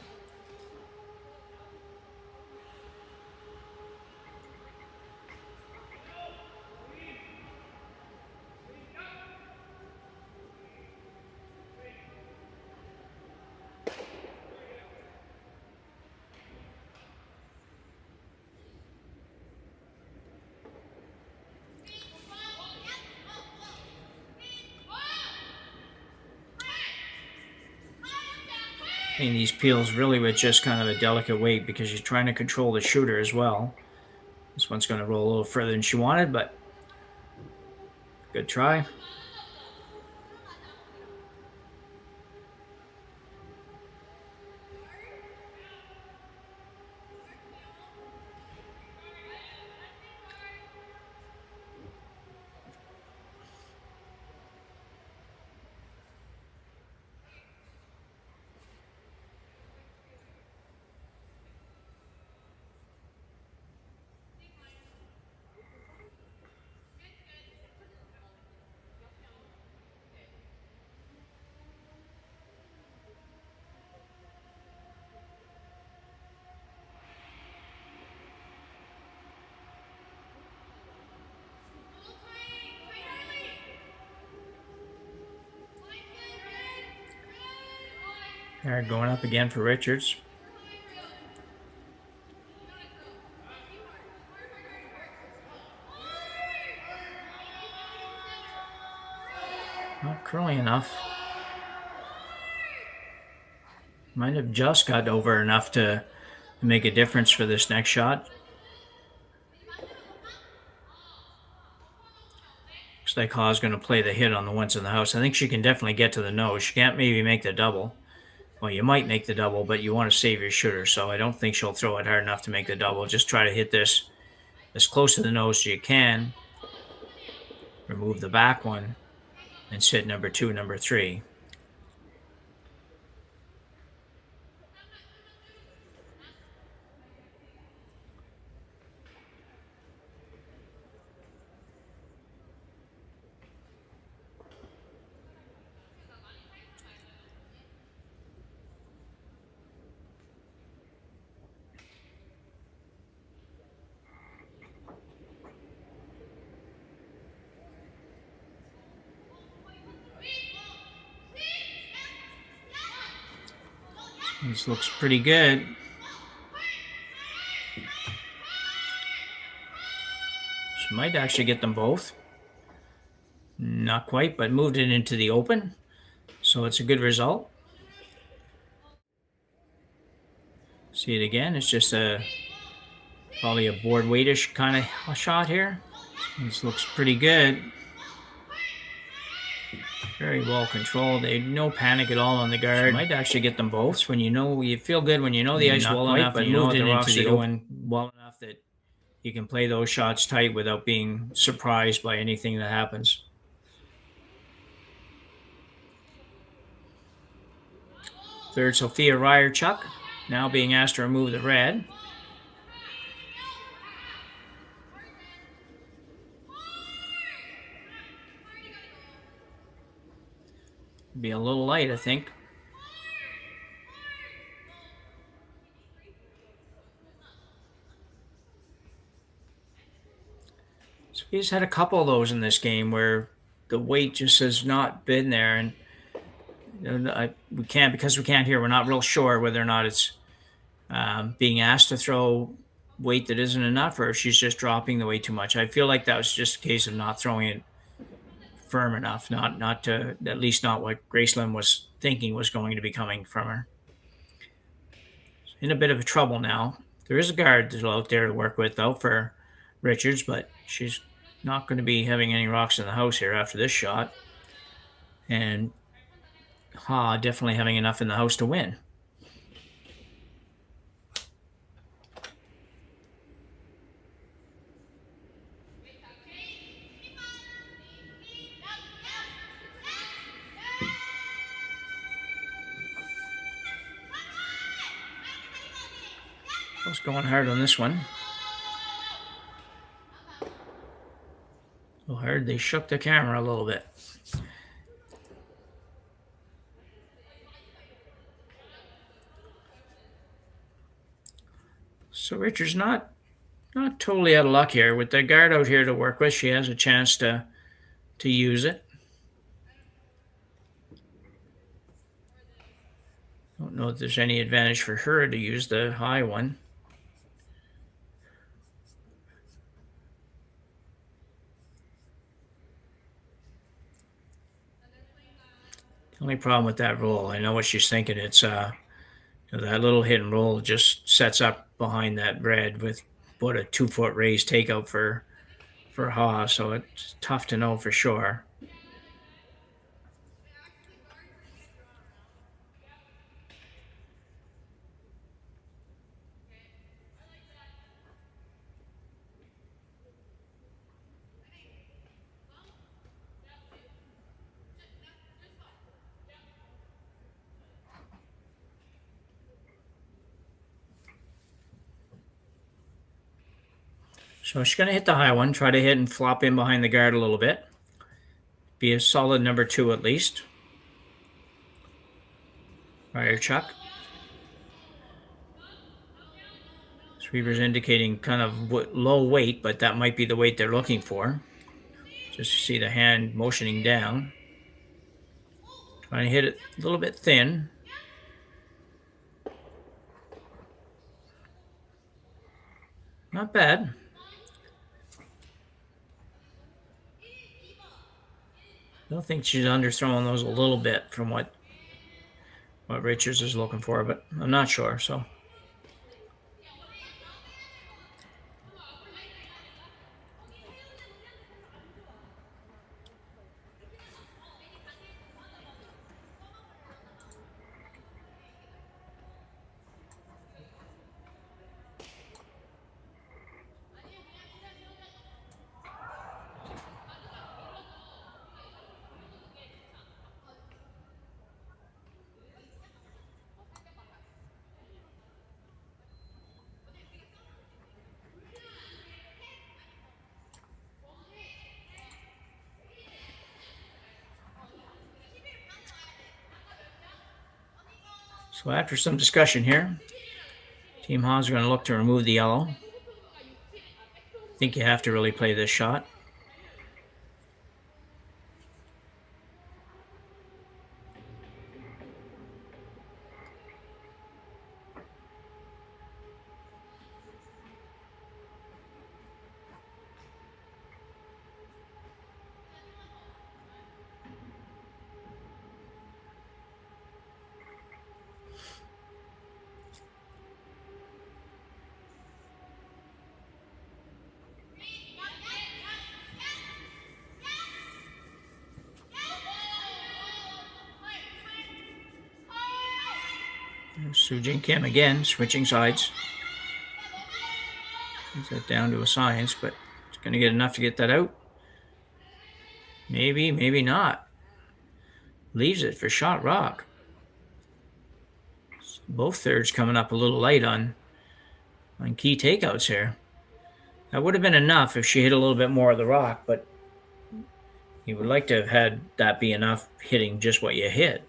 And these peels really with just kind of a delicate weight because she's trying to control the shooter as well. This one's going to roll a little further than she wanted, but good try. All right, going up again for Richards. Not curly enough. Might have just got over enough to make a difference for this next shot. Looks like Ha's going to play the hit on the ones in the house. I think she can definitely get to the nose. She can't maybe make the double. Well, you might make the double, but you want to save your shooter, so I don't think she'll throw it hard enough to make the double. Just try to hit this as close to the nose as you can. Remove the back one and sit number 2, number 3. This looks pretty good. She might actually get them both. Not quite, but moved it into the open. So it's a good result. See it again. It's just probably a board weightish kind of shot here. This looks pretty good. Very well controlled. They no panic at all on the guard. Might actually get them both. When you feel good when you know the ice well enough, and you know the rocks are going well enough that you can play those shots tight without being surprised by anything that happens. Third, Sophia Ryerchuk, now being asked to remove the red. Be a little light, I think. So he's had a couple of those in this game where the weight just has not been there, and we can't hear. We're not real sure whether or not it's being asked to throw weight that isn't enough, or if she's just dropping the weight too much. I feel like that was just a case of not throwing it firm enough, not to, at least not what Gracelyn was thinking was going to be coming from her. In a bit of trouble now. There is a guard out there to work with, though, for Richards, but she's not going to be having any rocks in the house here after this shot. And Ha definitely having enough in the house to win. I was going hard on this one. So hard they shook the camera a little bit. So Richards not totally out of luck here. With the guard out here to work with, she has a chance to use it. Don't know if there's any advantage for her to use the high one. The only problem with that roll, I know what she's thinking. It's that little hit and roll just sets up behind that red with about a 2-foot raised takeout for Ha, so it's tough to know for sure. So she's going to hit the high one, try to hit and flop in behind the guard a little bit. Be a solid number 2 at least. Ryerchuk. Sweeper's indicating kind of low weight, but that might be the weight they're looking for. Just to see the hand motioning down. Trying to hit it a little bit thin. Not bad. don't think she's underthrowing those a little bit from what Richards is looking for, but I'm not sure. So. So after some discussion here, Team Haas are going to look to remove the yellow. I think you have to really play this shot. Seungyoun Kim again, switching sides. Gets that down to a science, but it's going to get enough to get that out. Maybe, maybe not. Leaves it for shot rock. Both thirds coming up a little light on key takeouts here. That would have been enough if she hit a little bit more of the rock, but you would like to have had that be enough hitting just what you hit.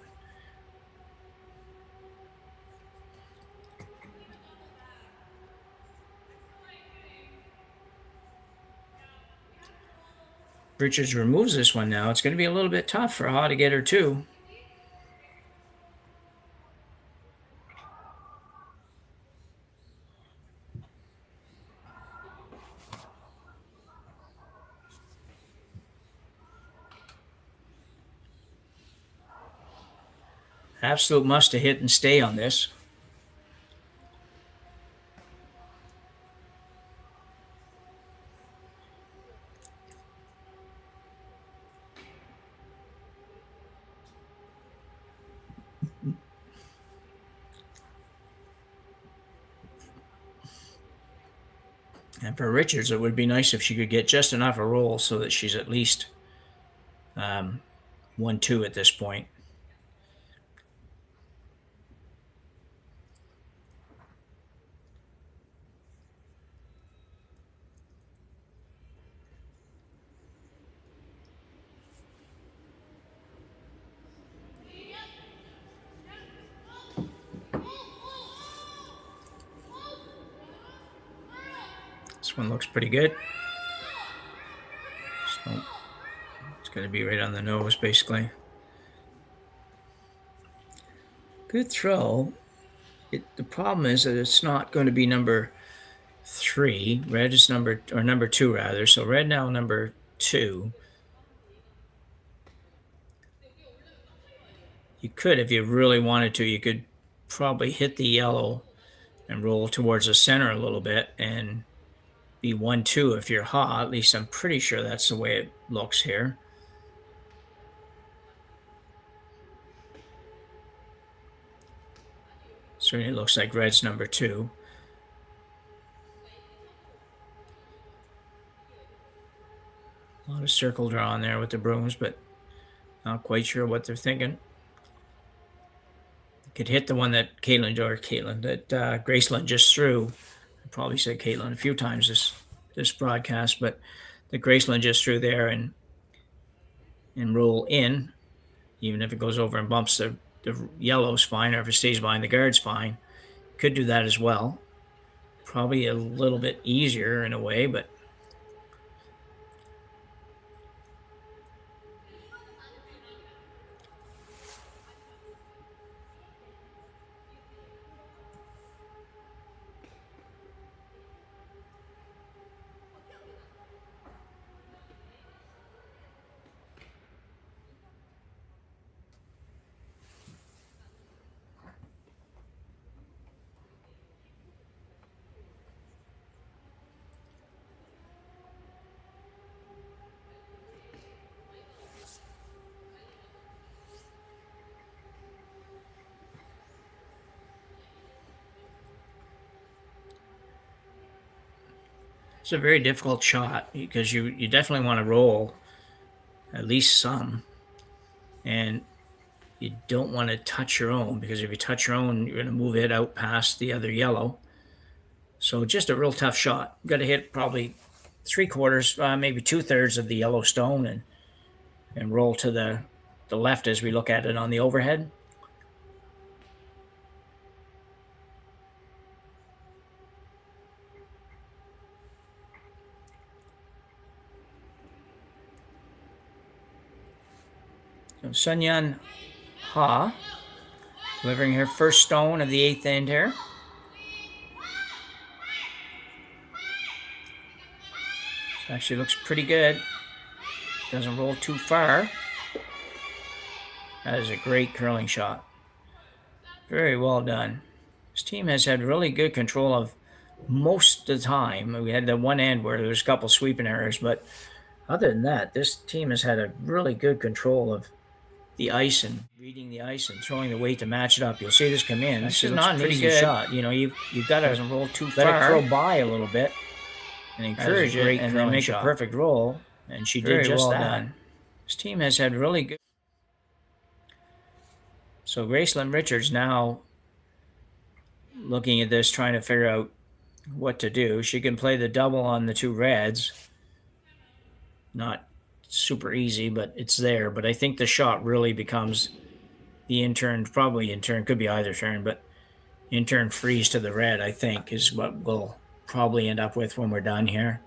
Richards removes this one now. It's going to be a little bit tough for Ha to get her two. Absolute must to hit and stay on this. And for Richards, it would be nice if she could get just enough a roll so that she's at least 1-2 at this point. This one looks pretty good. So it's going to be right on the nose, basically. Good throw. The problem is that it's not going to be number 3. Red is number 2 rather. So red now number 2. You could, if you really wanted to, you could probably hit the yellow and roll towards the center a little bit and be 1-2 if you're Ha. At least I'm pretty sure that's the way it looks here. Certainly looks like red's number 2. A lot of circle draw on there with the brooms, but not quite sure what they're thinking. Could hit the one that Gracelyn just threw. I probably said Caitlin a few times this broadcast, but the Gracelyn just threw there and roll in, even if it goes over and bumps the yellow's fine, or if it stays behind the guard's fine. Could do that as well. Probably a little bit easier in a way, but It's a very difficult shot because you definitely want to roll at least some. And you don't want to touch your own, because if you touch your own, you're going to move it out past the other yellow. So just a real tough shot. You've got to hit probably 3/4, maybe 2/3 of the yellow stone and roll to the left as we look at it on the overhead. So Seungyoun Ha delivering her first stone of the 8th end here. This actually looks pretty good. Doesn't roll too far. That is a great curling shot. Very well done. This team has had really good control of most of the time. We had the one end where there was a couple sweeping errors, but other than that, this team has had a really good control of the ice and reading the ice and throwing the weight to match it up. You'll see this come in. This is not an easy shot. You know, you've got to roll too far. Let it curl by a little bit and encourage it, and then make a perfect roll. And she did just that. This team has had really good. So Gracelyn Richards now looking at this, trying to figure out what to do. She can play the double on the 2 reds. Not super easy, but it's there. But I think the shot really becomes the in-turn, probably in-turn, could be either turn, but in-turn freeze to the red, I think, is what we'll probably end up with when we're done here.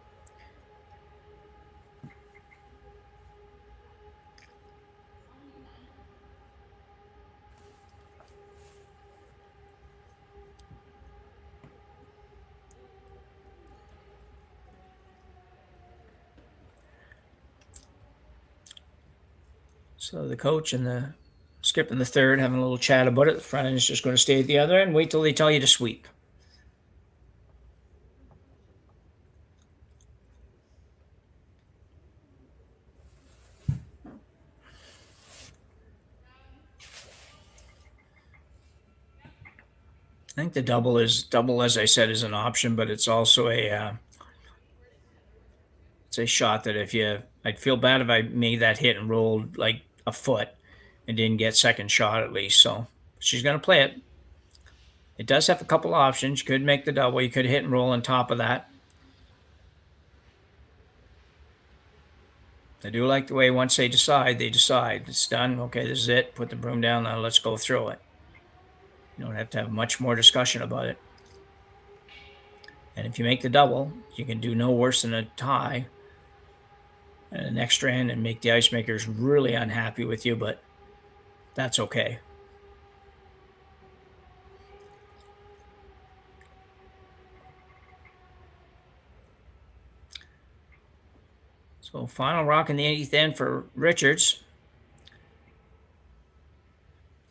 So the coach and the skip in the third having a little chat about it. The front end is just going to stay at the other end. Wait till they tell you to sweep. I think the double, as I said, is an option, but it's also it's a shot that I'd feel bad if I made that hit and rolled like a foot and didn't get second shot at least. So she's going to play it. It does have a couple options. You could make the double. You could hit and roll on top of that. I do like the way once they decide. It's done. Okay, this is it. Put the broom down. Now let's go through it. You don't have to have much more discussion about it. And if you make the double, you can do no worse than a tie and an extra end and make the ice makers really unhappy with you, but that's okay. So final rock in the 8th end for Richards.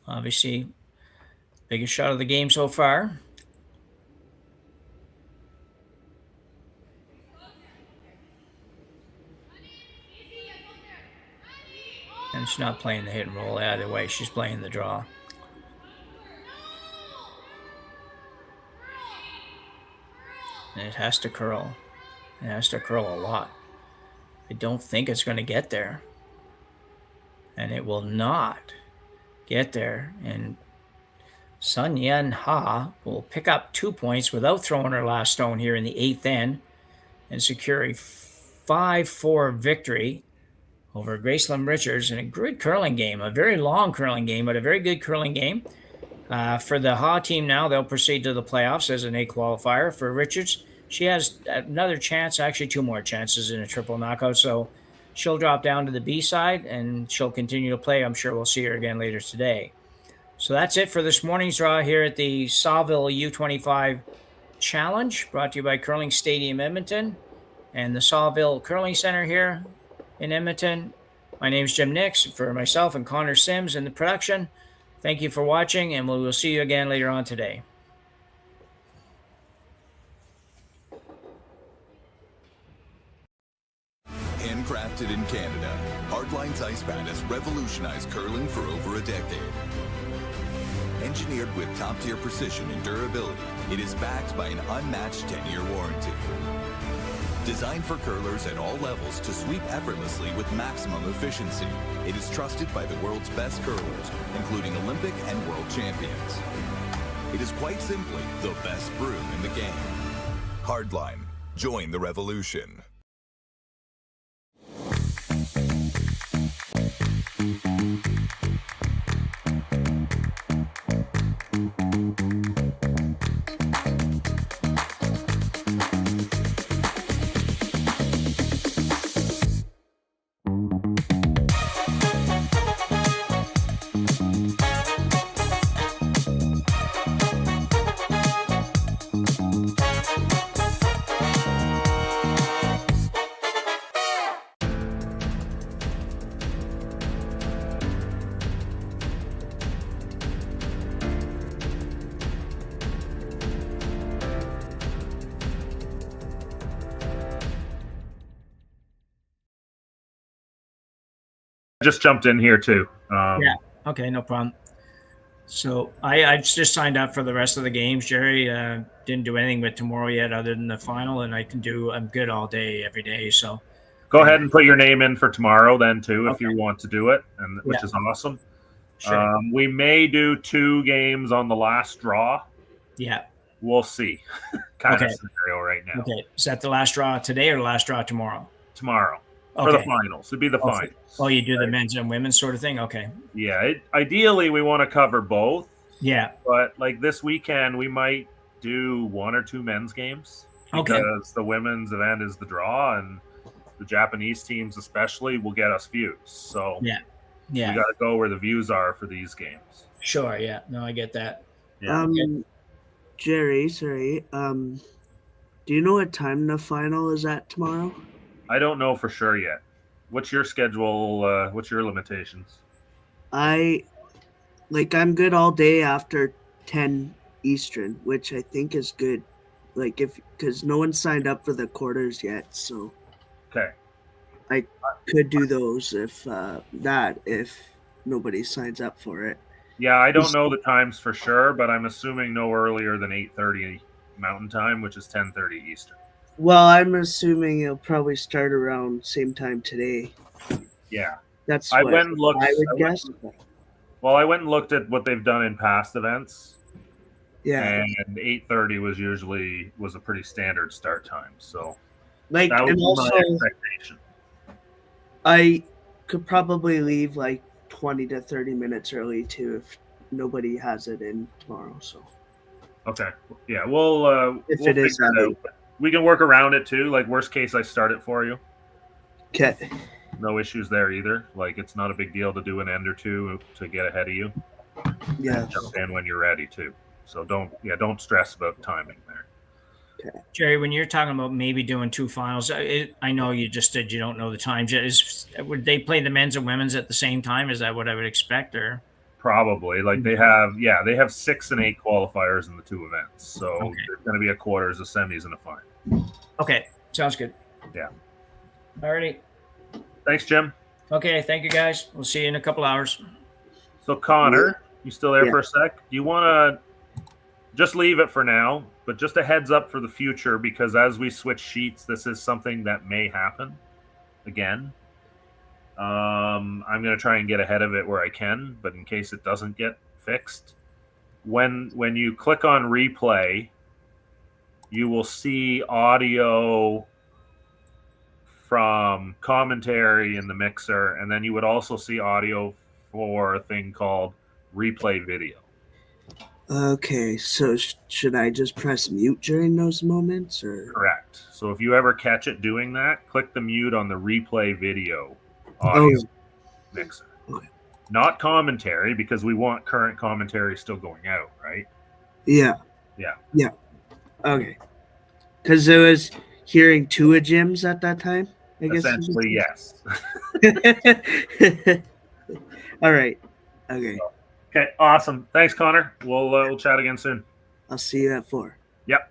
Obviously, biggest shot of the game so far. And she's not playing the hit and roll either way. She's playing the draw. And it has to curl. It has to curl a lot. I don't think it's going to get there. And it will not get there. And Seungyoun Ha will pick up 2 points without throwing her last stone here in the 8th end and secure a 5-4 victory over Gracelyn Richards in a good curling game. A very long curling game, but a very good curling game. For the Ha team now, they'll proceed to the playoffs as an A qualifier. For Richards, she has another chance, actually 2 more chances in a triple knockout. So she'll drop down to the B side and she'll continue to play. I'm sure we'll see her again later today. So that's it for this morning's draw here at the Saville U25 Challenge, brought to you by Curling Stadium Edmonton and the Saville Curling Center here in Edmonton. My name is Jim Nix. For myself and Connor Sims in the production, thank you for watching, and we will see you again later on today. Handcrafted in Canada, Hardlines Ice Pad has revolutionized curling for over a decade. Engineered with top-tier precision and durability, it is backed by an unmatched 10-year warranty. Designed for curlers at all levels to sweep effortlessly with maximum efficiency, it is trusted by the world's best curlers, including Olympic and world champions. It is quite simply the best broom in the game. Hardline. Join the revolution. Just jumped in here too. Yeah. Okay, no problem. So I've just signed up for the rest of the games, Jerry. Didn't do anything with tomorrow yet other than the final, and I'm good all day, every day. So go ahead and put your name in for tomorrow then too, if you want to do it, and which is awesome. Sure. We may do 2 games on the last draw. Yeah. We'll see. Kind of scenario right now. Okay. Is that the last draw today or the last draw tomorrow? Tomorrow. For the finals. It'd be the finals. Oh, you do the men's and women's sort of thing? Okay. Yeah. Ideally, we want to cover both. Yeah. But like this weekend, we might do 1 or 2 men's games. Because the women's event is the draw, and the Japanese teams especially will get us views. So yeah. We got to go where the views are for these games. Sure. Yeah. No, I get that. Yeah. Jerry, sorry. Do you know what time the final is at tomorrow? I don't know for sure yet. What's your schedule? What's your limitations? I'm good all day after 10 Eastern, which I think is good. Because no one signed up for the quarters yet, so okay, I could do those if nobody signs up for it. Yeah, I don't know the times for sure, but I'm assuming no earlier than 8:30 Mountain Time, which is 10:30 Eastern. Well, I'm assuming it'll probably start around same time today. Yeah. That's I what went and looked. I would guess. Well, I went and looked at what they've done in past events. Yeah. And 8:30 was a pretty standard start time. So that was and also, my expectation. I could probably leave 20 to 30 minutes early too if nobody has it in tomorrow. So okay. Yeah, we'll figure it out. We can work around it too. Worst case, I start it for you. Okay. No issues there either. It's not a big deal to do an end or 2 to get ahead of you. Yeah. Jump in when you're ready too. So don't stress about timing there. Okay. Jerry, when you're talking about maybe doing 2 finals, I know you just said you don't know the times. Would they play the men's and women's at the same time? Is that what I would expect, or? Probably. They have 6 and 8 qualifiers in the 2 events. So there's going to be a quarters, a semis, and a final. Okay, sounds good. Yeah. Alrighty. Thanks, Jim. Okay, thank you guys. We'll see you in a couple hours. So Connor, you still there for a sec? Do you want to just leave it for now, but just a heads up for the future, because as we switch sheets, this is something that may happen again. I'm going to try and get ahead of it where I can, but in case it doesn't get fixed, when you click on replay, you will see audio from commentary in the mixer, and then you would also see audio for a thing called replay video. Okay, so should I just press mute during those moments, or? Correct. So if you ever catch it doing that, click the mute on the replay video audio mixer. Okay. Not commentary, because we want current commentary still going out, right? Yeah. Yeah. Yeah. Okay. Because it was hearing 2 of Jim's at that time, I guess. Essentially, yes. All right. Okay. Okay, awesome. Thanks, Connor. We'll chat again soon. I'll see you at 4. Yep.